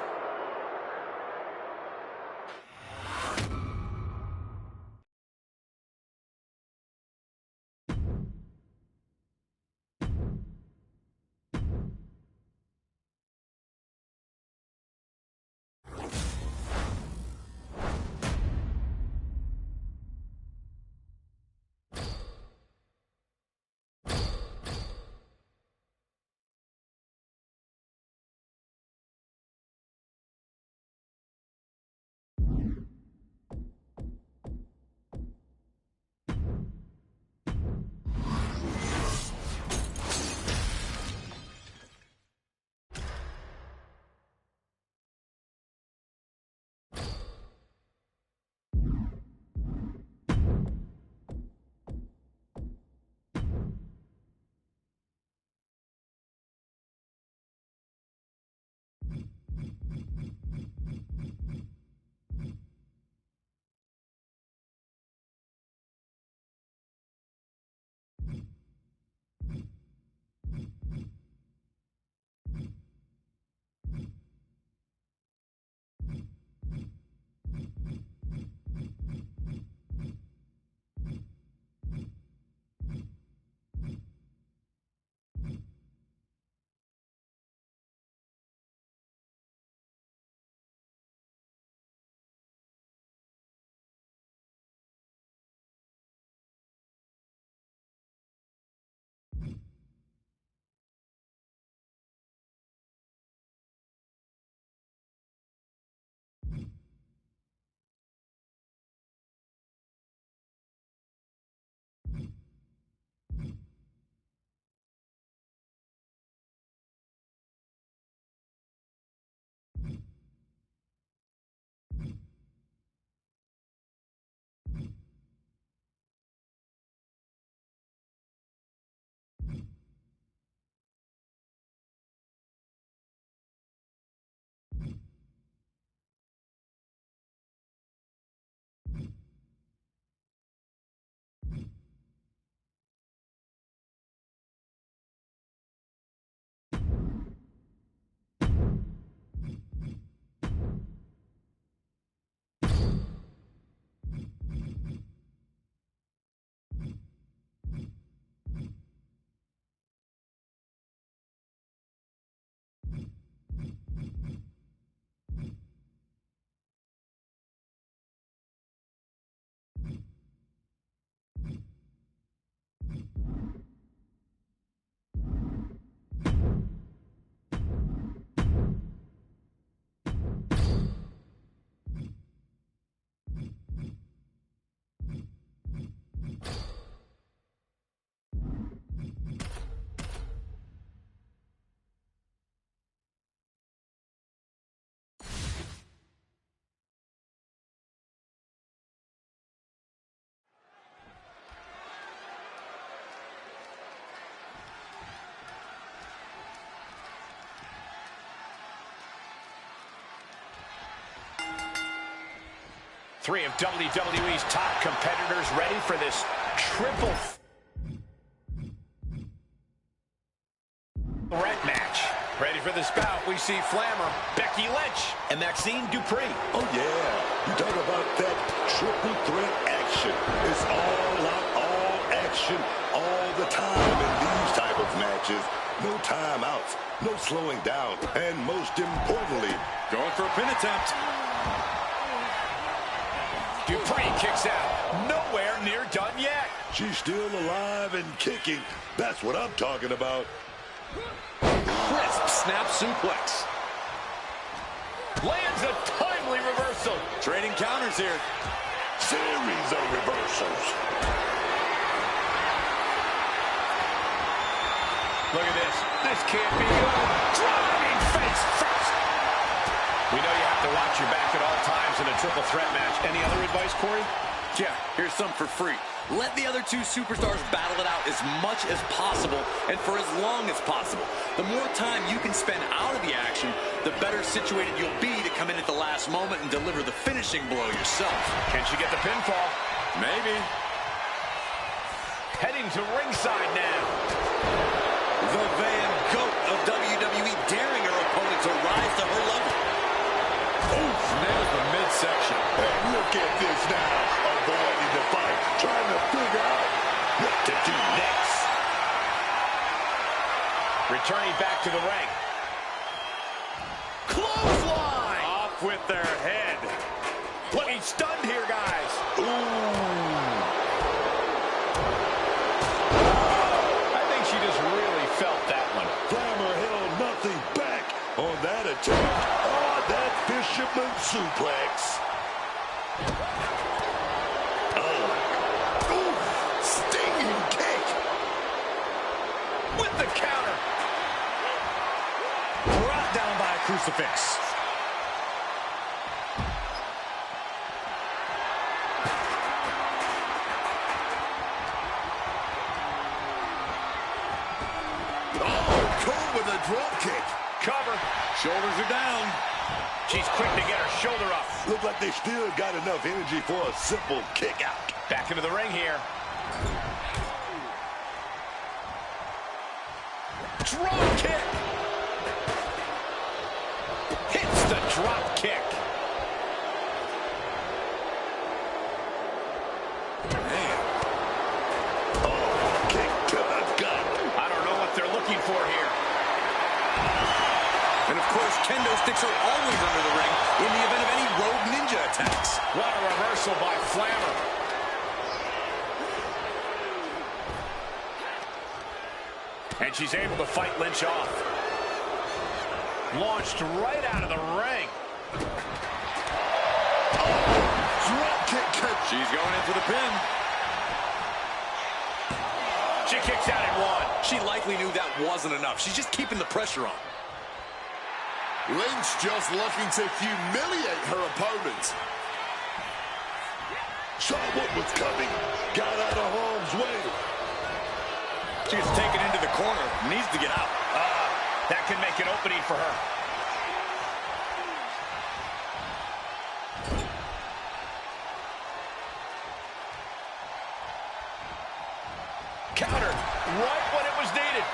Three of WWE's top competitors ready for this triple threat match. Ready for this bout, we see Flammer, Becky Lynch, and Maxine Dupree. Oh, yeah. You talk about that triple threat action. It's all out, all action, all the time in these type of matches. No timeouts, no slowing down, and most importantly, going for a pin attempt. Dupree kicks out. Nowhere near done yet. She's still alive and kicking. That's what I'm talking about. Crisp snap suplex. Lands a timely reversal. Trading counters here. Series of reversals. Look at this. This can't be good. Driving face first. We know you have to watch your back at all times in a triple threat match. Any other advice, Corey? Yeah, here's some for free. Let the other two superstars battle it out as much as possible and for as long as possible. The more time you can spend out of the action, the better situated you'll be to come in at the last moment and deliver the finishing blow yourself. Can she get the pinfall? Maybe. Heading to ringside now. The Van Goat of WWE daring her opponent to rise to her level. Oof, nails the midsection. And look at this now. Avoiding the fight, trying to figure out what to do next. Returning back to the ring. Clothesline! Off with their head. Looking stunned here, guys. Ooh. I think she just really felt that one. Flammer held nothing back on that attempt. Oh, that fisherman suplex. With the counter. Brought down by a crucifix. Oh, caught with a drop kick. Cover. Shoulders are down. She's quick to get her shoulder up. Look like they still got enough energy for a simple kick out. Back into the ring here. Drop kick. Hits the drop kick. Man. Oh, kick to the gut. I don't know what they're looking for here. And of course, kendo sticks are always under the ring in the event of any rogue ninja attacks. What a reversal by Flammer. And she's able to fight Lynch off. Launched right out of the ring. Drop kick. She's going in for the pin. She kicks out at one. She likely knew that wasn't enough. She's just keeping the pressure on. Lynch just looking to humiliate her opponent. Saw what was coming. Got out of harm's way. She's taken into the corner. Needs to get out. That can make an opening for her. Counter right when it was needed.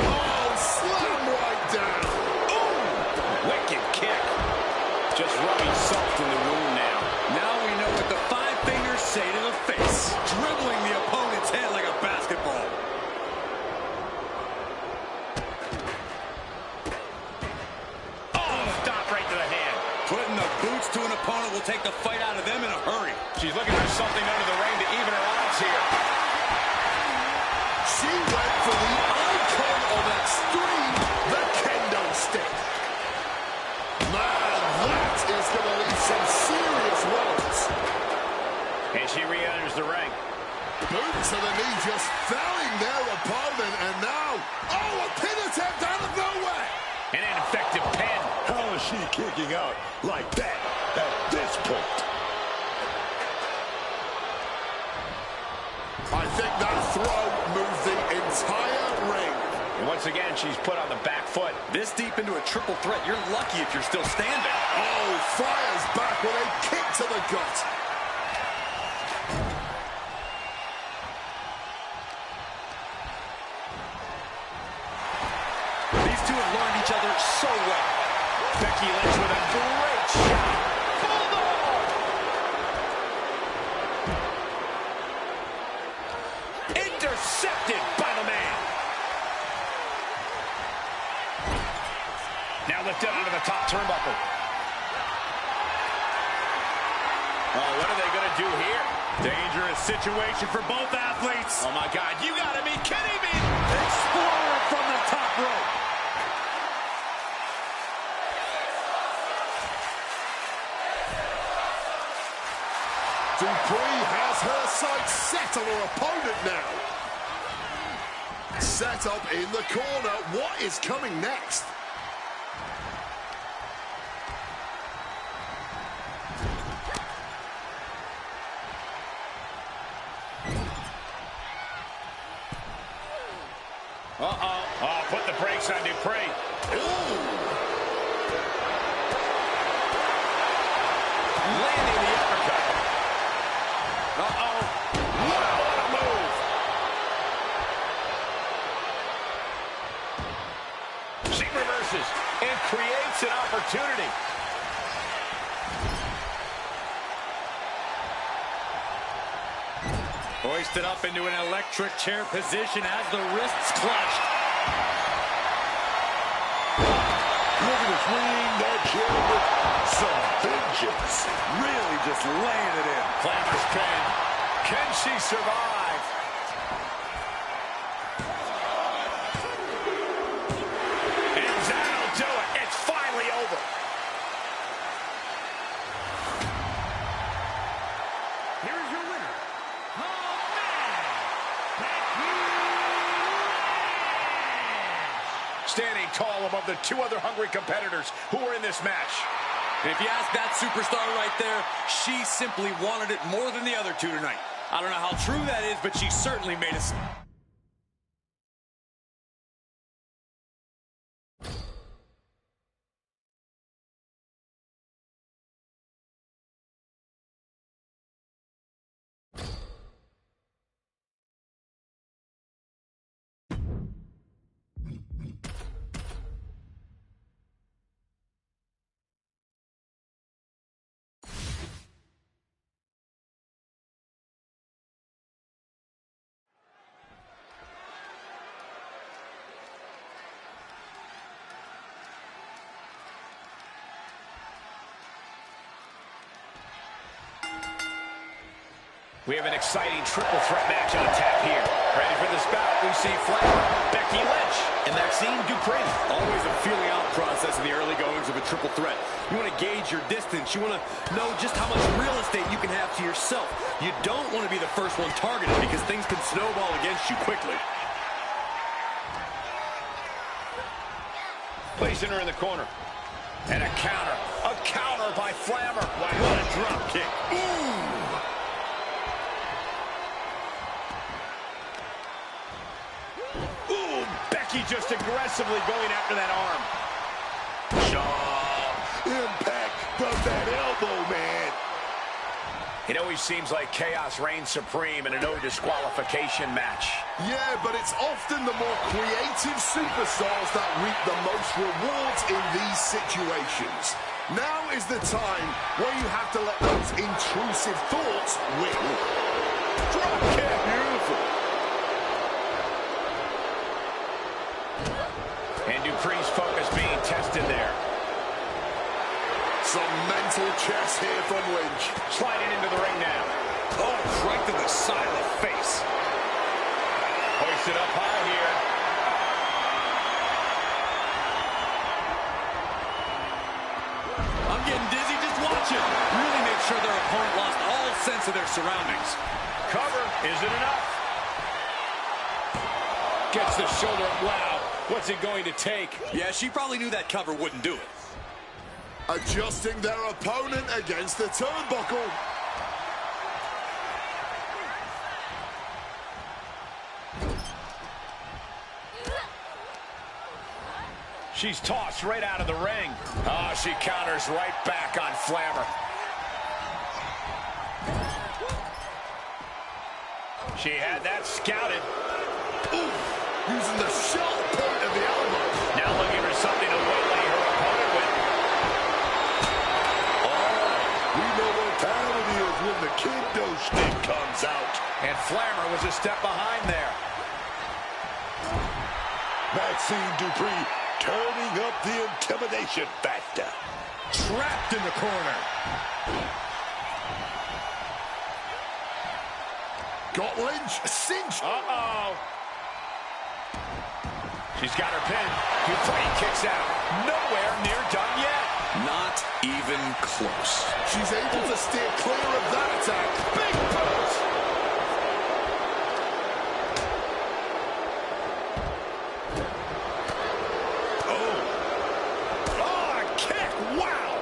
Oh, slam right down. Ooh, wicked kick. Just rubbing salt in the wound now. Now we know what the five fingers say to the face. Dribbling the opponent's head like a basketball. Oh, stop right to the hand. Putting the boots to an opponent will take the fight out of them in a hurry. She's looking for something under the ring to even her odds here. She went for the icon of extreme, the kendo stick. Man, that is going to leave some serious wounds. And she re-enters the ring. Boot to the knee, just felling their opponent, and now, oh, a pin attempt out of nowhere. An ineffective pin. How is she kicking out like that at this point? I think that throw moved the entire ring. And once again, she's put on the back foot. This deep into a triple threat, you're lucky if you're still standing. Oh, fires back with a kick to the gut. These two have learned each other so well. Becky Lynch with a great shot. Bulldog! Intercepted by the man. Now lifted onto the top turnbuckle. Oh, what are they going to do here? Dangerous situation for both athletes. Oh, my God. You got to be kidding me. Explorer from the top rope. Dupree has her sights set on her opponent now. Set up in the corner. What is coming next? Uh-oh. Oh, put the brakes on Dupree. Landing the uppercut. Uh-oh. Wow, what a move. She reverses and creates an opportunity. Hoisted up into an electric chair position as the wrists clutched. Look at this ring, that chair with some vengeance. Really just laying it in. Flanders pin. Can she survive? And that'll do it. It's finally over. Here's your winner, Standing tall above the two other hungry competitors who are in this match. And if you ask that superstar right there, she simply wanted it more than the other two tonight. I don't know how true that is, but she certainly made us. We have an exciting triple threat match on tap here. Ready for this bout, we see Flair, Becky Lynch, and Maxine Dupree. Always a feeling out process in the early goings of a triple threat. You want to gauge your distance. You want to know just how much real estate you can have to yourself. You don't want to be the first one targeted because things can snowball against you quickly. Placing her in the corner. And a counter. A counter by Flammer. What a drop kick. Ooh. Ooh, Becky just aggressively going after that arm. Impact from that elbow, man. It always seems like chaos reigns supreme in a no disqualification match. Yeah, but it's often the more creative superstars that reap the most rewards in these situations. Now is the time where you have to let those intrusive thoughts win. Drop kick. Beautiful. And Dupree's focus being tested there. Some mental chess here from Lynch. Sliding into the ring now. Oh, right to the side of the face. Hoisted up high here. I'm getting dizzy just watching. Really make sure their opponent lost all sense of their surroundings. Cover isn't enough. Gets the shoulder up. Wow. What's it going to take? Yeah, she probably knew that cover wouldn't do it. Adjusting their opponent against the turnbuckle. She's tossed right out of the ring. Oh, she counters right back on Flammer. She had that scouted. Ooh, using the sharp point of the elbow. Now looking for something to waylay her opponent with. We know what time it is when the kendo stick comes out. And Flammer was a step behind there. Maxine Dupree turning up the intimidation factor. Trapped in the corner. Got Lynch cinched. Uh-oh. She's got her pin. Dupree kicks out. Nowhere near done yet. Not even close. She's able to steer clear of that attack. Big boot. Oh, a kick. Wow.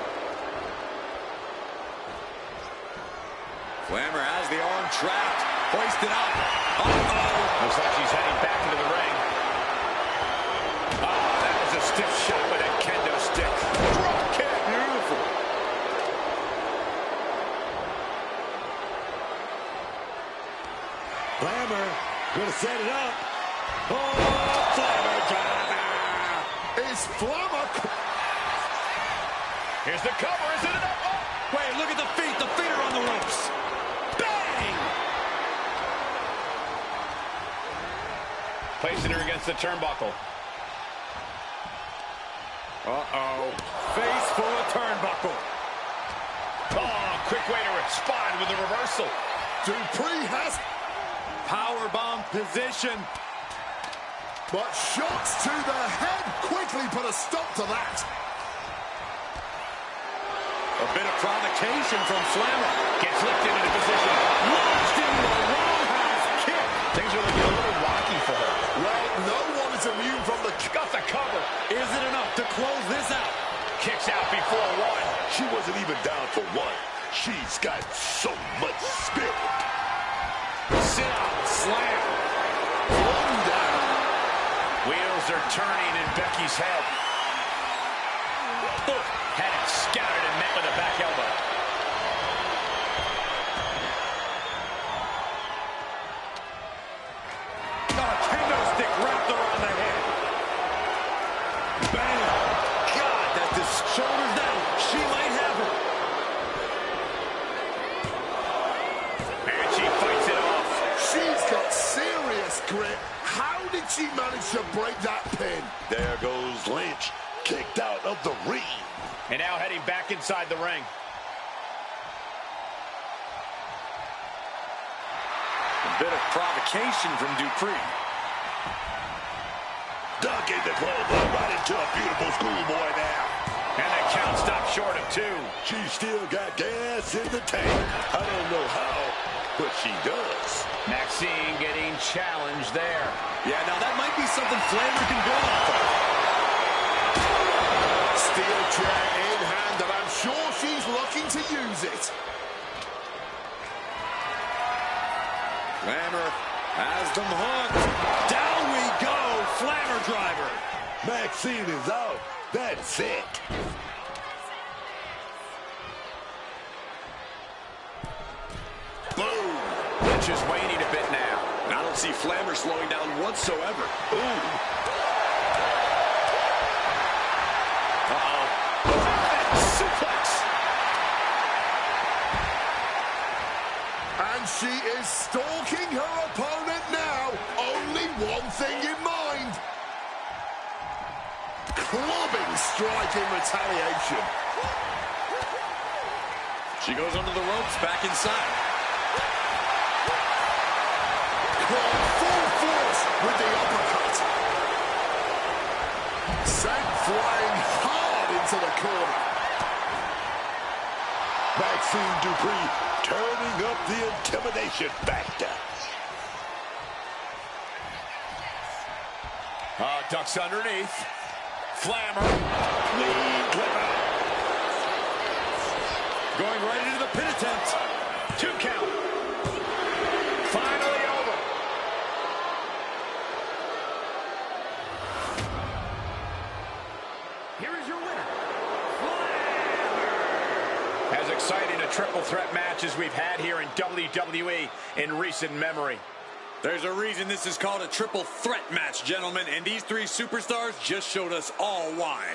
Flammer has the arm trapped. Hoisted up. Uh-oh. Looks like she's heading back into the ring. Oh, that was a stiff shot with a kendo stick. Drop kick. Beautiful. Flammer gonna set it up. Oh, Flammer driver. Is Flammer... Here's the cover. Is it enough? Oh. Wait, look at the feet. The feet are on the ropes. Bang! Placing her against the turnbuckle. Uh-oh. Face full of turnbuckle. Oh, quick way to respond with a reversal. Dupree has... Powerbomb position. But shots to the head quickly put a stop to that. A bit of provocation from Flammer. Gets lifted into position. Launched into a roundhouse kick. Things are looking a little rocky for her. Well, no one is immune from the... Got the cover. Is it enough to close this out? Kicks out before one. She wasn't even down for one. She's got so much spirit. Sit out, slam. One down. Wheels are turning in Becky's head. Had it scouted and met with a back elbow. Kendo stick wrapped around the head. Bang! God, that's the shoulders down. She might have her. And she fights it off. She's got serious grit. How did she manage to break that pin? There goes Lynch, kicked out of the ring. And now heading back inside the ring. A bit of provocation from Dupree. Duck in the clothesline right into a beautiful schoolboy now. And the count stopped short of two. She's still got gas in the tank. I don't know how, but she does. Maxine getting challenged there. Yeah, now that might be something Flammer can build off of. Steel chair in hand, and I'm sure she's looking to use it. Flammer has them hooked. Down we go. Flammer driver. Maxine is out. That's it. Boom. Lynch is waning a bit now. I don't see Flammer slowing down whatsoever. Ooh. Uh-oh. Suplex. And she is stalking her opponent now. Only one thing in mind. Clubbing strike in retaliation. She goes under the ropes, back inside. Caught full force with the uppercut. Sent flying hard into the corner. Maxine Dupree turning up the intimidation factor. Ducks underneath. Flammer. Clean clipper. Going right into the pin attempt. 2 count. Finally over. As exciting a triple threat match as we've had here in WWE in recent memory. There's a reason this is called a triple threat match, gentlemen, and these three superstars just showed us all why.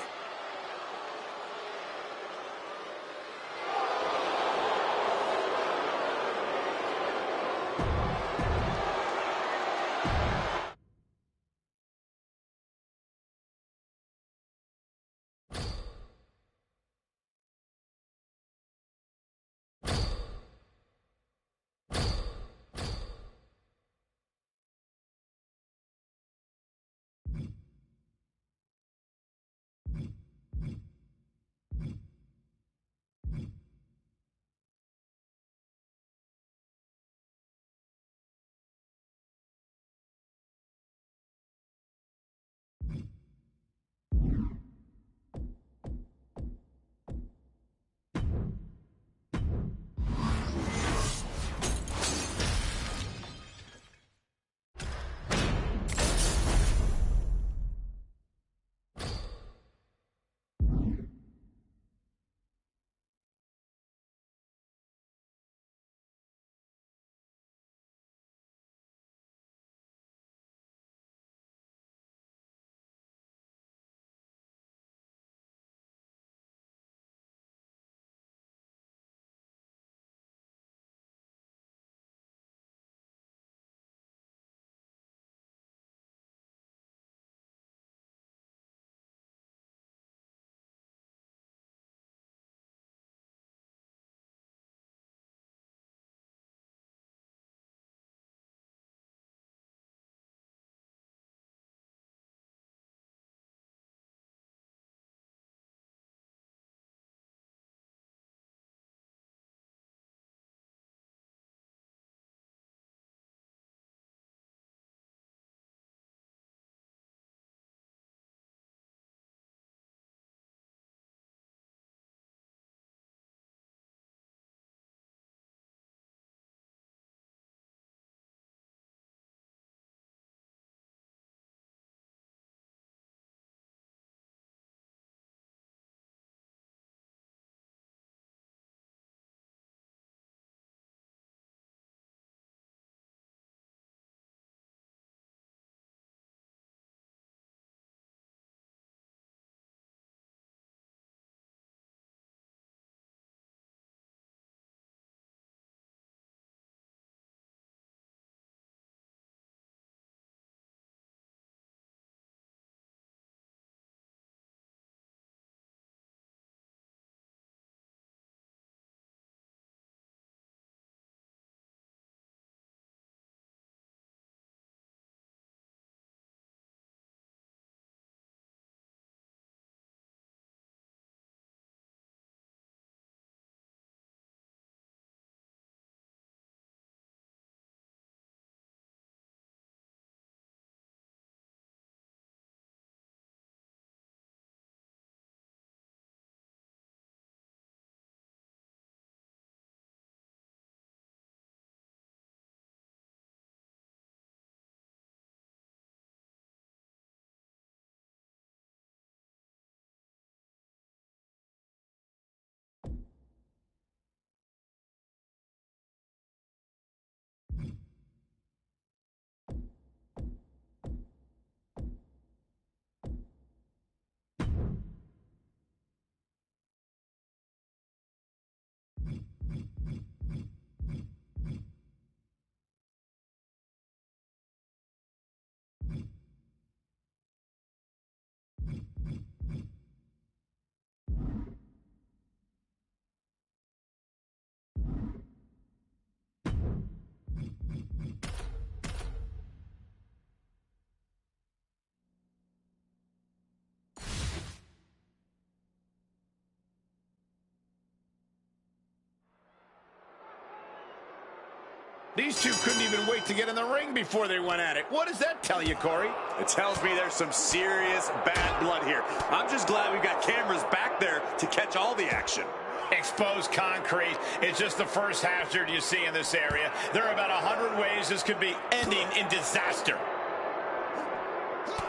These two couldn't even wait to get in the ring before they went at it. What does that tell you, Corey? It tells me there's some serious bad blood here. I'm just glad we've got cameras back there to catch all the action. Exposed concrete is just the first hazard you see in this area. There are about 100 ways this could be ending in disaster.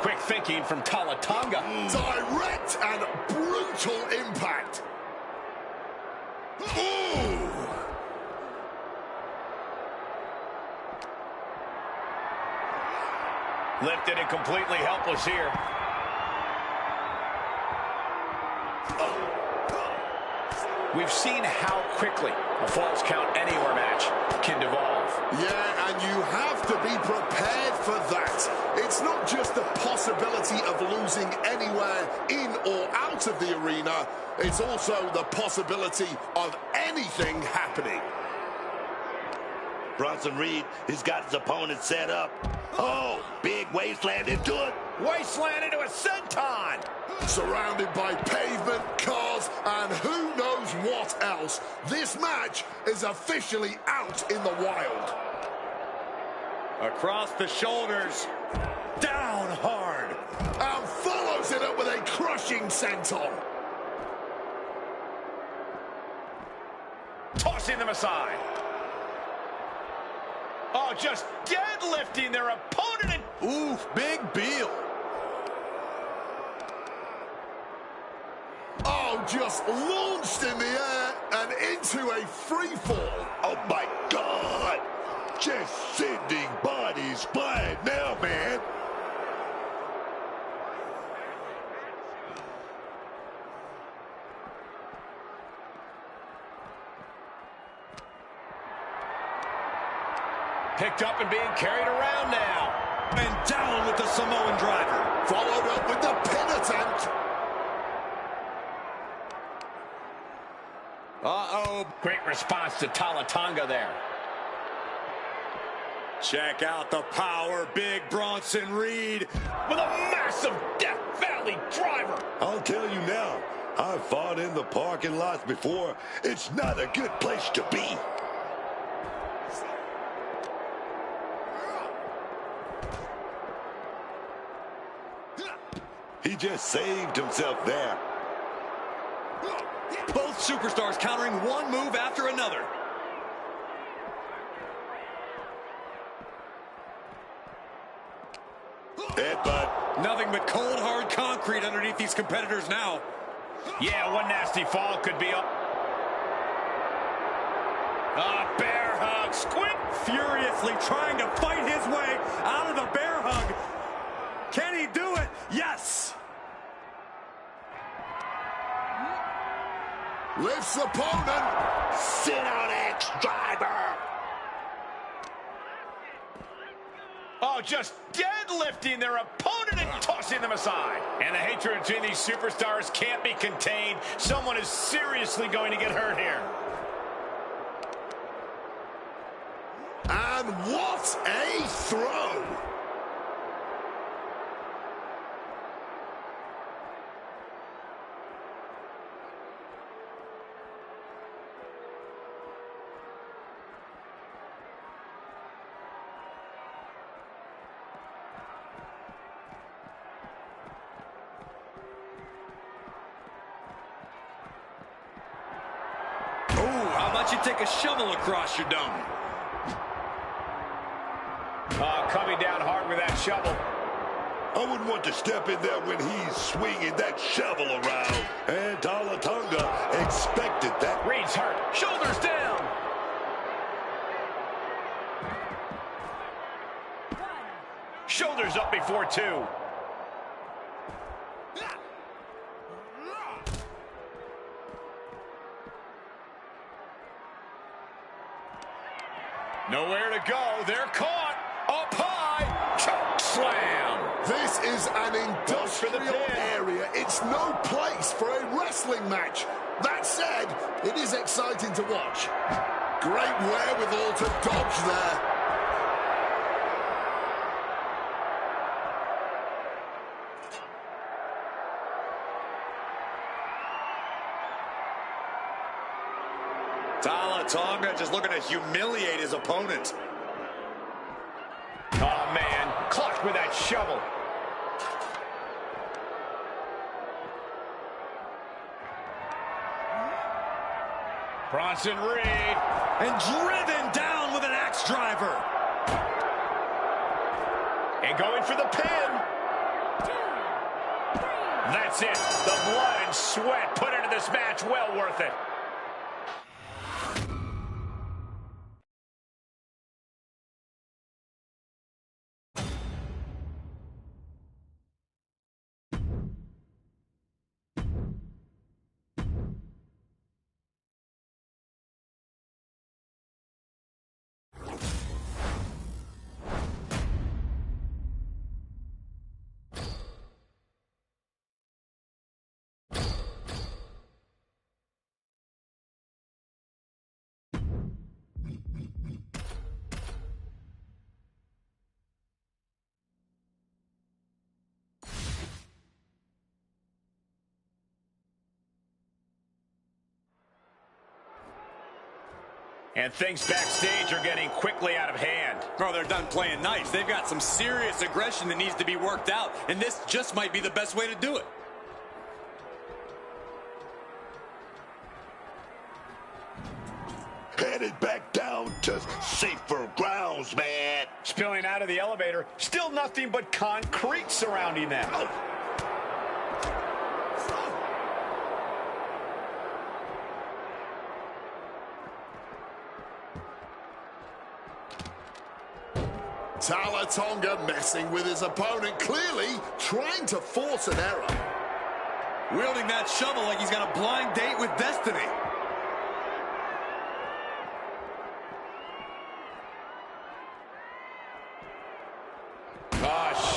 Quick thinking from Talatonga. Direct and brutal impact. Ooh! Lifted and completely helpless here. We've seen how quickly a Falls Count Anywhere match can devolve. Yeah, and you have to be prepared for that. It's not just the possibility of losing anywhere in or out of the arena, it's also the possibility of anything happening. Bronson Reed has got his opponent set up. Oh, big wasteland into it. Wasteland into a senton. Surrounded by pavement, cars, and who knows what else, this match is officially out in the wild. Across the shoulders, down hard. And follows it up with a crushing senton. Tossing them aside. Oh, just deadlifting their opponent. Oof, big Beal. Oh, just launched in the air and into a free fall. Oh, my God. Just sending bodies flying now, man. Picked up and being carried around now. And down with the Samoan driver. Followed up with the pin attempt. Uh-oh. Great response to Talatonga there. Check out the power, big Bronson Reed With a massive Death Valley driver. I'll tell you now, I've fought in the parking lots before. It's not a good place to be. He just saved himself there. Both superstars countering one move after another. Headbutt. Nothing but cold, hard concrete underneath these competitors now. Yeah, one nasty fall could be up. A bear hug. Squid. Furiously trying to fight his way out of the bear hug. Can he do it? Yes. Lifts opponent. Sit on X-Driver. Oh, just deadlifting their opponent and tossing them aside. And the hatred between these superstars can't be contained. Someone is seriously going to get hurt here. And what a throw. How about you take a shovel across your dome? Coming down hard with that shovel. I wouldn't want to step in there when he's swinging that shovel around. And Talatonga expected that. Reed's hurt. Shoulders down. Shoulders up before two. Nowhere to go. They're caught. Up high. Choke slam. This is an industrial area. It's no place for a wrestling match. That said, it is exciting to watch. Great wherewithal to dodge there. Talatonga just looking to humiliate his opponent. Oh, man. Clocked with that shovel. Bronson Reed. And driven down with an axe driver. And going for the pin. That's it. The blood and sweat put into this match, well worth it. And things backstage are getting quickly out of hand. Oh, they're done playing nice. They've got some serious aggression that needs to be worked out, and this just might be the best way to do it. Headed back down to safer grounds, man. Spilling out of the elevator, still nothing but concrete surrounding them. Talatonga messing with his opponent, clearly trying to force an error. Wielding that shovel like he's got a blind date with destiny.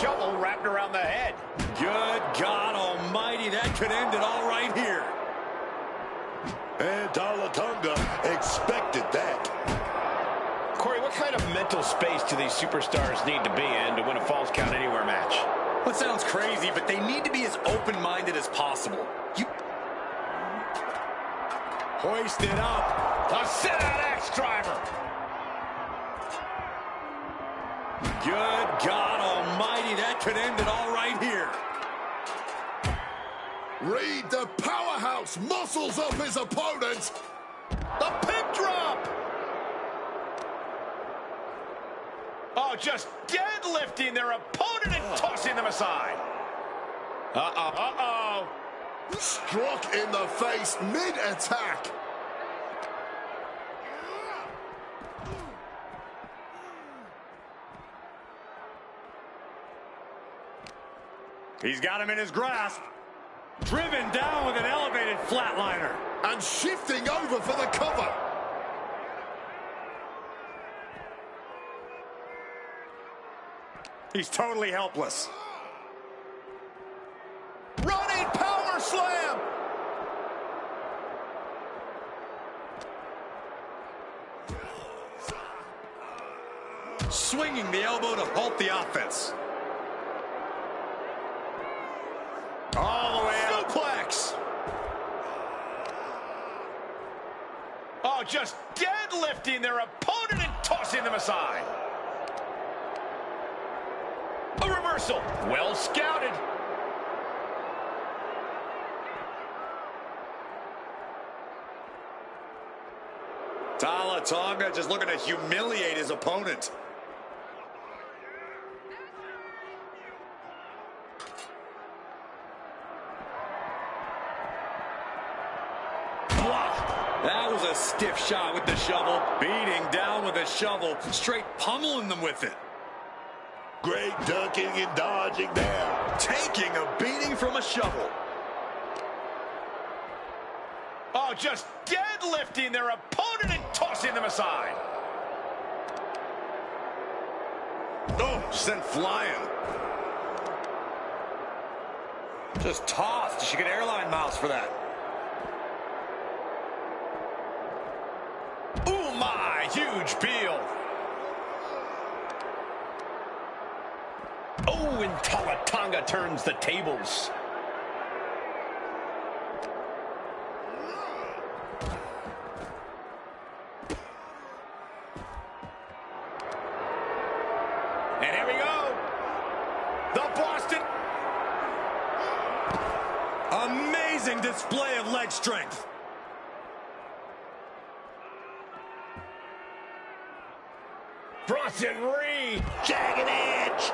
Shovel wrapped around the head. Good God almighty, that could end it all right here. And Talatonga expected that. Corey, what kind of mental space do these superstars need to be in to win a Falls Count Anywhere match? Well, it sounds crazy, but they need to be as open-minded as possible. Hoist it up. A sit-out axe driver. Good God almighty, that could end it all right here. Reed, the powerhouse, muscles up his opponent. The pin drop. Oh, just deadlifting their opponent and tossing them aside. Uh-oh. Struck in the face mid-attack. He's got him in his grasp. Driven down with an elevated flatliner. And shifting over for the cover. He's totally helpless. Running power slam. Swinging the elbow to halt the offense. All the way out. Suplex. Oh, just deadlifting their opponent and tossing them aside. A reversal. Well scouted. Talatonga just looking to humiliate his opponent. That was a stiff shot with the shovel. Beating down with a shovel. Straight pummeling them with it. Great ducking and dodging there. Taking a beating from a shovel. Oh, just deadlifting their opponent and tossing them aside. Oh, sent flying. Just tossed. She get airline miles for that. Ooh, my, huge peel. Oh, and Talatonga turns the tables. And here we go. The Boston. Amazing display of leg strength. Bronson Reed. Jagged edge.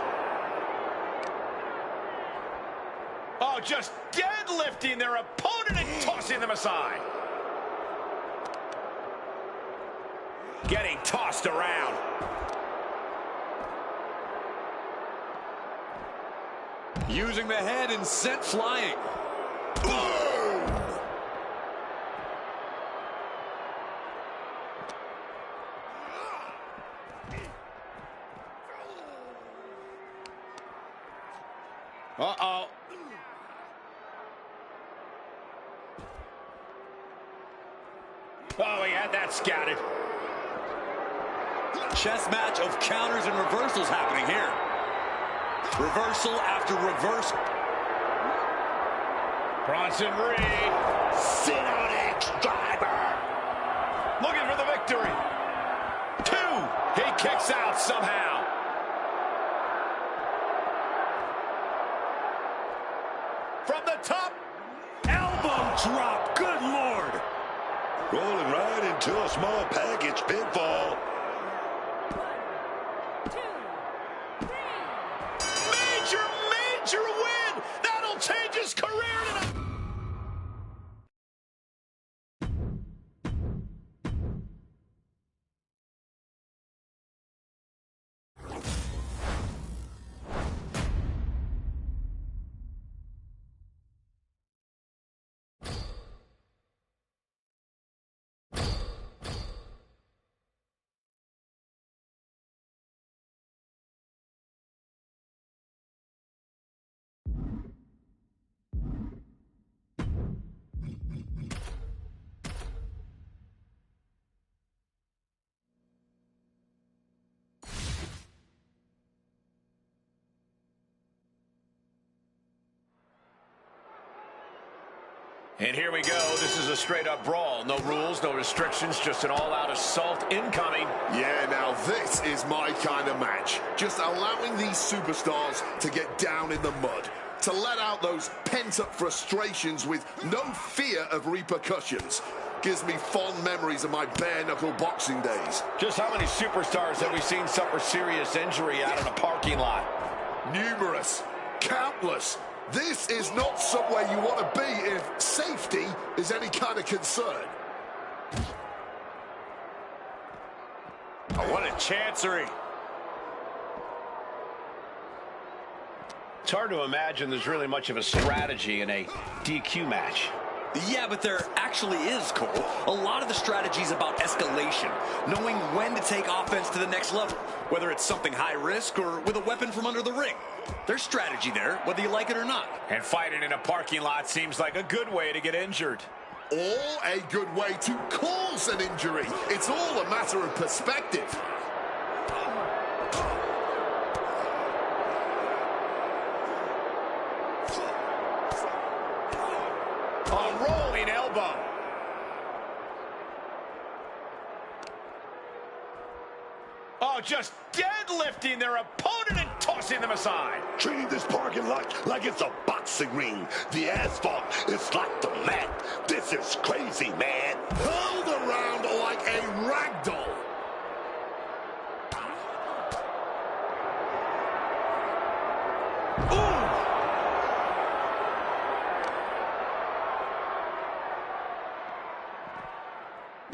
Oh, just deadlifting their opponent and tossing them aside. Getting tossed around. Using the head and sent flying. Boom! Uh-oh. Oh, he had that scouted. Chess match of counters and reversals happening here. Reversal after reversal. Bronson Reed. Sit on X driver. looking for the victory. 2. He kicks out somehow. From the top. Elbow drop. Good Lord. Rolling right into a small package pinfall. 1, 2, 3. Major win. That'll change his career tonight. And here we go. This is a straight-up brawl. No rules, no restrictions, just an all-out assault incoming. Yeah, now this is my kind of match. Just allowing these superstars to get down in the mud, to let out those pent-up frustrations with no fear of repercussions. Gives me fond memories of my bare-knuckle boxing days. Just how many superstars have we seen suffer serious injury out in a parking lot? Numerous. Countless. This is not somewhere you want to be if safety is any kind of concern. Oh, what a chancery. It's hard to imagine there's really much of a strategy in a DQ match. Yeah, but there actually is, Cole. A lot of the strategy is about escalation, knowing when to take offense to the next level, whether it's something high risk or with a weapon from under the ring. There's strategy there, whether you like it or not. And fighting in a parking lot seems like a good way to get injured. Or a good way to cause an injury. It's all a matter of perspective. A rolling elbow. Oh, just deadlifting their opponent and tossing them aside. Treating this parking lot like it's a boxing ring. The asphalt is like the mat. This is crazy, man. Hurled around like a rag doll.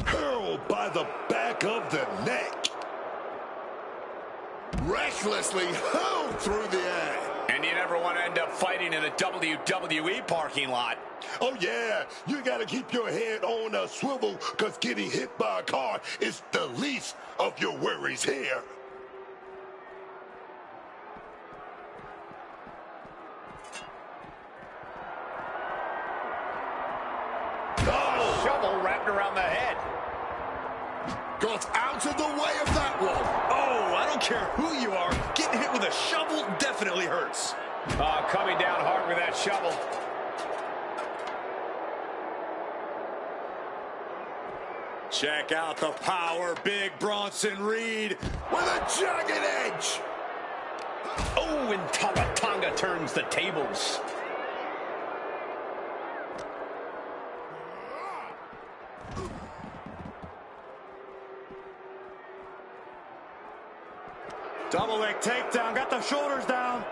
Hurled by the back of the neck. Recklessly hurled through the air. And you never want to end up fighting in a WWE parking lot. Oh, yeah. You got to keep your head on a swivel because getting hit by a car is the least of your worries here. Oh, shovel wrapped around the head. Got out of the way of that one. Oh, I don't care who you are. Getting hit with a shovel definitely hurts. Coming down hard with that shovel. Check out the power, Big Bronson Reed. With a jagged edge. Oh, and Tonga turns the tables. Double leg takedown, got the shoulders down.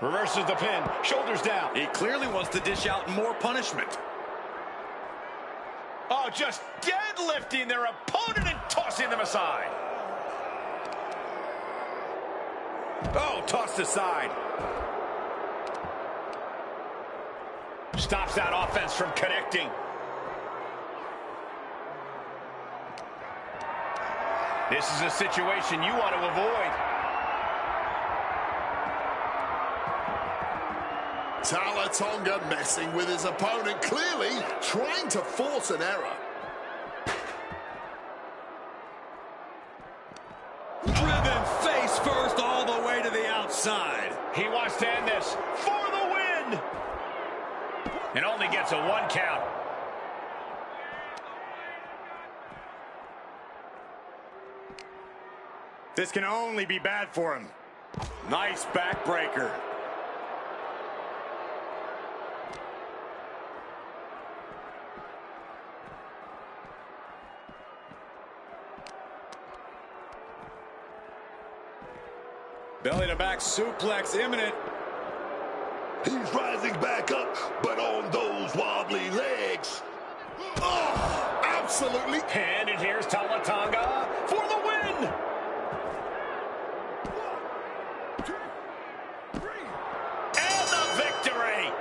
Reverses the pin, shoulders down. He clearly wants to dish out more punishment. Oh, just deadlifting their opponent and tossing them aside. Oh, tossed aside. Stops that offense from connecting. This is a situation you want to avoid. Tonga messing with his opponent, clearly trying to force an error. Driven face first all the way to the outside. He wants to end this for the win. And only gets a 1 count. This can only be bad for him. Nice backbreaker. Belly to back suplex imminent. He's rising back up, but on those wobbly legs. Oh, absolutely. And here's Tamatanga for the win. And the victory.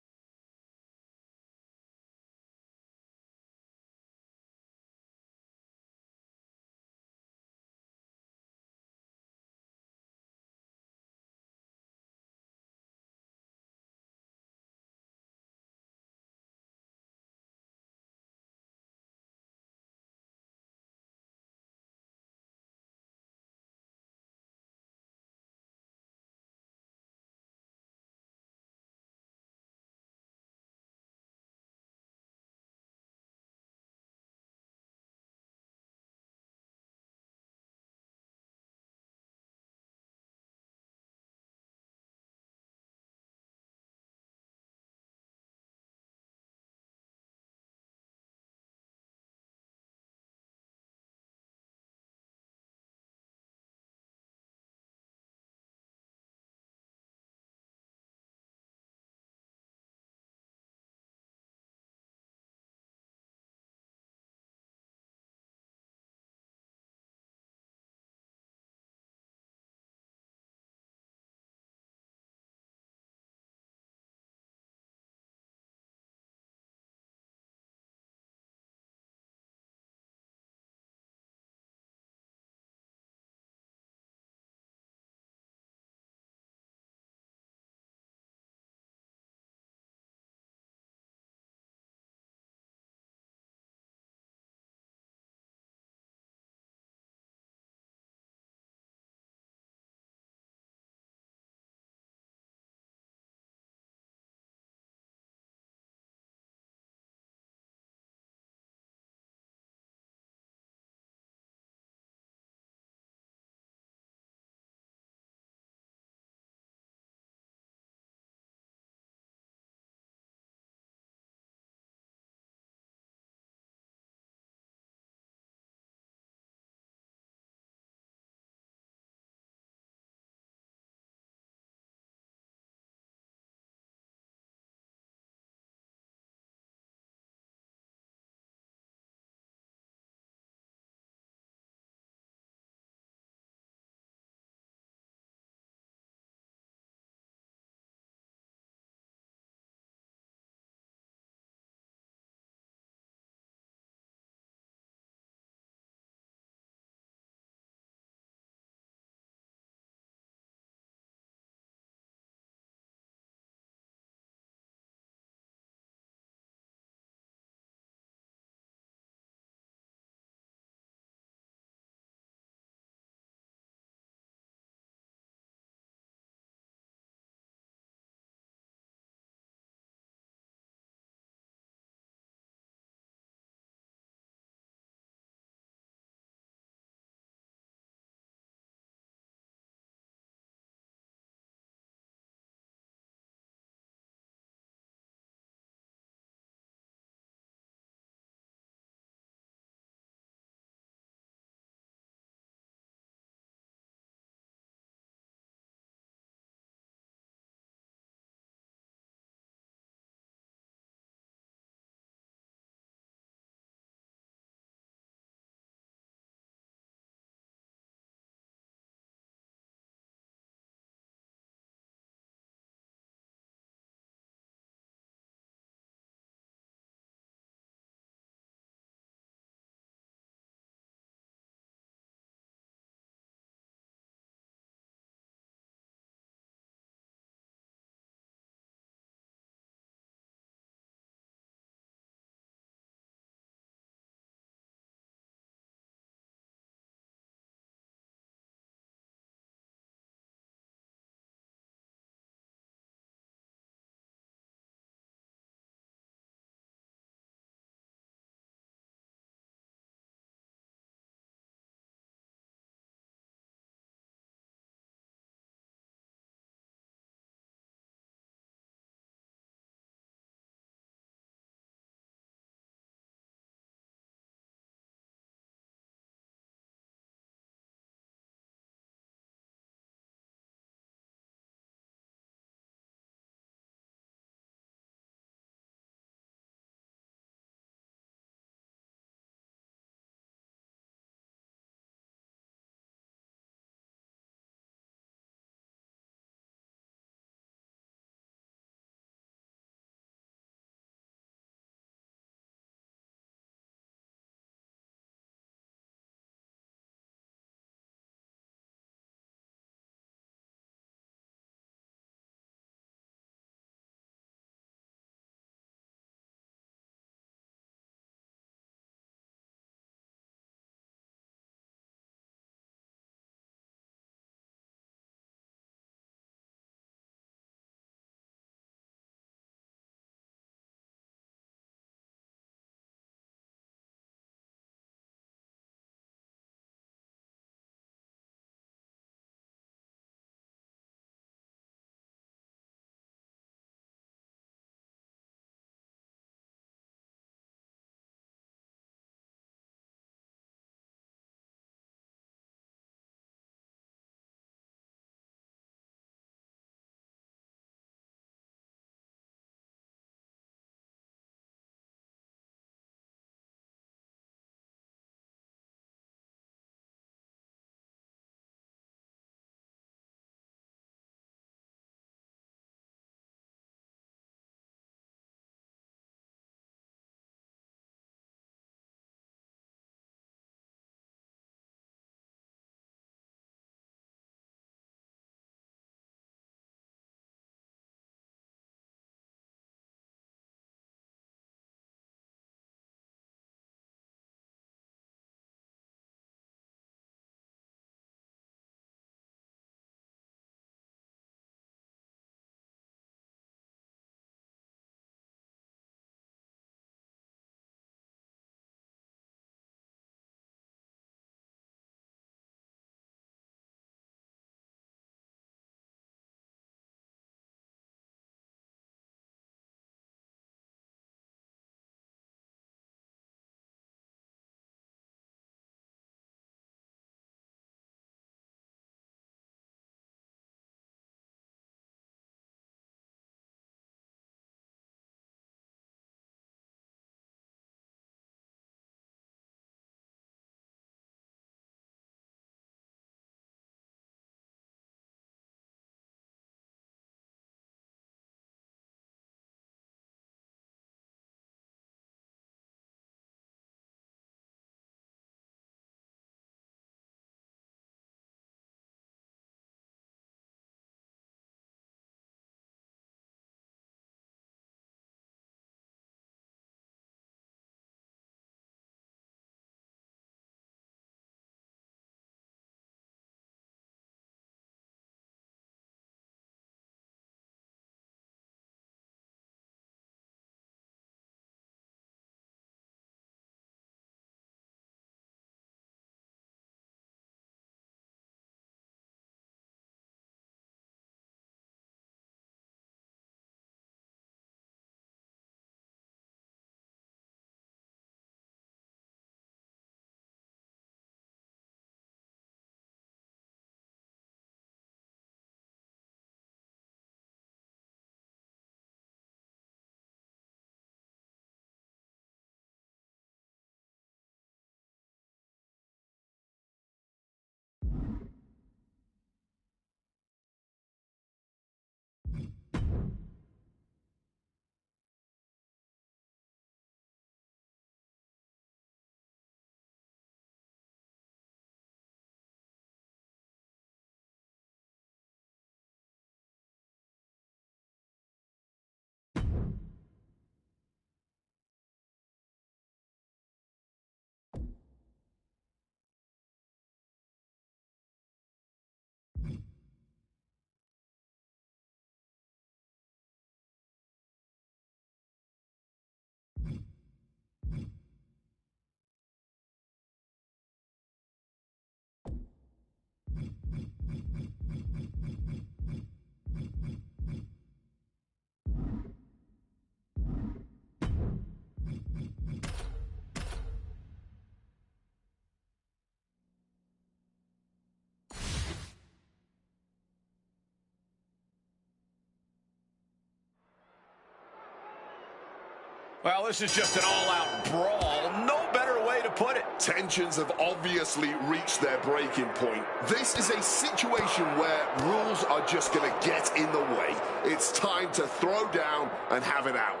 Well, this is just an all-out brawl. No better way to put it. Tensions have obviously reached their breaking point. This is a situation where rules are just going to get in the way. It's time to throw down and have it out.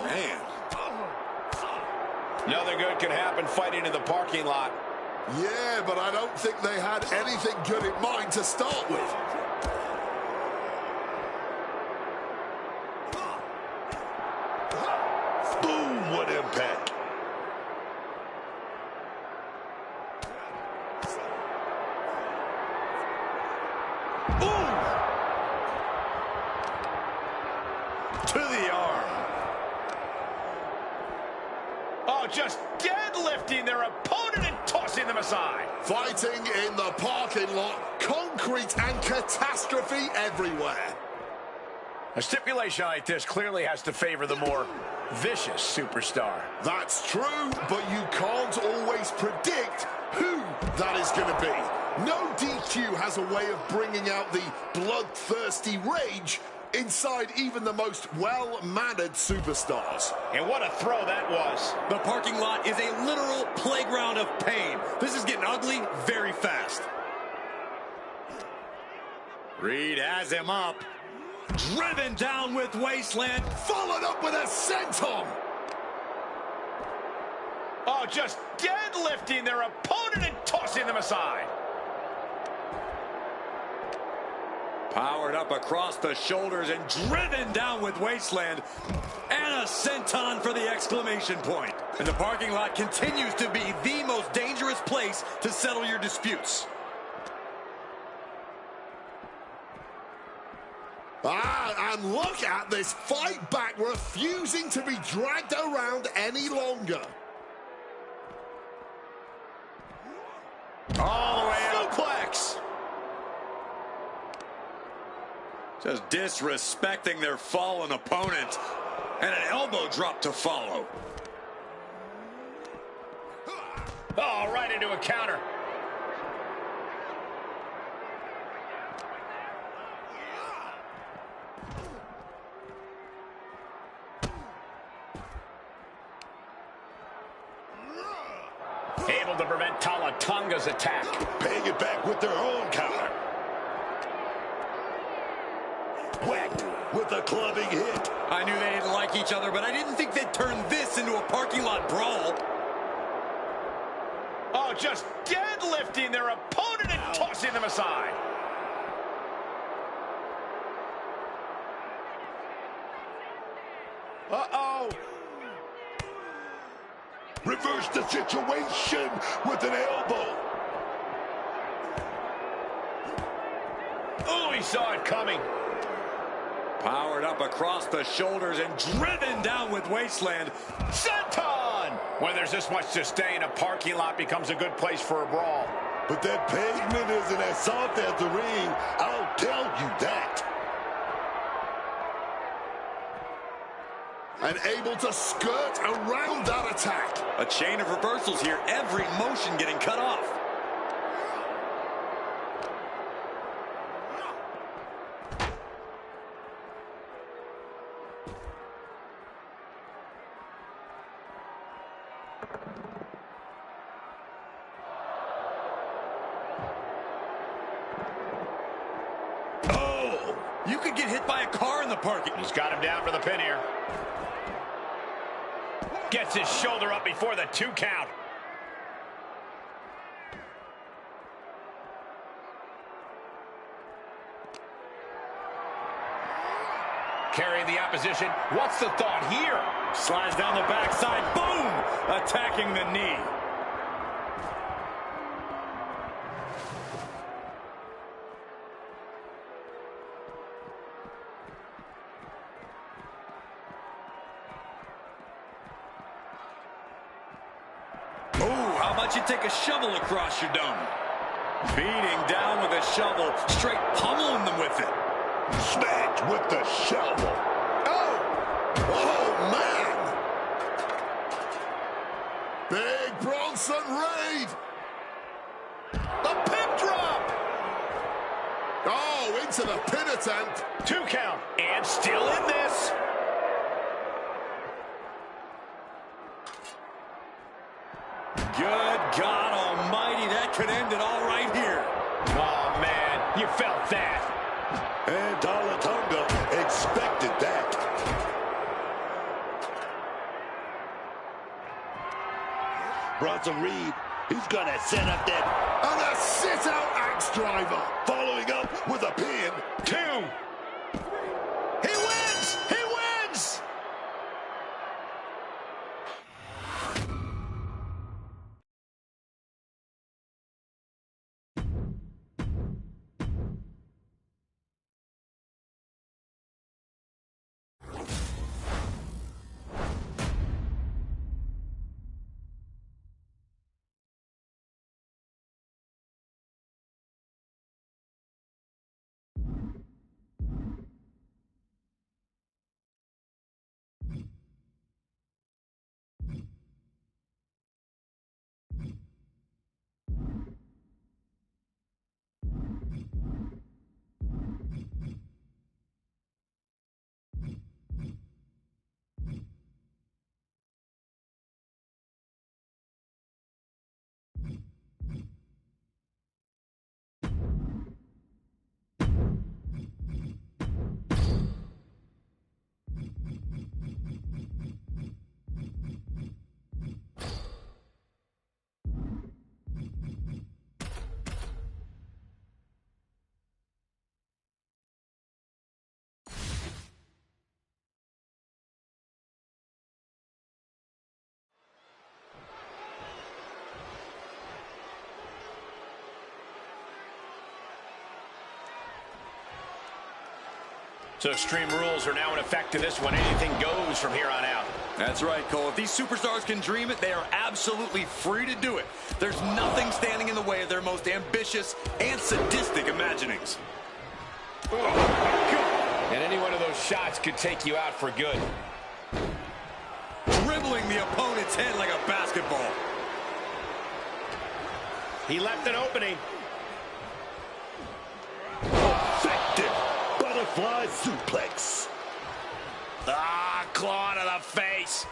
Man. Nothing good can happen fighting in the parking lot. Yeah, but I don't think they had anything good in mind to start with. Boom, what impact. Ooh! To the arm. Oh, just deadlifting their opponent and tossing them aside. Fighting in the parking lot, concrete and catastrophe everywhere. A stipulation like this clearly has to favor the more vicious superstar. That's true, but you can't always predict who that is going to be. No DQ has a way of bringing out the bloodthirsty rage inside even the most well-mannered superstars. And what a throw that was. The parking lot is a literal playground of pain. This is getting ugly very fast. Reed has him up. Driven down with Wasteland. Followed up with a senton. Oh, just deadlifting their opponent and tossing them aside. Powered up across the shoulders and driven down with Wasteland. And a senton for the exclamation point. And the parking lot continues to be the most dangerous place to settle your disputes. And look at this fight back, refusing to be dragged around any longer. All the way out. Suplex. Just disrespecting their fallen opponent. And an elbow drop to follow. Oh, right into a counter. Able to prevent Talatonga's attack. Paying it back with their own counter. Whacked with a clubbing hit. I knew they didn't like each other, but I didn't think they'd turn this into a parking lot brawl. Oh, just deadlifting their opponent and tossing them aside. Uh-oh. Reverse the situation with an elbow. Oh, he saw it coming. Powered up across the shoulders and driven down with Wasteland. Senton! When there's this much to stay in a parking lot becomes a good place for a brawl. But that pavement isn't as soft as the ring, I'll tell you that. And able to skirt around that attack. A chain of reversals here, every motion getting cut off. Oh! You could get hit by a car in the parking. He's got him down for the pin here. Gets his shoulder up before the 2 count. Carrying the opposition. What's the thought here? Slides down the backside. Boom! Attacking the knee. Oh, how about you take a shovel across your dome? Beating down with a shovel, straight pummeling them with it. Smacked with the shovel. Oh, man. Big Bronson Reed. The pin drop. Oh, into the pin attempt. 2 count. And still in this. Good God almighty, that could end it all right here. Oh, man, you felt that. And Talatonga expected that. Bronson Reed, he's going to set up that. And a sit-out axe driver. Following up with a pin. 2. He wins! He wins! So Extreme Rules are now in effect to this one. Anything goes from here on out. That's right, Cole. If these superstars can dream it, they are absolutely free to do it. There's nothing standing in the way of their most ambitious and sadistic imaginings. And any one of those shots could take you out for good. Dribbling the opponent's head like a basketball. He left an opening. Effective butterfly suplex. Claw to the face.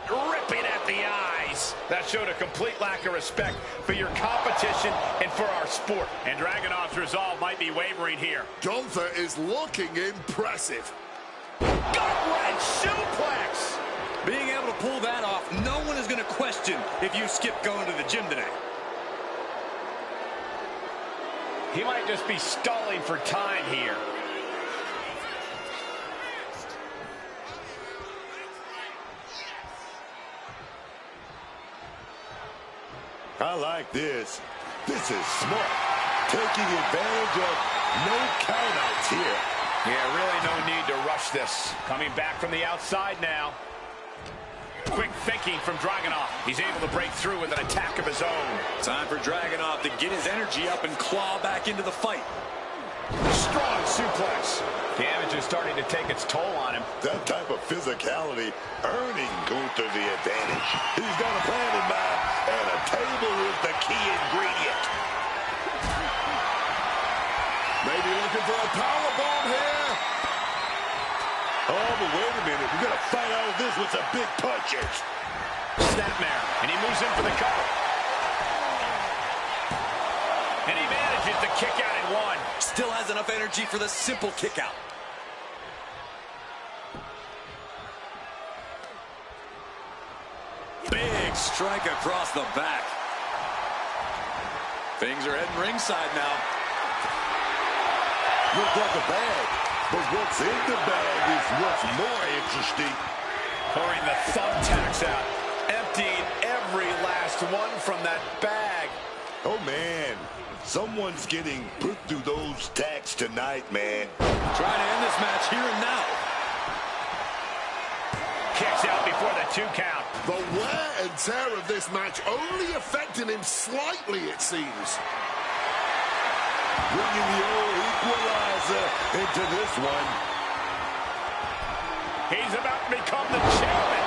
Ripping at the eyes. That showed a complete lack of respect for your competition and for our sport. And Dragunov's resolve might be wavering here. Gunther is looking impressive. Gut-wrench suplex. Being able to pull that off, no one is going to question if you skip going to the gym today. He might just be stalling for time here. I like this. This is smart. Taking advantage of no countouts here. Yeah, really no need to rush this. Coming back from the outside now. Quick thinking from Dragunov. He's able to break through with an attack of his own. Time for Dragunov to get his energy up and claw back into the fight. Strong suplex. Damage is starting to take its toll on him. That type of physicality earning Gunther the advantage. He's got a plan in mind, and a table is the key ingredient. Maybe looking for a powerbomb here. Oh, but wait a minute. We're going to fight out of this with some big punches. Snapmare, and he moves in for the cover. And he manages to kick out in one. Still has enough energy for the simple kick out. Big strike across the back. Things are heading ringside now. Looks like a bag, but what's in the bag is what's more interesting. Pouring the thumbtacks out. Emptying every last one from that bag. Oh, man. Someone's getting put through those tacks tonight, man. Trying to end this match here and now. Kicks out before the 2 count. The wear and tear of this match only affecting him slightly, it seems. bringing the old equalizer into this one. He's about to become the champion.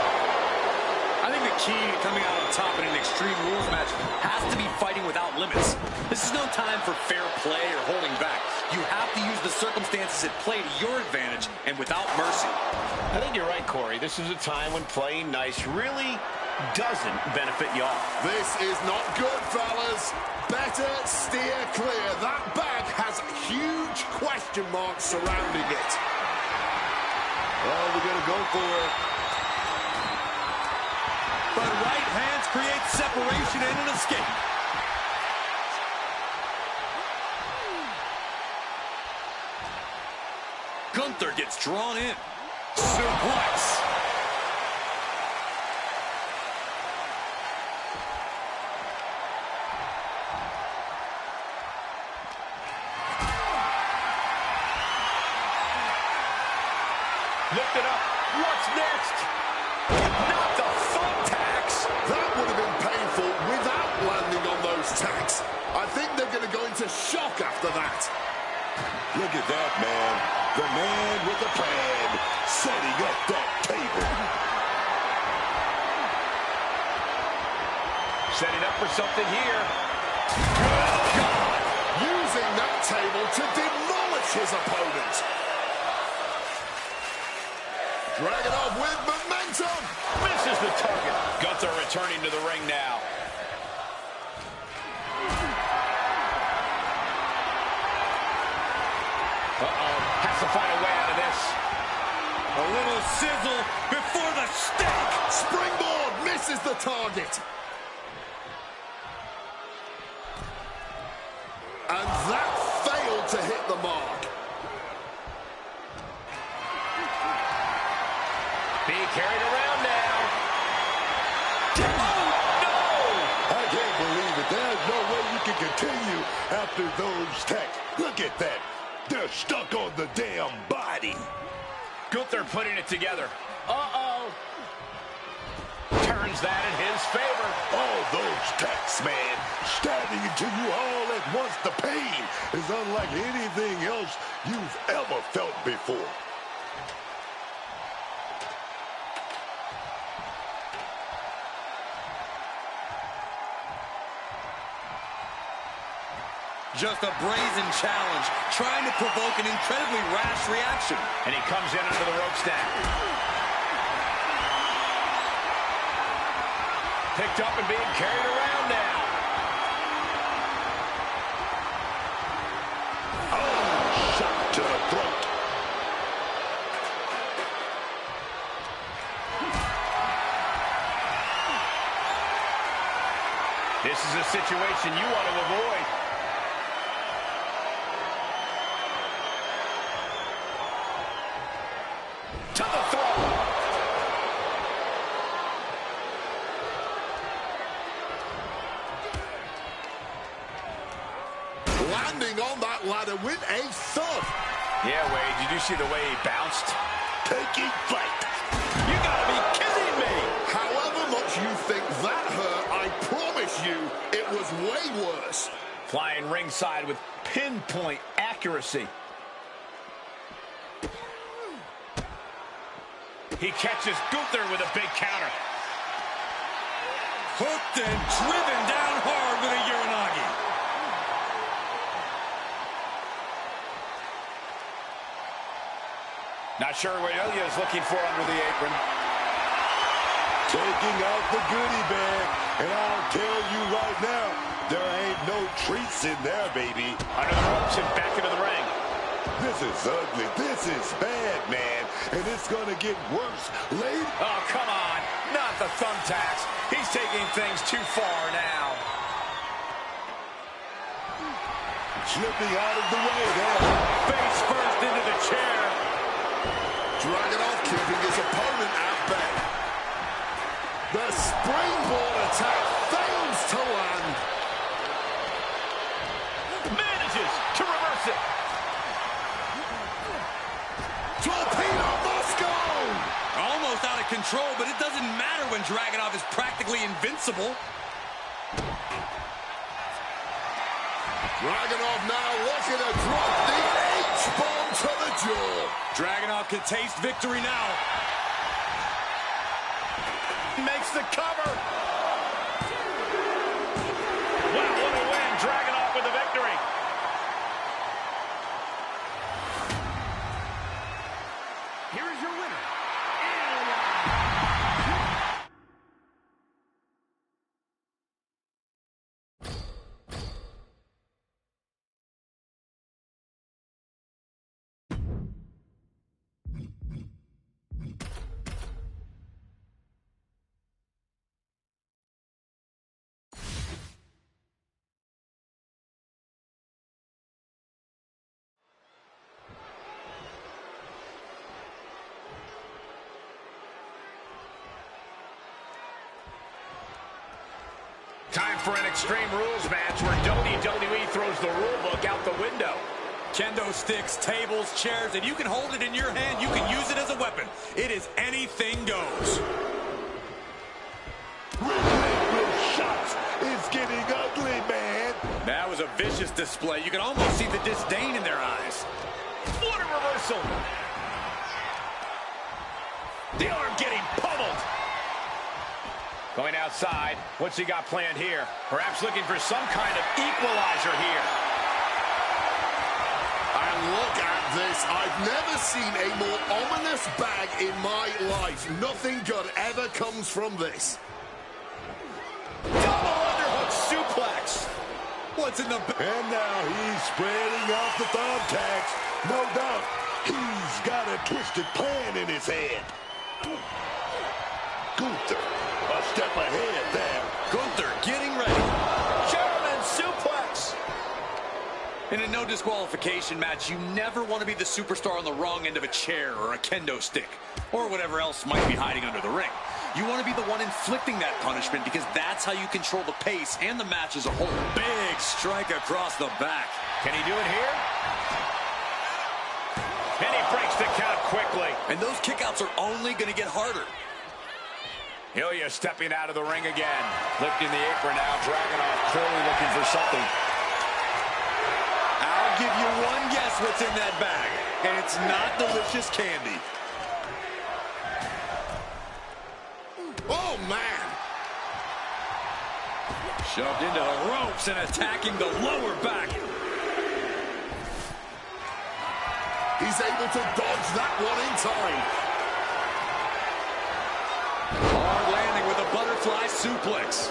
I think the key to coming out on top in an Extreme Rules match has to be fighting without limits. This is no time for fair play or holding back. You have to use the circumstances at play to your advantage and without mercy. I think you're right, Corey. This is a time when playing nice really doesn't benefit y'all. This is not good, fellas. Better steer clear. That bag has huge question marks surrounding it. Oh, we're going to go for it. But right hands create separation and an escape. Gunther gets drawn in. Suplex. Lift it up. What's next? Not the thumbtacks. That would have been painful without landing on those tacks. I think they're going to go into shock after that. Look at that, man. The man with the plan, setting up that table. Setting up for something here. Good God! Using that table to demolish his opponent. Dragunov with momentum. Misses the target. Gunther returning to the ring now. Has to find a way out of this. A little sizzle before the stake. Springboard misses the target. And that failed to hit the mark. Being carried around now. Oh, no! I can't believe it. There's no way you can continue after those tacks. Look at that. They're stuck on the damn body. Gunther putting it together. Uh-oh. Turns that in his favor. All those tacks, man, stabbing into you all at once. The pain is unlike anything else you've ever felt before. Just a brazen challenge, trying to provoke an incredibly rash reaction. And he comes in under the rope stack. Picked up and being carried around now. Oh, shot to the throat. This is a situation you want to avoid. To the throat. Landing on that ladder with a thud. Yeah, Wade, did you see the way he bounced? Taking flight. You gotta be kidding me! However much you think that hurt, I promise you it was way worse. Flying ringside with pinpoint accuracy. He catches Gunther with a big counter. Hooked and driven down hard with a Uranagi. Not sure what Ilya is looking for under the apron. Taking out the goodie bag. And I'll tell you right now, there ain't no treats in there, baby. Under the ropes and back into the ring. This is ugly. This is bad, man. And it's going to get worse later. Oh, come on. Not the thumbtacks. He's taking things too far now. Slipping out of the way there. Face first into the chair. Dragunov keeping his opponent at bay. The springboard attack fails to land. Manages to reverse it. Torpedo Moscow! Almost out of control, but it doesn't matter when Dragunov is practically invincible. Dragunov now looking to drop the H-bomb to the jaw. Dragunov can taste victory now. Makes the cover. Wow, what a win. Dragunov with the victory. Here is your winner, Time for an Extreme Rules match where WWE throws the rule book out the window. Kendo sticks, tables, chairs, and you can hold it in your hand. You can use it as a weapon. It is anything goes. Shots is getting ugly, man. That was a vicious display. You can almost see the disdain in their eyes. What a reversal. The arm getting pummeled. Going outside. What's he got planned here? Perhaps looking for some kind of equalizer here. And look at this. I've never seen a more ominous bag in my life. Nothing good ever comes from this. Double underhook suplex. What's in the... And now he's spreading out the thumbtacks. No doubt, he's got a twisted plan in his head. Gunther, a step ahead there. Gunther getting ready. German suplex. In a no disqualification match, you never want to be the superstar on the wrong end of a chair or a kendo stick or whatever else might be hiding under the ring. You want to be the one inflicting that punishment because that's how you control the pace and the match as a whole. Big strike across the back. Can he do it here? And he breaks the count quickly. And those kickouts are only going to get harder. Ilya stepping out of the ring again. Lifting the apron now. Dragunov clearly looking for something. I'll give you one guess what's in that bag. And it's not delicious candy. Oh, man. Shoved into the ropes and attacking the lower back. He's able to dodge that one in time. Hard landing with a butterfly suplex.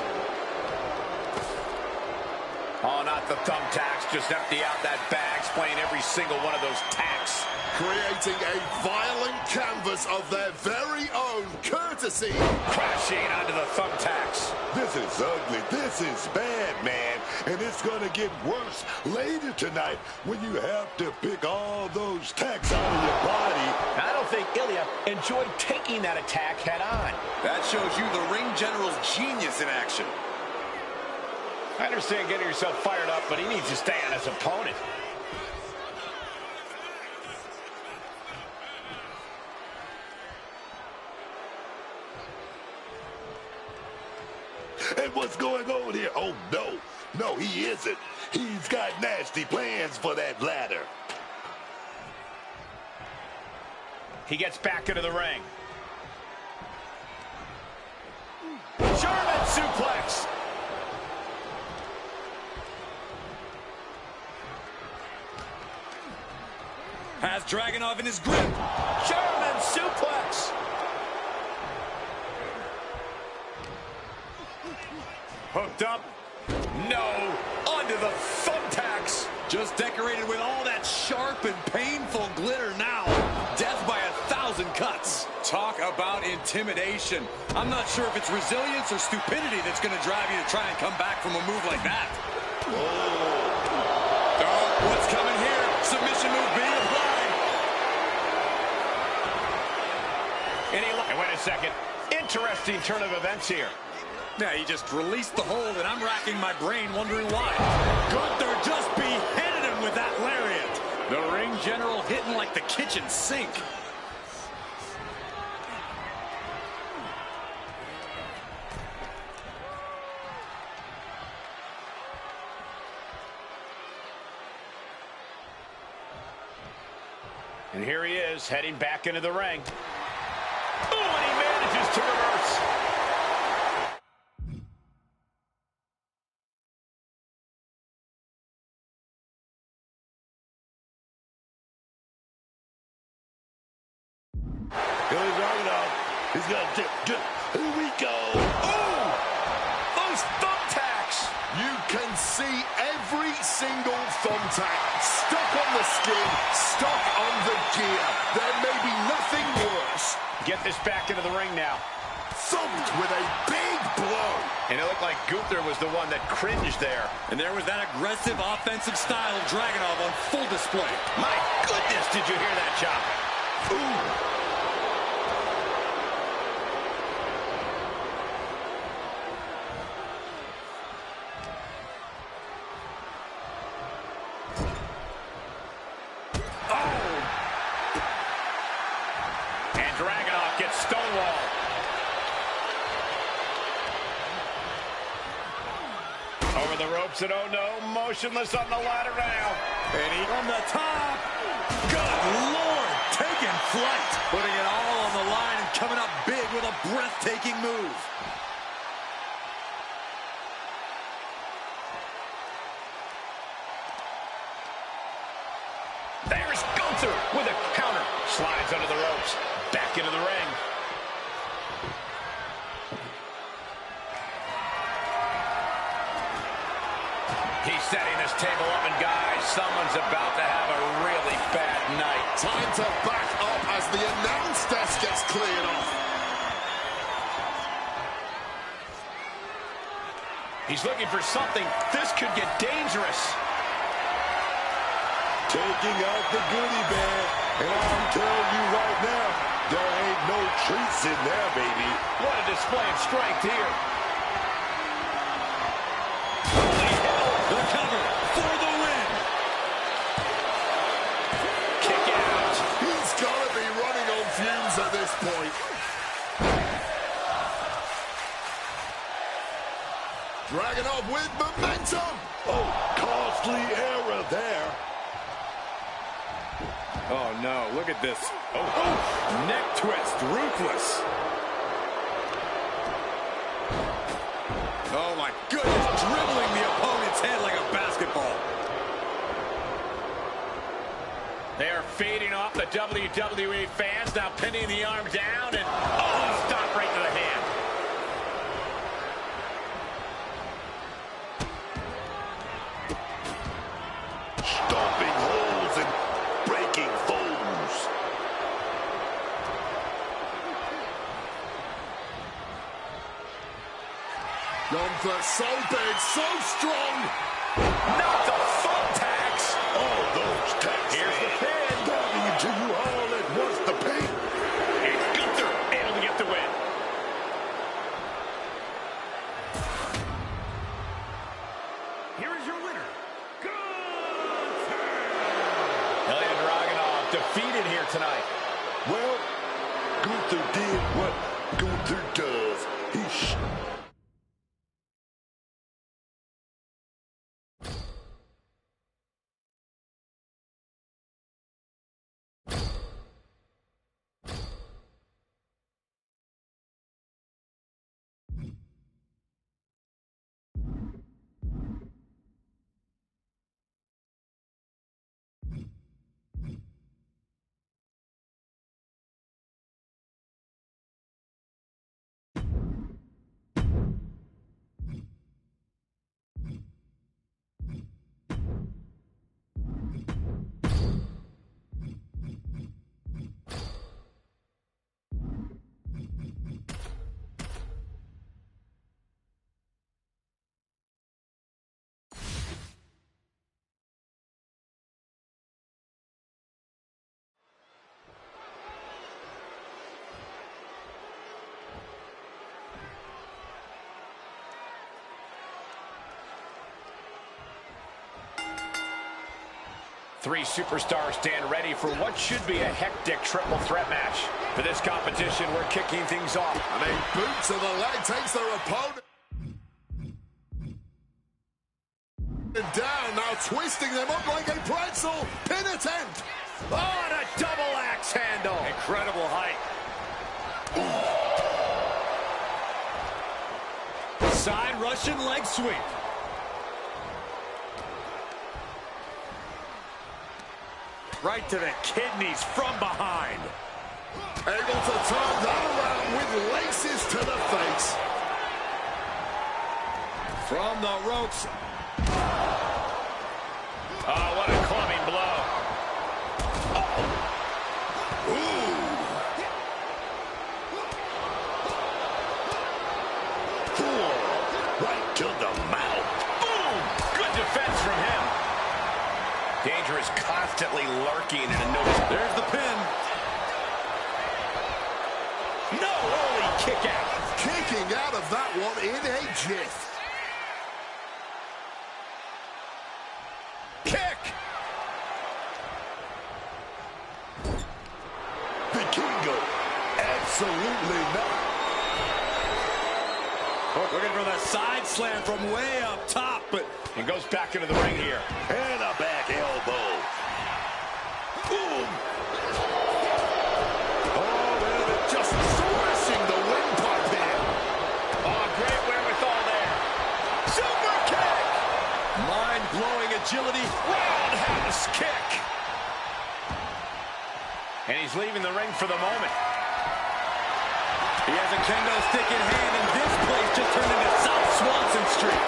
Oh, not the thumbtacks. Just empty out that bag, playing every single one of those tacks. Creating a violent canvas of their very own courtesy. Crashing onto the thumbtacks. This is ugly. This is bad, man. And it's going to get worse later tonight when you have to pick all those tacks out of your body. I don't think Ilya enjoyed taking that attack head on. That shows you the ring general's genius in action. I understand getting yourself fired up, but he needs to stay on his opponent. And what's going on here? Oh, no. No, he isn't. He's got nasty plans for that ladder. He gets back into the ring. German suplex. Has Dragunov in his grip. German suplex. Hooked up. No. Onto the thumbtacks. Just decorated with all that sharp and painful glitter now. Death by 1,000 cuts. Talk about intimidation. I'm not sure if it's resilience or stupidity that's going to drive you to try and come back from a move like that. Oh, what's coming here? Submission move being applied. And wait a second. Interesting turn of events here. Yeah, he just released the hold, and I'm racking my brain wondering why. Gunther just beheaded him with that lariat. The ring general hitting like the kitchen sink. And here he is, heading back into the ring. Oh, and he manages to reverse. Goes right up. He's got to dip. Here we go. Oh! Those thumbtacks! You can see every single thumbtack stuck on the skin, stuck on the gear. There may be nothing worse. Get this back into the ring now. Thumped with a big blow. And it looked like Gunther was the one that cringed there. And there was that aggressive offensive style of Dragunov on full display. My goodness, did you hear that chop? Ooh. Dragunov gets stonewalled. Over the ropes, and oh no, motionless on the ladder now. And he from the top. Good Lord, taking flight. Putting it all on the line and coming up big with a breathtaking move. There's Gunther with a counter. Slides under the ropes. Back into the ring. He's setting this table up, and guys, someone's about to have a really bad night. Time to back up as the announce desk gets cleared off. He's looking for something. This could get dangerous. Taking out the goodie bag. And I'm telling you right now, there ain't no treats in there, baby. What a display of strength here. The cover for the win. Kick out. He's got to be running on fumes at this point. Dragunov with momentum. Oh, costly error there. Oh, no. Look at this. Oh, neck twist. Ruthless. Oh, my goodness. Dribbling the opponent's head like a basketball. They are fading off the WWE fans. Now pinning the arm down. And, oh, stop right to the hand. Stomping holes and breaking foes. Gunther so big, so strong. Not the thumbtacks. Oh, those tacks. Here's the pin. Diving into you all at once, the pain. And Gunther able to get the win. Here is your winner, Gunther. Ilya Dragunov defeated here tonight. Well, Gunther did what Gunther does. He Three superstars stand ready for what should be a hectic triple threat match. For this competition, we're kicking things off. And a boot to the leg takes their opponent down, now twisting them up like a pretzel. Pin attempt. Oh, and a double axe handle. Incredible height. Side Russian leg sweep. Right to the kidneys from behind. Able to turn that around with laces to the face. From the ropes. Oh, what a clubbing blow. Ooh. Cool. Right to the mouth. Boom! Good defense from him. Danger is constantly lurking in a notice. There's the pin. No, holy kick out. Kicking out of that one in a jiff. Kick! Vikingo. Absolutely not. Looking for the side slam from way up top, but And goes back into the ring here. And a back elbow. Boom. Oh, and just smashing the windpipe here. Oh, great wherewithal there. Super kick! mind-blowing agility. Roundhouse kick! And he's leaving the ring for the moment. He has a kendo stick in hand, and this place just turned into South Swanson Street.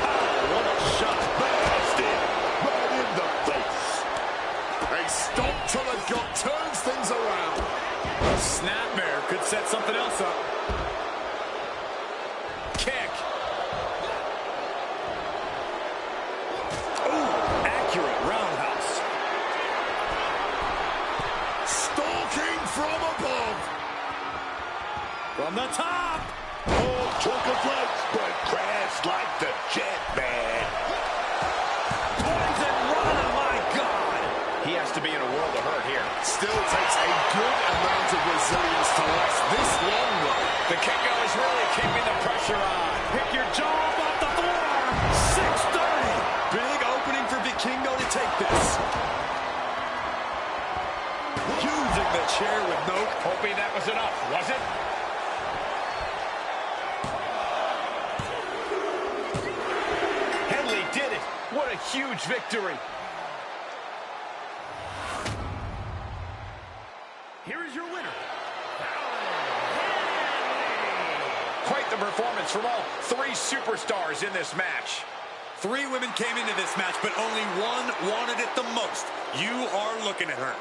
Oh, what a shot. Blasted. Right in the face. A stomp to the gut turns things around. A snapmare could set something else up. Kick. Ooh, accurate roundhouse. Stalking from above. From the top. Oh, took a flight, but crashed like the jet man. Poison Rana, my God. He has to be in a world of hurt here. Still takes a good amount of resilience to last this long, though. The Kingo is really keeping the pressure on. Pick your jaw up off the floor. 630. Big opening for Vikingo to take this. Using the chair with no... Hoping that was enough, was it? Henley did it. What a huge victory. Here is your winner. Quite the performance from all three superstars in this match. 3 women came into this match, but only one wanted it the most. You are looking at her.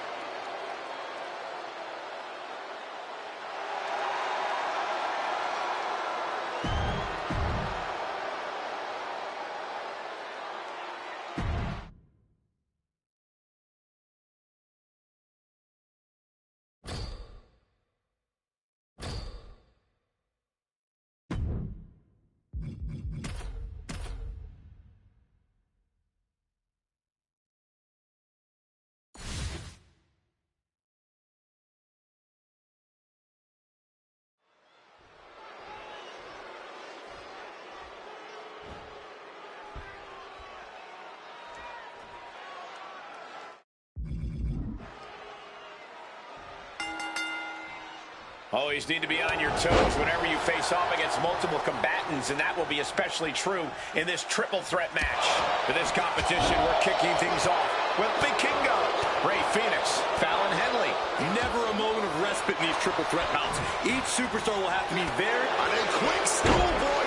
Always need to be on your toes whenever you face off against multiple combatants, and that will be especially true in this triple threat match. For this competition, we're kicking things off with Vikingo, Ray Phoenix, Fallon Henley. Never a moment of respite in these triple threat bouts. Each superstar will have to be very... And a quick schoolboy.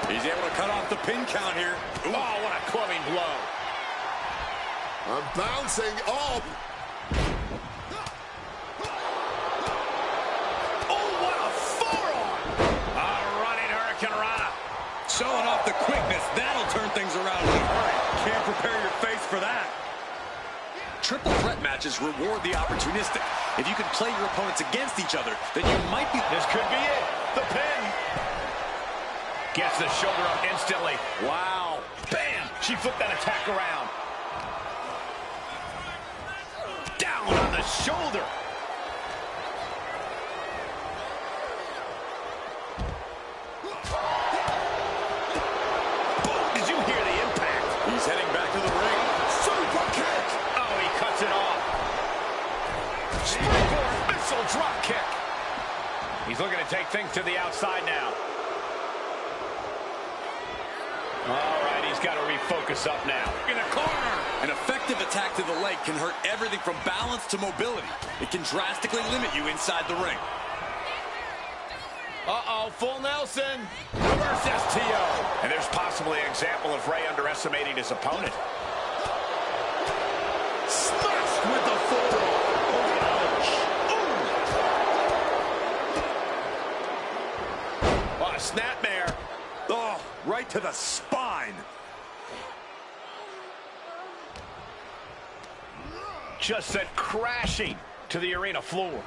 He's able to cut off the pin count here. Ooh. Oh, what a clubbing blow. And bouncing up. Showing off the quickness. That'll turn things around in a hurry. Can't prepare your face for that. Triple threat matches reward the opportunistic. If you can play your opponents against each other, then you might be... This could be it. The pin. Gets the shoulder up instantly. Wow. Bam. She flipped that attack around. Down on the shoulder. He's heading back to the ring. Super kick. Oh, he to the outside now. All right, he's got to refocus up now. In the corner. An effective attack to the leg can hurt everything from balance to mobility. It can drastically limit you inside the ring. Uh-oh, full Nelson. Reverse STO. And there's possibly an example of Rey underestimating his opponent. Smashed with the forearm. Oh, a snapmare. Oh, right to the spine. Just sent crashing to the arena floor.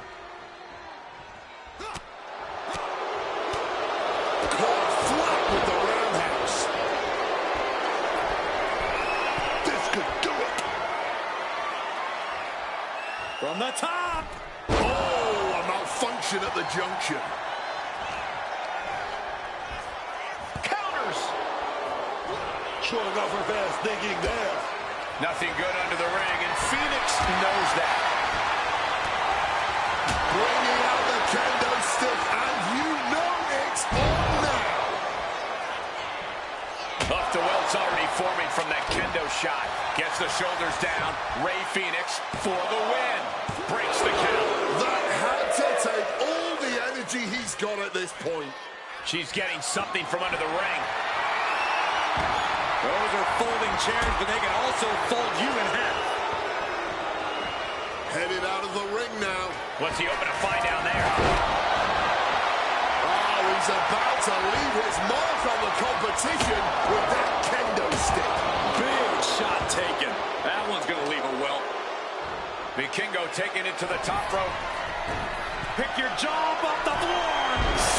Caught flat with the roundhouse. This could do it. From the top. Oh, a malfunction at the junction. Counters. Showing off her fast thinking there. Nothing good under the ring, and Phoenix knows that. Bringing out the kendo stick, and you know it's on now. Up the welt's already forming from that kendo shot. Gets the shoulders down. Rey Phoenix for the win. Breaks the count. That had to take all the energy he's got at this point. She's getting something from under the ring. Those are folding chairs, but they can also fold you in half. Headed out of the ring now. What's he hoping to find down there? Oh, he's about to leave his mark on the competition with that kendo stick. Big shot taken. That one's going to leave a welt. Vikingo taking it to the top rope. Pick your jaw up off the floor.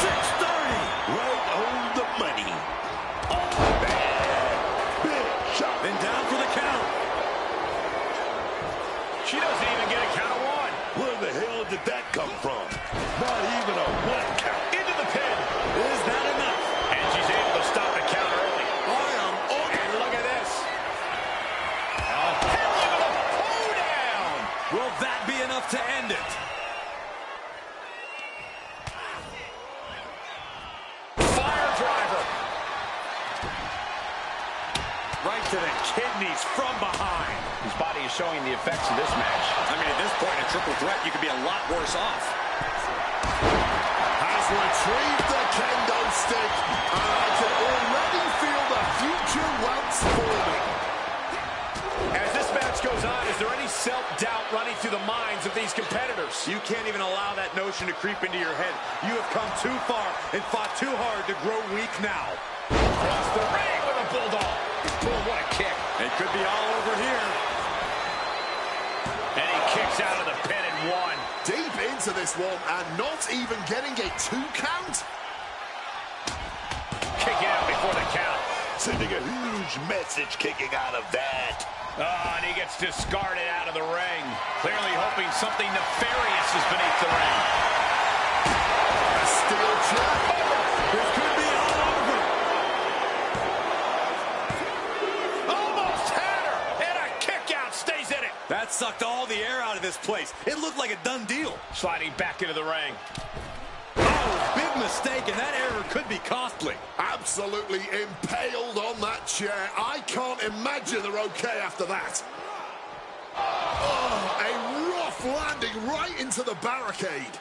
630. Right on the money. Then down for the count. She doesn't even get a count of one. Where the hell did that come from? Not even a one count. Into the pin. Is that enough? And she's able to stop the count early. I am on. And look at this. Oh, look at the pull down. Will that be enough to end it? Fire driver. Right to the kidneys from behind. His body is showing the effects of this match. I mean, at this point, a triple threat, you could be a lot worse off. Has retrieved the kendo stick, and I can already feel the future welts forming. As this match goes on, is there any self-doubt running through the minds of these competitors? You can't even allow that notion to creep into your head. You have come too far and fought too hard to grow weak now. Across the ring with a bulldog. Boom, what a kick. It could be all over here. And he kicks out of the pin and one. Deep into this one and not even getting a 2 count. Kicking out before the count. Sending a huge message kicking out of that. Oh, and he gets discarded out of the ring. Clearly hoping something nefarious is beneath the ring. A steel chair. This could be all over. Almost had her. And a kick out stays in it. That sucked all the air out of this place. It looked like a done deal. Sliding back into the ring. Oh, big mistake, and that error could be costly. Absolutely impaled on that chair. I can't imagine they're okay after that. Oh, a rough landing right into the barricade.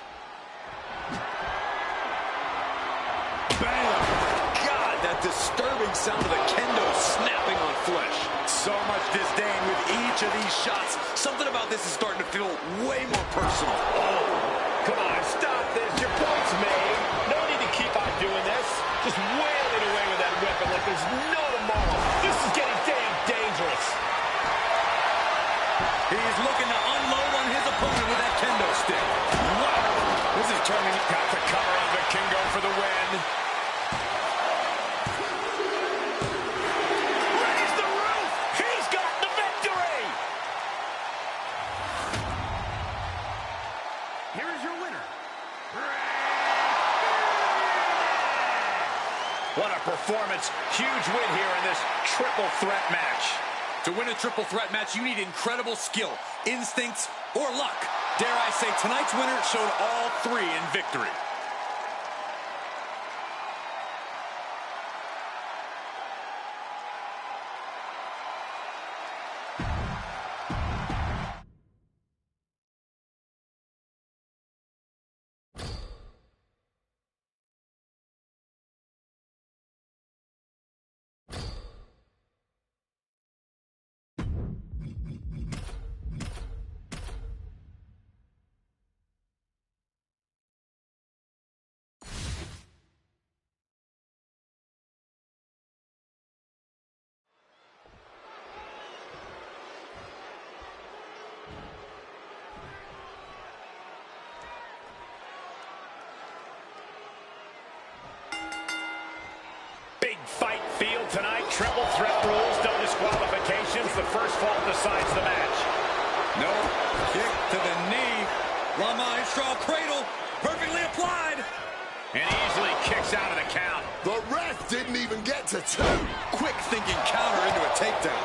Bam! God, that disturbing sound of the kendo snapping on flesh. So much disdain with each of these shots. Something about this is starting to feel way more personal. Oh, come on, stop this. Your point's made. No need to keep on doing this. Just wailing away with that weapon like there's no tomorrow. This is getting damn dangerous. He's looking to unload on his opponent with that kendo stick. Wow! This is turning. Got the cover on Vikingo for the win. Raise the roof. He's got the victory. Here is your winner. What a performance. Huge win here in this triple threat match. To win a triple threat match, you need incredible skill, instincts, or luck. Dare I say, tonight's winner showed all three in victory. field tonight. Triple threat rules, no disqualifications. The first fall decides the match. No, kick to the knee. La Maestro cradle, perfectly applied. And easily kicks out of the count. The ref didn't even get to 2. Quick thinking counter into a takedown.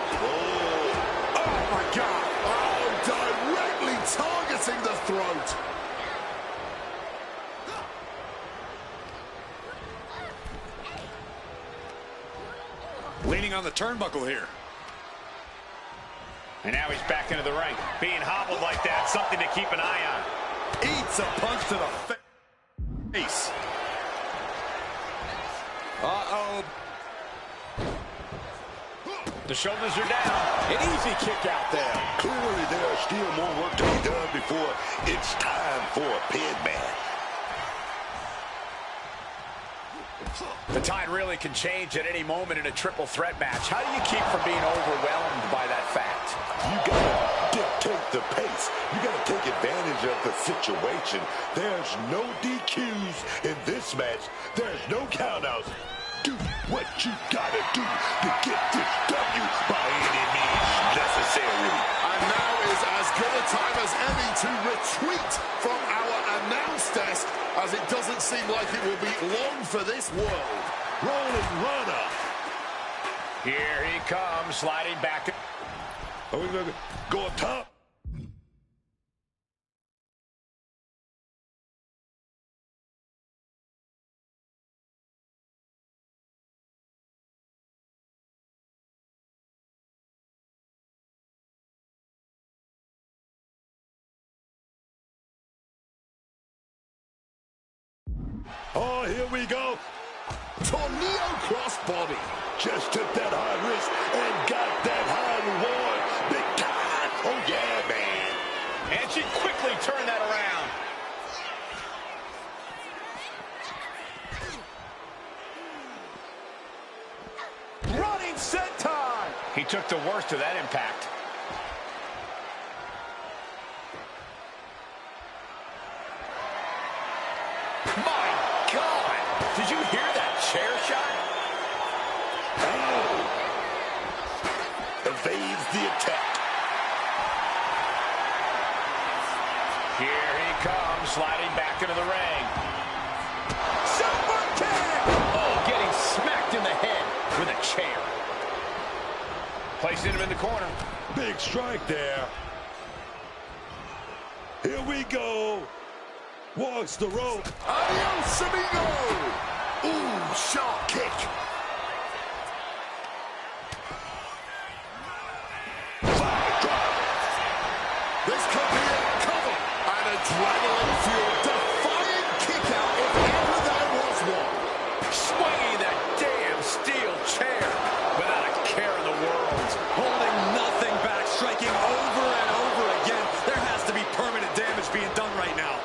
Oh my God. Oh, directly targeting the throat. Leaning on the turnbuckle here. And now he's back into the ring. Being hobbled like that, something to keep an eye on. Eats a punch to the face. Uh-oh. The shoulders are down. An easy kick out there. Clearly, there's still more work to be done before it's time for a pin man. The tide really can change at any moment in a triple threat match. How do you keep from being overwhelmed by that fact? You gotta dictate the pace. You gotta take advantage of the situation. There's no DQs in this match. There's no countouts. Do what you gotta do to get this W by any means necessary. And now is as good a time as any to retreat from our announce desk, as it doesn't seem like it will be long for this world. Rolling runner. Here he comes, sliding back. Are we gonna go up top? Oh, here we go. Tornado crossbody. Just took that high risk and got that high reward. Big time. Oh, yeah, man. And she quickly turned that around. Running set time. He took the worst of that impact. My God! Did you hear that chair shot? Oh. Evades the attack. Here he comes, sliding back into the ring. Super kick. Oh, getting smacked in the head with a chair. Placing him in the corner. Big strike there. Here we go. Walks the rope. Adios, amigo. Ooh, sharp kick. This could be a cover. An adrenaline-fueled, defying kick-out if ever there was one. Swinging that damn steel chair without a care in the world. Holding nothing back, striking over and over again. There has to be permanent damage being done right now.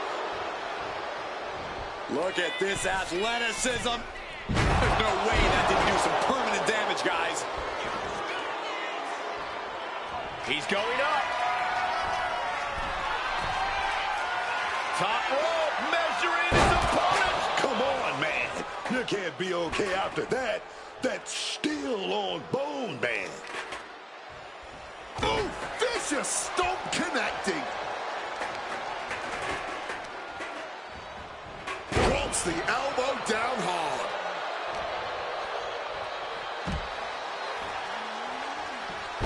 Look at this athleticism. There's no way that didn't do some permanent damage, guys. He's going up. Top rope, measuring his opponent. Come on, man. You can't be okay after that. That's steel on bone, man. Ooh, vicious stomp connecting. Drops the elbow down hard.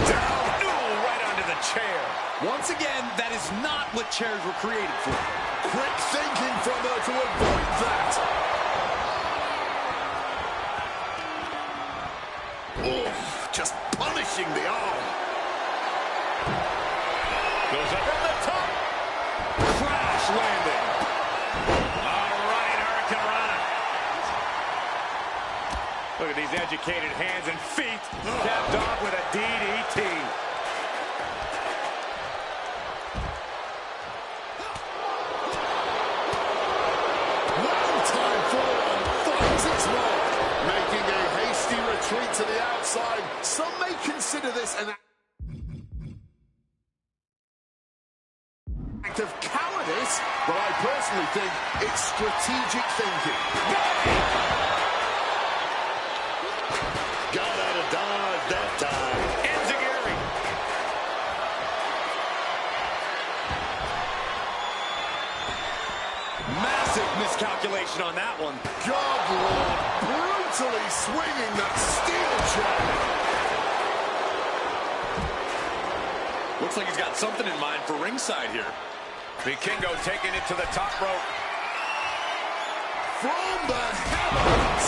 Down. Ooh, right onto the chair. Once again, that is not what chairs were created for. Quick thinking from her to avoid that. Oof, just punishing the arm. Goes up from the top. Crash landing. All right, Hurricane Rana. Look at these educated hands and feet. Capped off with a DDT. Making a hasty retreat to the outside. Some may consider this an act of cowardice, but I personally think it's strategic thinking. calculation on that one. God, Lord, brutally swinging that steel chair. Looks like he's got something in mind for ringside here. Vikingo taking it to the top rope. From the heavens.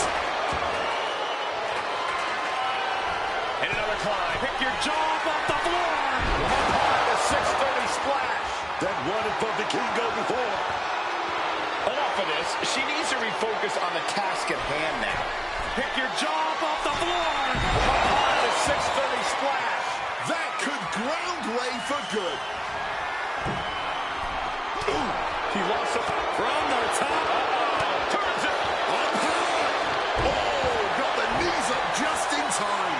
And another climb. Pick your jaw off the floor. A 630 splash. That wanted from Vikingo before. Enough of this. She needs to refocus on the task at hand now. Pick your jaw off the floor. A 630 splash. That could ground Ray for good. Ooh, he lost it from the top. Turns it. Up high. Oh, got the knees up just in time.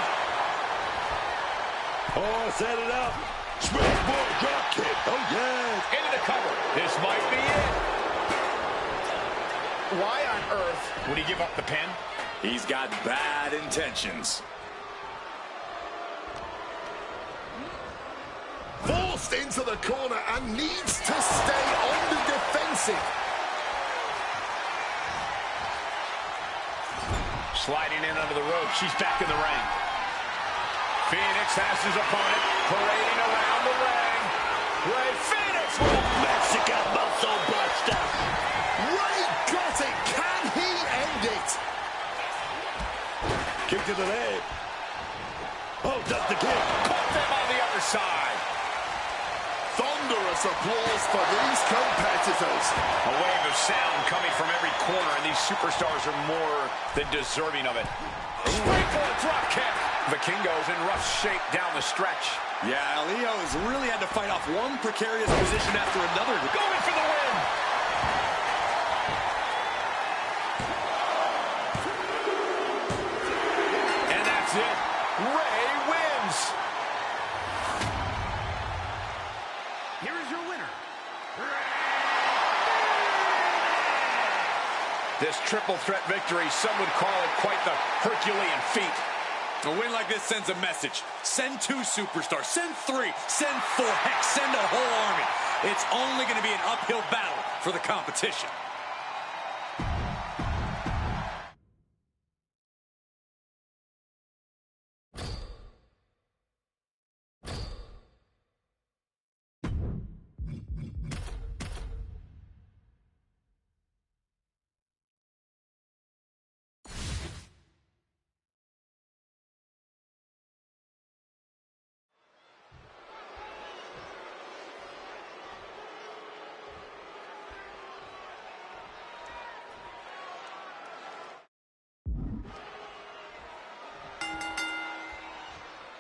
Oh, set it up. Springboard drop kick. Oh, yeah. Into the cover. This might be it. Why on earth would he give up the pin? He's got bad intentions. Forced into the corner and needs to stay on the defensive. Sliding in under the rope. She's back in the ring. Phoenix has his opponent parading around the ring. Ray Phoenix with a Mexican muscle buster. Ray got it. Can he end it? Kick to the leg. Oh, does the kick. Caught them on the other side. Thunderous applause for these competitors. A wave of sound coming from every corner, and these superstars are more than deserving of it. Straight for a drop kick. Vikingo's in rough shape down the stretch. Yeah, Leo has really had to fight off one precarious position after another. Going for the win. And that's it. Ray wins. Here is your winner. This triple threat victory, some would call it quite the Herculean feat. A win like this sends a message. Send 2 superstars, send 3, send 4, heck, send a whole army. It's only going to be an uphill battle for the competition.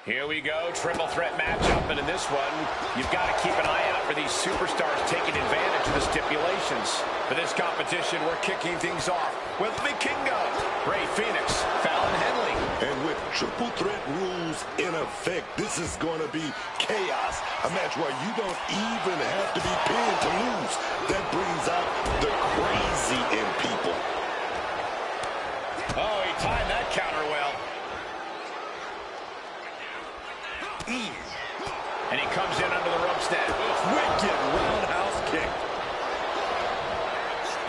Here we go, triple threat matchup, and in this one, you've got to keep an eye out for these superstars taking advantage of the stipulations. For this competition, we're kicking things off with Vikingo, Ray Phoenix, Fallon Henley. And with triple threat rules in effect, this is going to be chaos. A match where you don't even have to be pinned to lose. That brings out the crazy in people. Oh, he timed that counter well. And he comes in under the rope stand. Wicked roundhouse kick.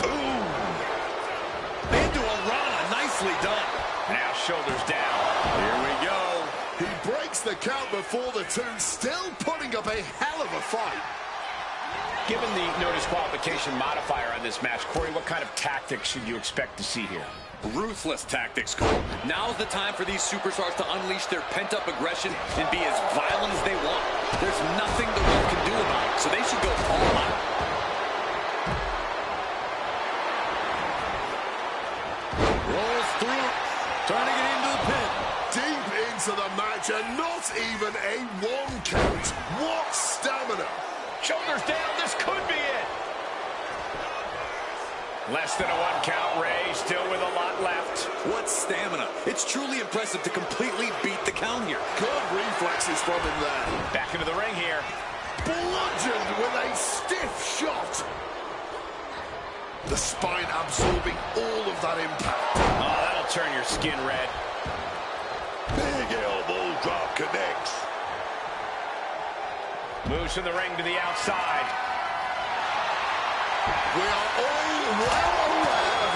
Ooh. Into a Rana. Nicely done. Now shoulders down. Here we go. He breaks the count before the 2, still putting up a hell of a fight. Given the no disqualification modifier on this match, Corey, what kind of tactics should you expect to see here? Ruthless tactics, Cole. Now's the time for these superstars to unleash their pent-up aggression and be as violent as they want. There's nothing the ref can do about it, so they should go all out. Rolls through, trying to get into the pin. Deep into the match and not even a 1 count. What stamina. Shoulders down, this could be it. Less than a 1 count, Ray, still with a lot left. What stamina. It's truly impressive to completely beat the count here. Good reflexes from him there. Back into the ring here. Bludgeoned with a stiff shot. The spine absorbing all of that impact. Oh, that'll turn your skin red. Big elbow drop connects. Moves from the ring to the outside. We are all well aware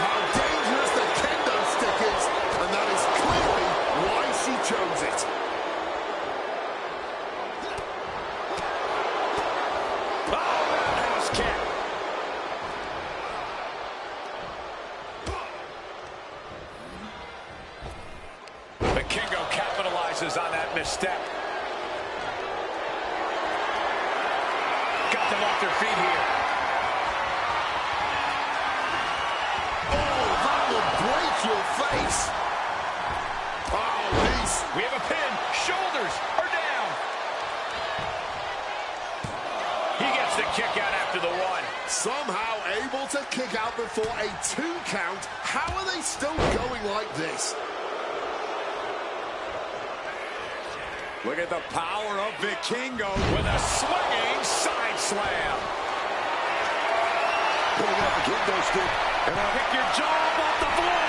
focuses on that misstep. Got them off their feet here. Oh, that will break your face. Oh, we have a pin. Shoulders are down. He gets the kick out after the one. Somehow able to kick out before a 2 count. How are they still going like this? Look at the power of Vikingo with a swinging side slam. Putting up the kendo stick. And I'll pick your jaw off the floor.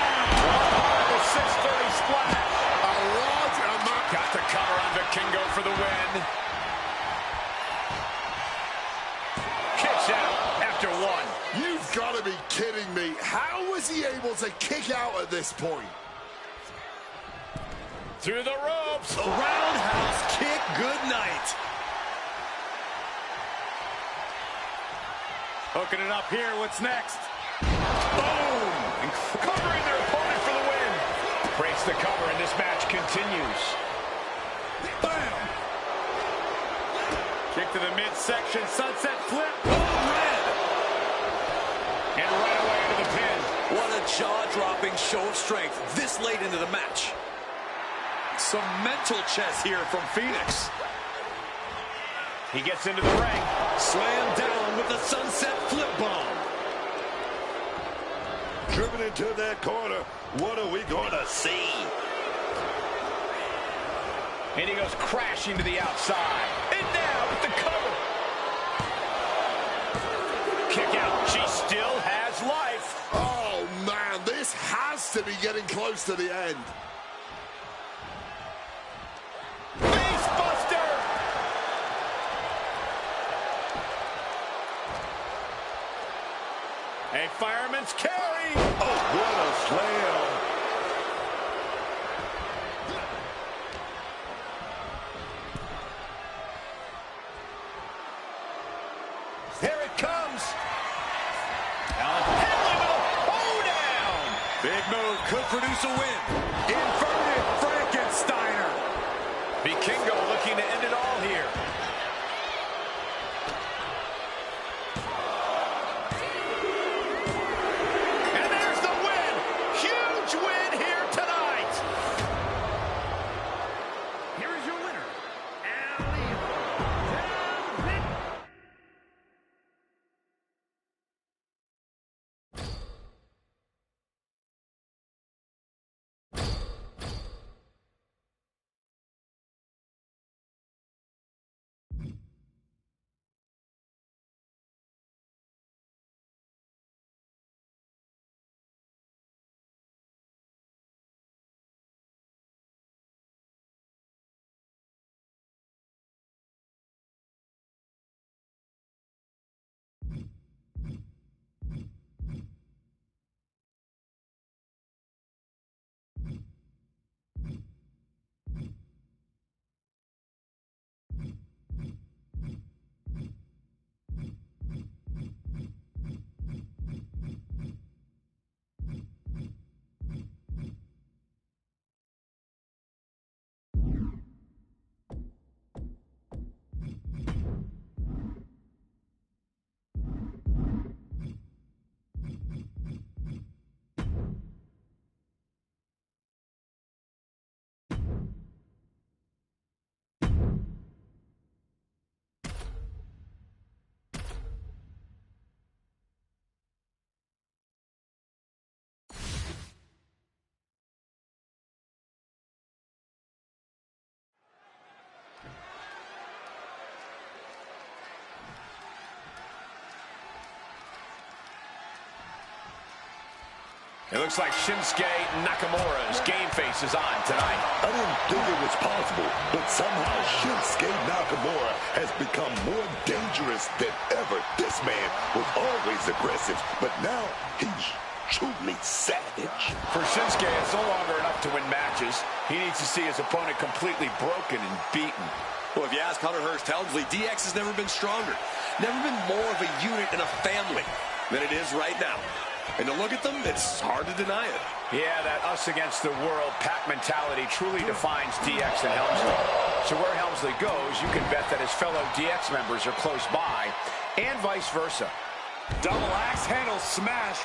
The 630 splash. A large amount. Got the cover on Vikingo for the win. Kicks out after one. You've got to be kidding me. How was he able to kick out at this point? Through the ropes. Roundhouse kick, good night. Hooking it up here. What's next? Boom! Covering their opponent for the win. Breaks the cover, and this match continues. Bam! Kick to the midsection. Sunset flip. Oh, red. And right away into the pin. What a jaw-dropping show of strength this late into the match. Some mental chess here from Phoenix. He gets into the ring. Slam down with the sunset flip bomb. driven into that corner. What are we going to see? And he goes crashing to the outside. And now with the cover. Kick out. She still has life. Oh, man, this has to be getting close to the end. Face buster. A fireman's carry. Oh, what a slam. Here it comes. Henley with a hold-down. Big move could produce a win. Inverted Frankensteiner. Vikingo looking to end it all here. And there's the win. Huge win here tonight. Here is your winner, Ali. It looks like Shinsuke Nakamura's game face is on tonight. I didn't think it was possible, but somehow Shinsuke Nakamura has become more dangerous than ever. This man was always aggressive, but now he's truly savage. For Shinsuke, it's no longer enough to win matches. He needs to see his opponent completely broken and beaten. Well, if you ask Hunter Hearst Helmsley, DX has never been stronger. Never been more of a unit and a family than it is right now. And to look at them, it's hard to deny it. Yeah, that us against the world pack mentality truly defines DX and Helmsley. So where Helmsley goes, you can bet that his fellow DX members are close by, and vice versa. Double axe handle smash.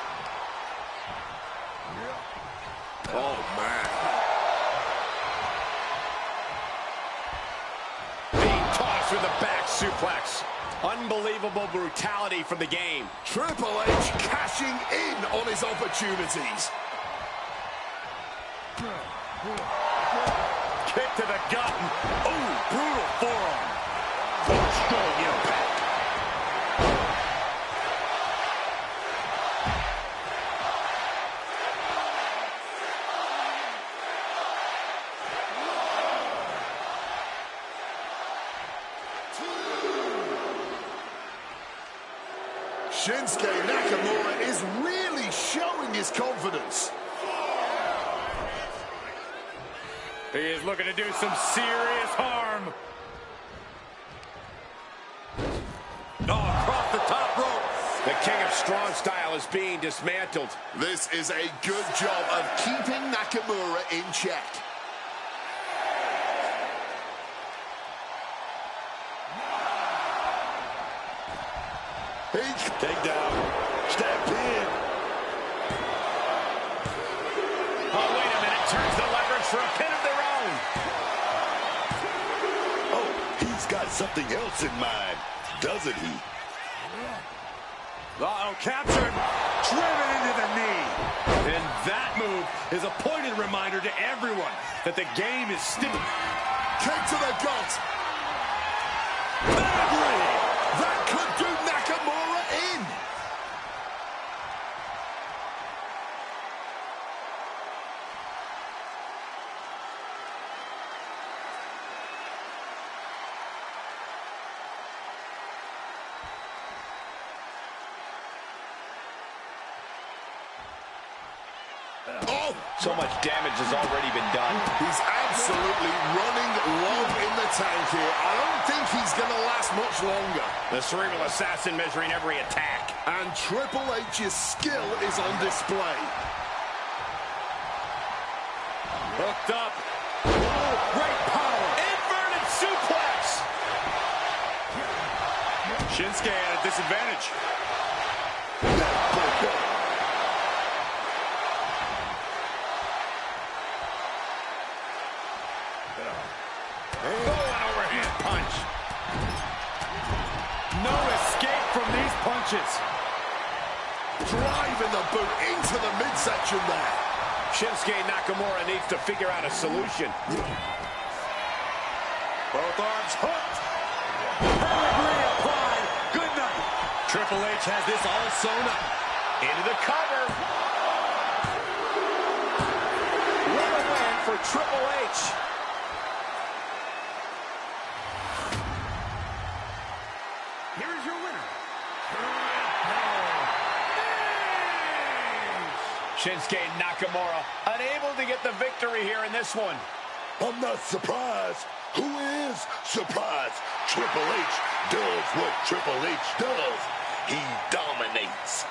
Oh, man. Being tossed with a back suplex. Unbelievable brutality from the game. Triple H cashing in on his opportunities. Kick to the gut. Oh, brutal forearm. Strong impact. Shinsuke Nakamura is really showing his confidence. He is looking to do some serious harm. Oh, across the top rope. The King of Strong Style is being dismantled. This is a good job of keeping Nakamura in check. Take down. Step in. Oh, wait a minute. Turns the leverage for a pin of their own. Oh, he's got something else in mind, doesn't he? Uh-oh, captured. Driven into the knee. And that move is a pointed reminder to everyone that the game is still... Kick to the gut. That could do Nakamura in. Oh, So much damage has already been done. he's absolutely running low in the tank here. I don't think he's going to last much longer. The Cerebral Assassin measuring every attack. And Triple H's skill is on display. Hooked up. Oh, great power. Inverted suplex. Shinsuke at a disadvantage. Oh, an overhand punch. No escape from these punches. Driving the boot into the midsection there. Shinsuke Nakamura needs to figure out a solution. Both arms hooked. Pedigree applied. Good night. Triple H has this all sewn up. Into the cover. What a win for Triple H. Here is your winner. Shinsuke Nakamura unable to get the victory here in this one. I'm not surprised. Who is surprised? Triple H does what Triple H does. He dominates.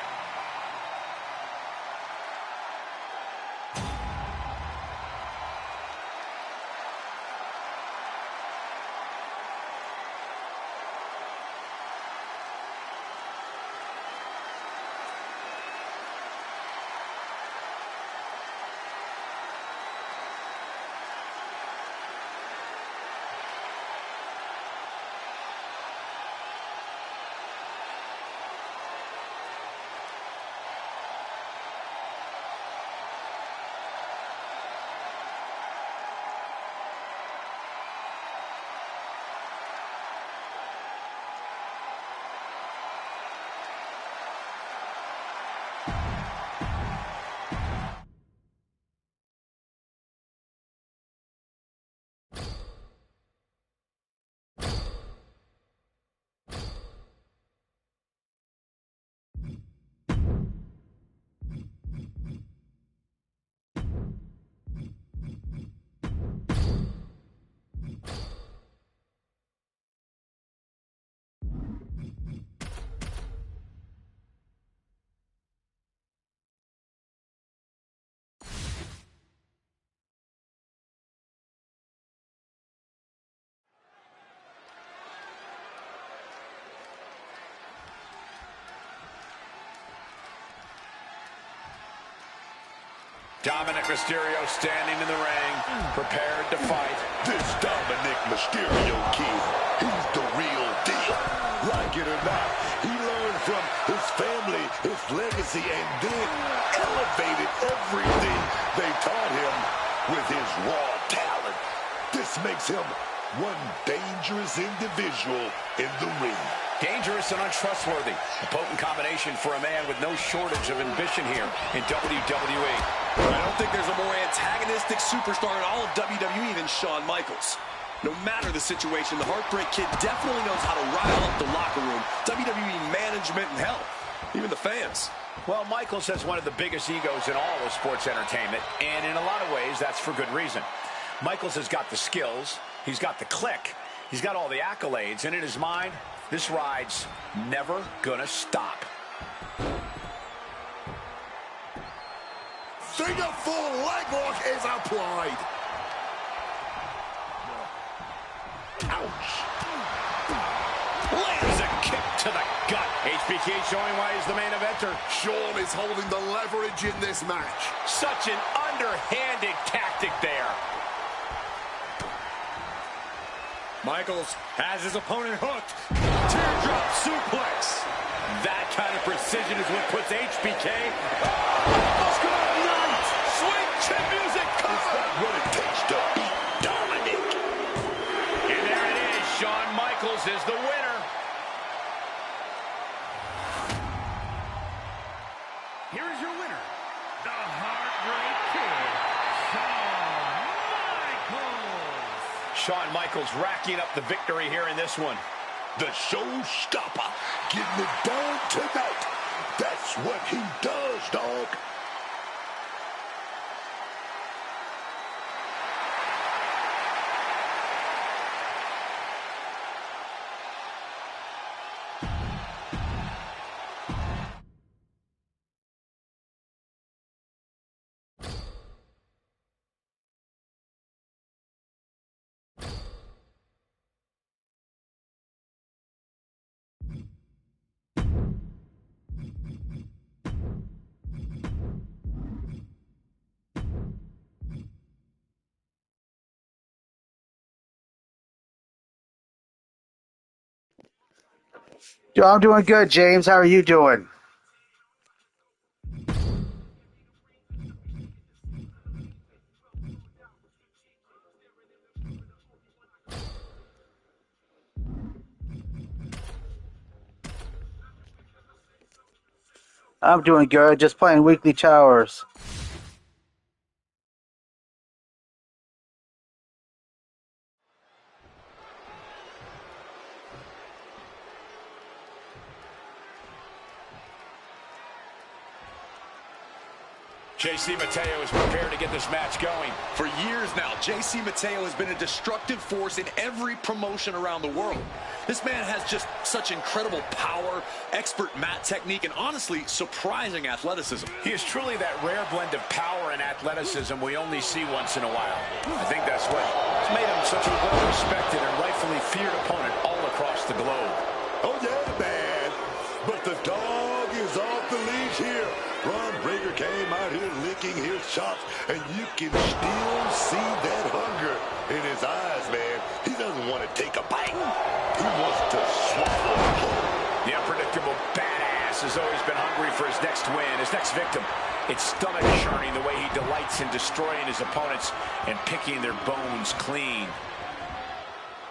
Dominic Mysterio standing in the ring, prepared to fight. This Dominic Mysterio kid, he's the real deal. Like it or not, he learned from his family, his legacy, and then elevated everything they taught him with his raw talent. This makes him one dangerous individual in the ring. Dangerous and untrustworthy. A potent combination for a man with no shortage of ambition here in WWE. I don't think there's a more antagonistic superstar in all of WWE than Shawn Michaels. No matter the situation, the Heartbreak Kid definitely knows how to rile up the locker room, WWE management, and hell, even the fans. Well, Michaels has one of the biggest egos in all of sports entertainment, and in a lot of ways, that's for good reason. Michaels has got the skills, he's got the click, he's got all the accolades, and in his mind, this ride's never gonna stop. Figure four leg lock is applied. Ouch. Lands a kick to the gut. HBK showing why he's the main eventer. Shawn is holding the leverage in this match. Such an underhanded tactic there. Michaels has his opponent hooked. Teardrop suplex. That kind of precision is what puts HBK. Let's go night. Sweet chin music cover. What it takes to beat Dominic. And there it is. Shawn Michaels is the winner. Here is your winner, the Heartbreak Kid, Shawn Michaels. Shawn Michaels racking up the victory here in this one. The showstopper, getting it done tonight. That's what he does, dog. I'm doing good, James. How are you doing? I'm doing good. Just playing Weekly Towers. JC Mateo is prepared to get this match going. For years now, JC Mateo has been a destructive force in every promotion around the world. This man has just such incredible power, expert mat technique, and honestly, surprising athleticism. He is truly that rare blend of power and athleticism we only see once in a while. I think that's what has made him such a well-respected and rightfully feared opponent all across the globe. Oh, yeah, man. But the dog is off the leash here. Ron Breaker came out here licking his chops, and you can still see that hunger in his eyes, man. He doesn't want to take a bite. He wants to swallow whole. The unpredictable badass has always been hungry for his next win, his next victim. It's stomach-churning the way he delights in destroying his opponents and picking their bones clean.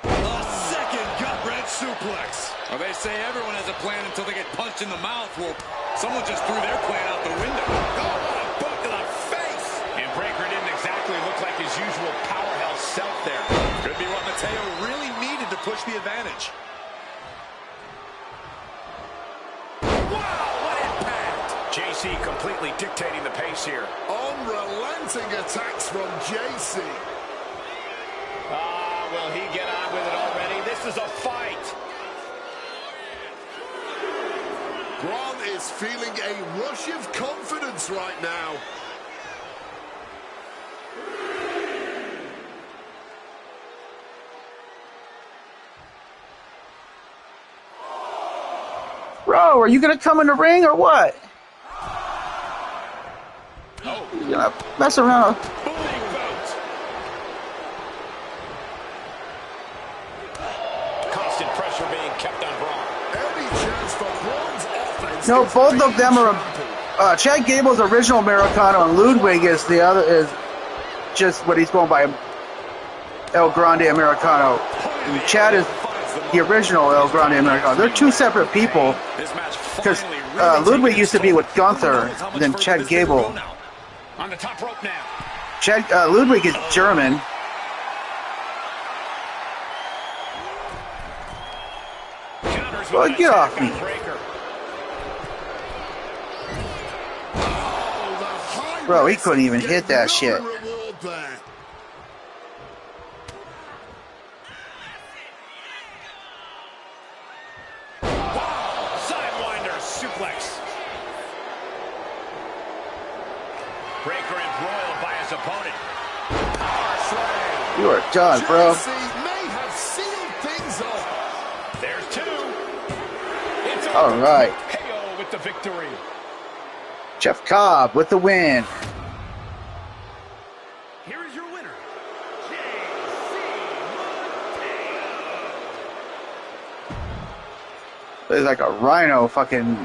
A second gut-wrench suplex. Well, they say everyone has a plan until they get punched in the mouth. Well, someone just threw their plan out the window. Oh, what a boot to the face! And Breaker didn't exactly look like his usual powerhouse self there. Could be what Mateo really needed to push the advantage. Wow, what impact! JC completely dictating the pace here. Unrelenting attacks from JC. Will he get on with it already? This is a fight. Braun is feeling a rush of confidence right now. Bro, are you going to come in the ring or what? Oh. You know, mess around. Constant pressure being kept on Braun. Any chance for Braun's offense? No, both of them are. Chad Gable's original Americano, and Ludwig is the other. Is just what he's going by, El Grande Americano. And Chad is the original El Grande Americano. They're two separate people. Because Ludwig used to be with Gunther, and then Chad Gable. On the top rope now. Ludwig is German. Well, get off me. Bro, he couldn't even hit that shit. Sidewinder suplex. Breaker embroiled by his opponent. Power slam. You are done, bro. May have sealed things up. There's two. It's All right. KO with the victory. Jeff Cobb with the win. Here is your winner, J.C. Mateo. It's like a rhino fucking.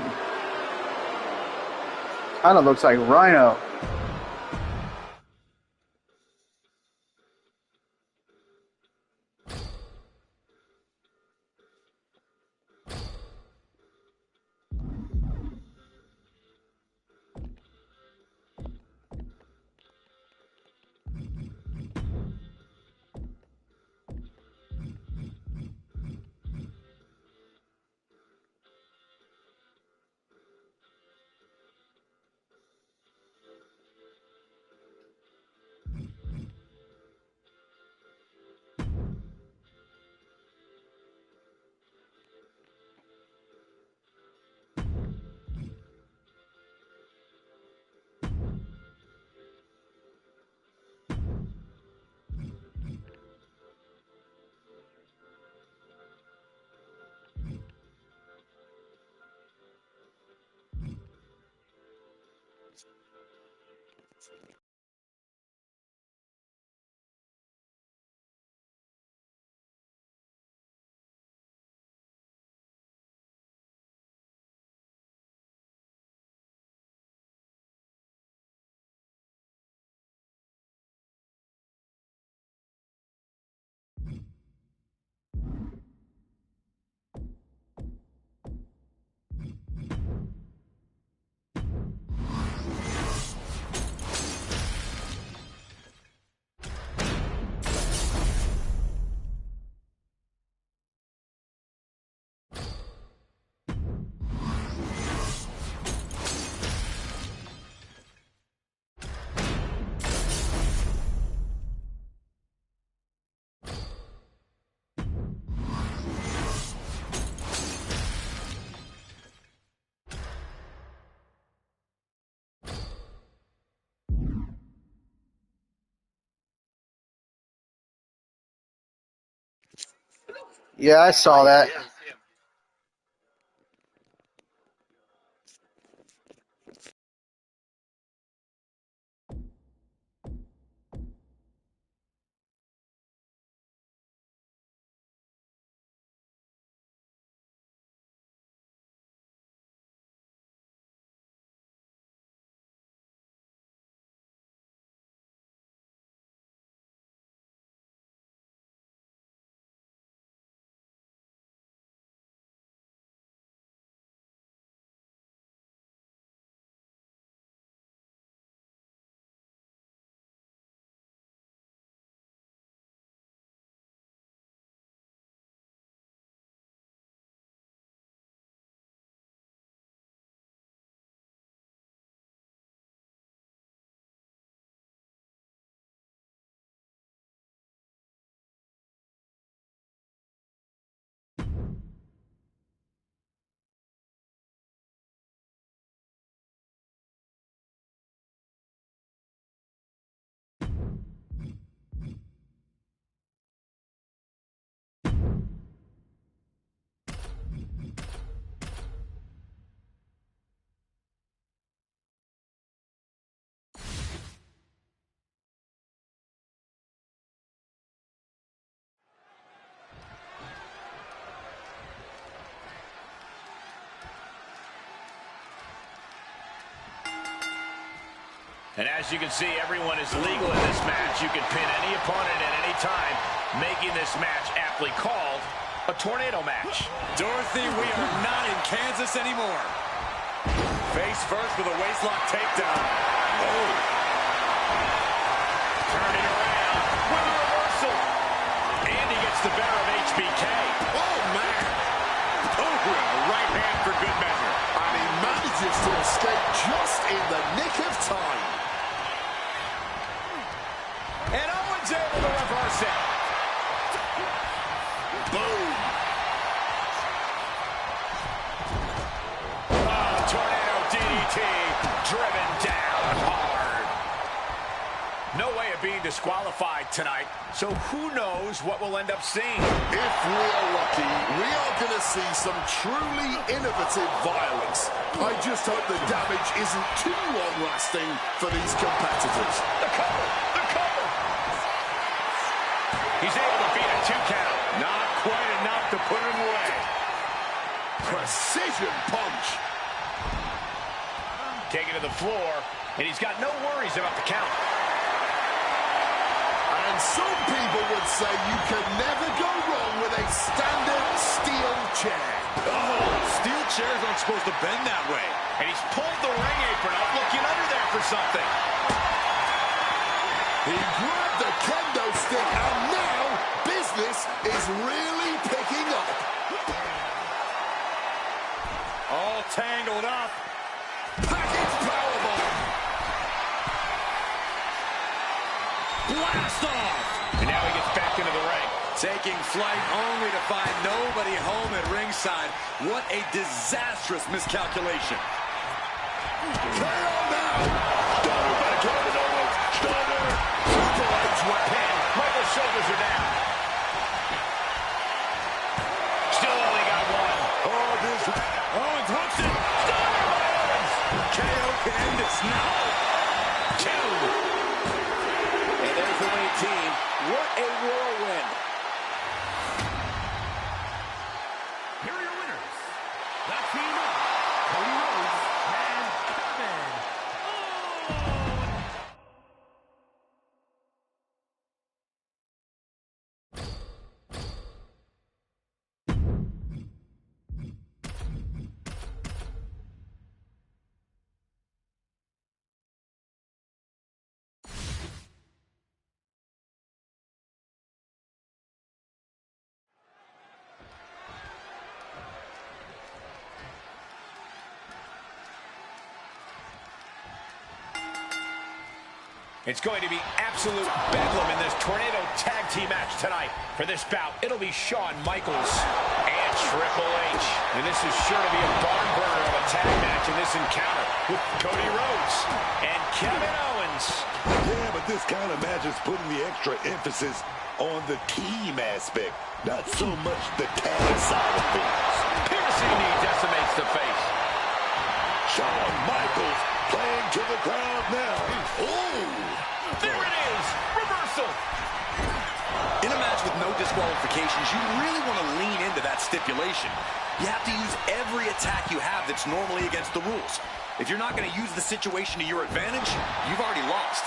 Kind of looks like Rhino. Yeah, I saw that. And as you can see, everyone is legal in this match. You can pin any opponent at any time, making this match aptly called a tornado match. Dorothy, we are not in Kansas anymore. Face first with a waistlock takedown. Oh. Turning around with a reversal. And he gets the better of HBK. Oh, man. Oh, right hand for good measure. And he manages to escape just in the nick of time. And Owens able to reverse it. Boom. Oh, tornado DDT driven down hard. No way of being disqualified tonight, so who knows what we'll end up seeing. If we're lucky, we are going to see some truly innovative violence. I just hope the damage isn't too long-lasting for these competitors. The cover! The cover! He's able to beat a 2 count. Not quite enough to put him away. Precision punch. Taken to the floor, and he's got no worries about the count. And some people would say you can never go wrong with a standard steel chair. Oh, steel chairs aren't supposed to bend that way. And he's pulled the ring apron up, looking under there for something. He grabbed the kendo stick, and now business is really picking up. All tangled up. Package powerbomb. Blast off! And now he gets back into the ring. Taking flight only to find nobody home at ringside. What a disastrous miscalculation. KO now. Stunner by Kevin Owens. Stunner. Triple H with pin. Michael's shoulders are down. Still only got one. Oh, this. Owens hooks it. Stunner by Owens. KO can end this now. 2. And there's the winning team. What a whirlwind. Here are your winners. The team of Cody Rhodes and Kevin Owens. It's going to be absolute bedlam in this tornado tag team match tonight. For this bout, it'll be Shawn Michaels and Triple H. And this is sure to be a barn burner of a tag match in this encounter with Cody Rhodes and Kevin Owens. Yeah, but this kind of match is putting the extra emphasis on the team aspect, not so much the tag side of things. Piercing knee decimates the face. Shawn Michaels playing to the crowd now. Ooh, there it is, reversal. In a match with no disqualifications, you really want to lean into that stipulation. You have to use every attack you have that's normally against the rules. If you're not going to use the situation to your advantage, you've already lost.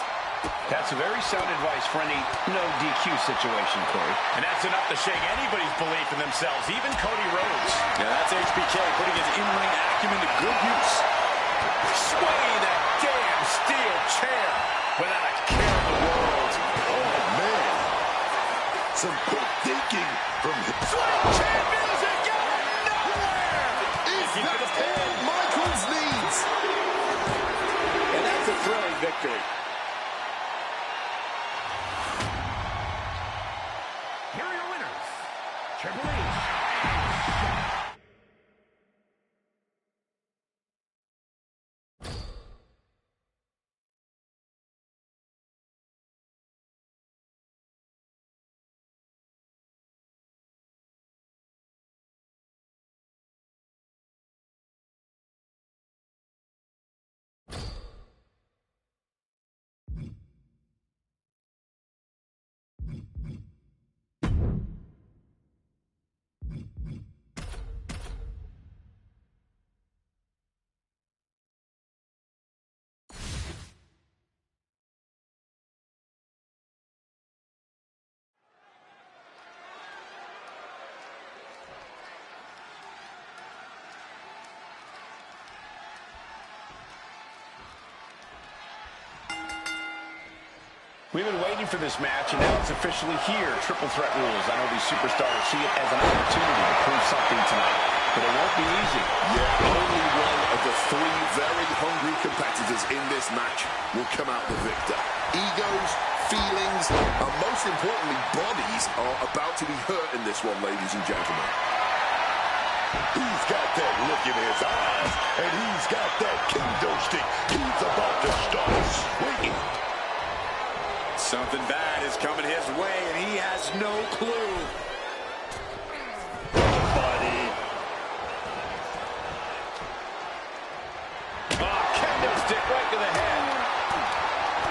That's very sound advice for any no DQ situation, Corey. And that's enough to shake anybody's belief in themselves, even Cody Rhodes. Yeah, that's HBK putting his in-ring acumen to good use. Swinging that damn steel chair without a care in the world. Oh, man. Some quick thinking from him. Swing champions are going nowhere. Is that all Michaels needs? And that's a thrilling victory. Here are your winners. Triple H. We've been waiting for this match, and now it's officially here. Triple threat rules. I know these superstars see it as an opportunity to prove something tonight, but it won't be easy. Yeah, only one of the three very hungry competitors in this match will come out the victor. Egos, feelings, and most importantly, bodies are about to be hurt in this one, ladies and gentlemen. He's got that look in his eyes, and he's got that kendo stick. He's about to start swinging. Something bad is coming his way, and he has no clue. Buddy. Oh, kendo stick right to the head.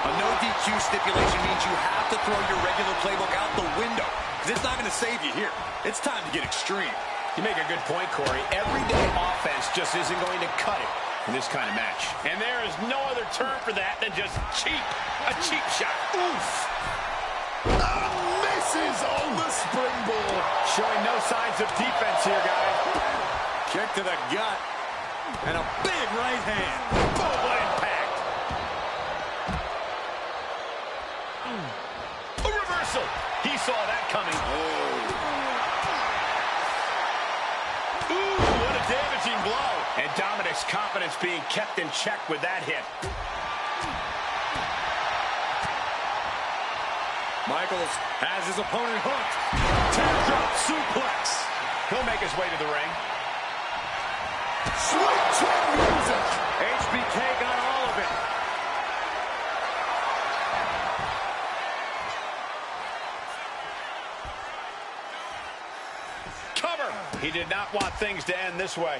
A no DQ stipulation means you have to throw your regular playbook out the window, because it's not going to save you here. It's time to get extreme. You make a good point, Corey. Everyday offense just isn't going to cut it in this kind of match. And there is no other term for that than just cheap. A cheap shot. Oof! Misses on the springboard. Showing no signs of defense here, guys. Kick to the gut. And a big right hand. Oh, what impact. A reversal. He saw that coming. Ooh, what a damaging blow. And Dominic's confidence being kept in check with that hit. Michaels has his opponent hooked. Teardrop suplex. He'll make his way to the ring. Sweet chin music. HBK got all of it. Cover. He did not want things to end this way.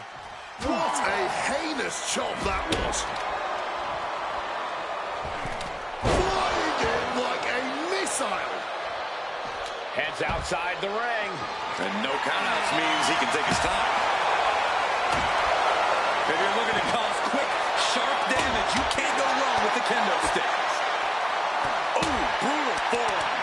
What a heinous chop that was. Flying in like a missile. Heads outside the ring. And no countouts means he can take his time. If you're looking to cause quick, sharp damage, you can't go wrong with the kendo stick. Oh, brutal forearm.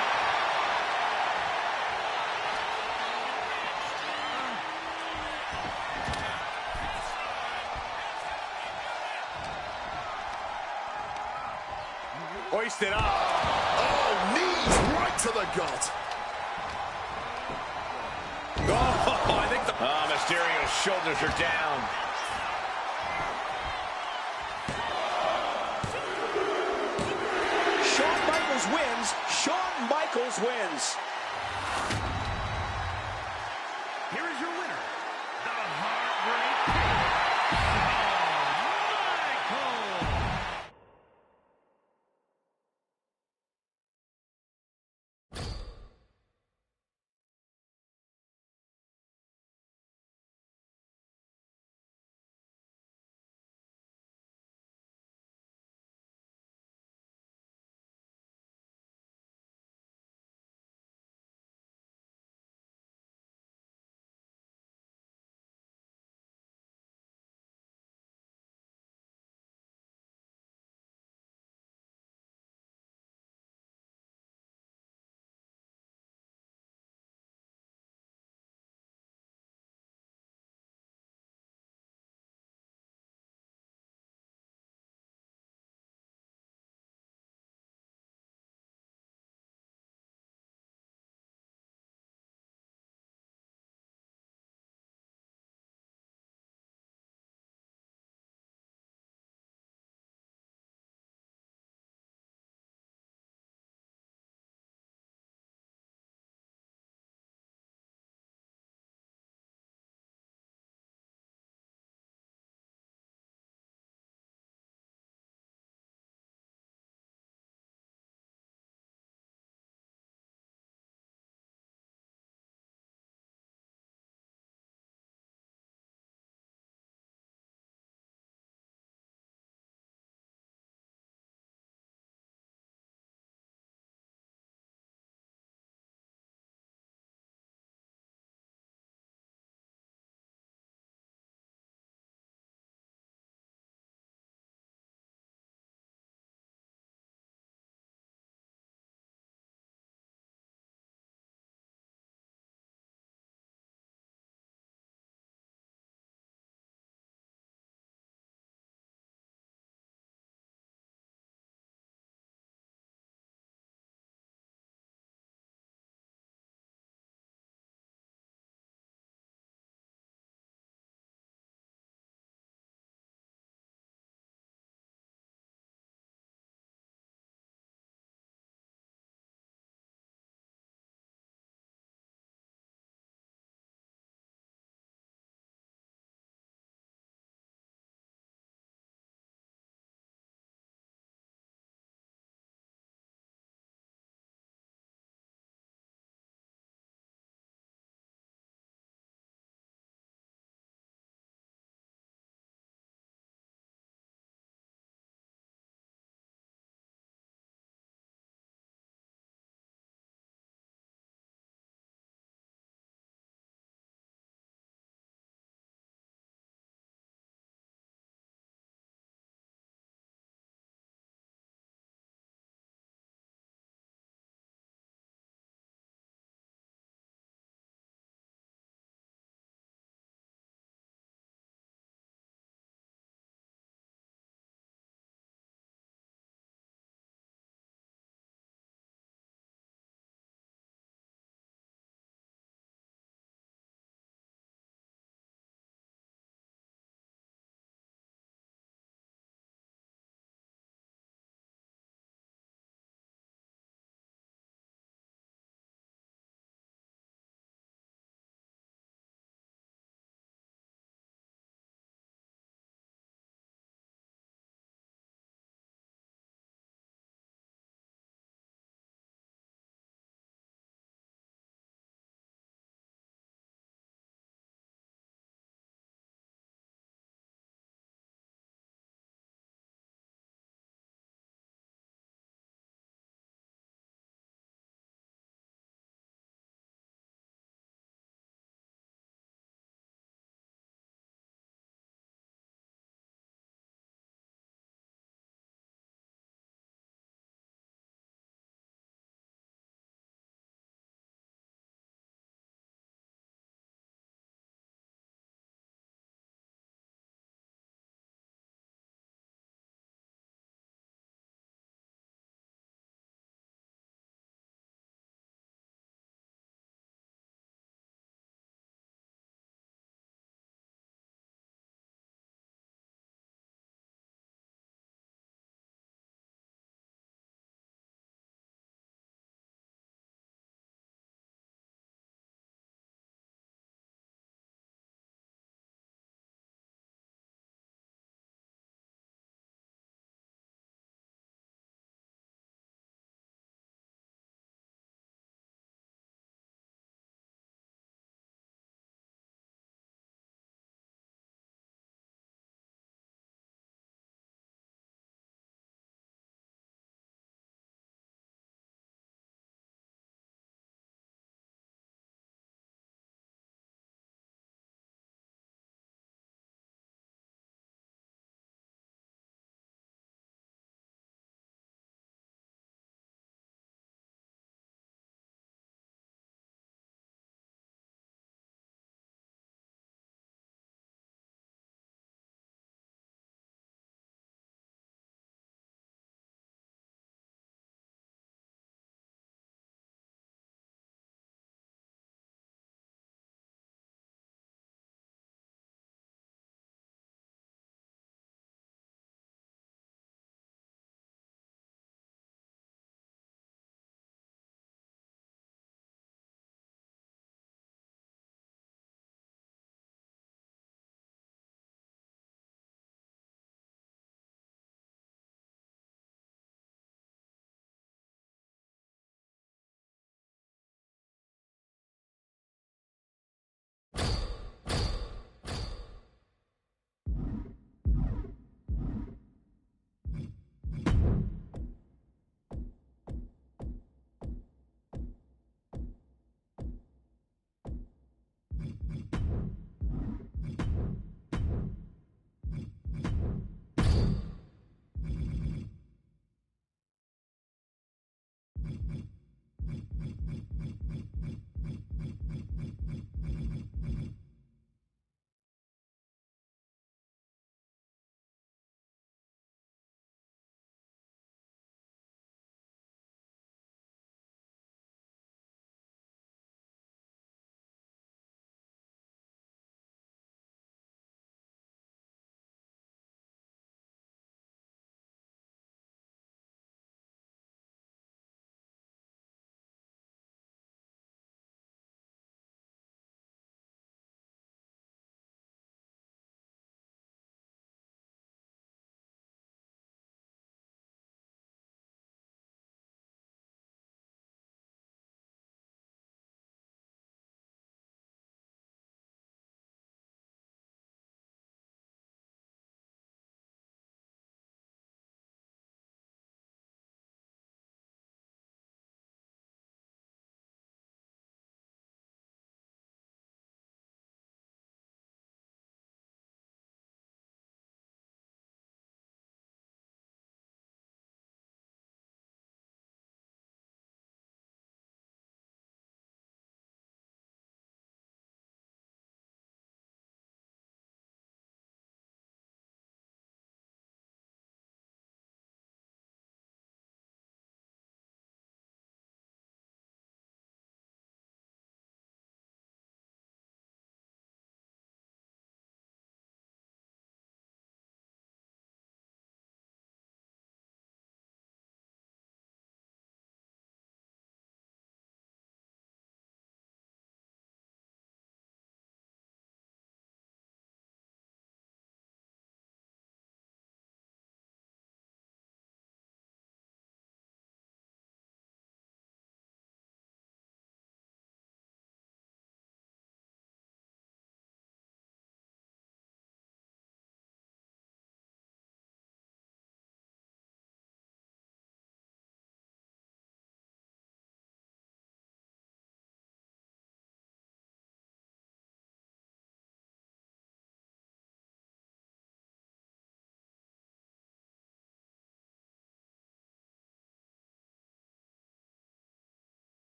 Hoisted up. Oh, knees right to the gut. Oh, I think Mysterio's shoulders are down. Shawn Michaels wins. Shawn Michaels wins. Here is your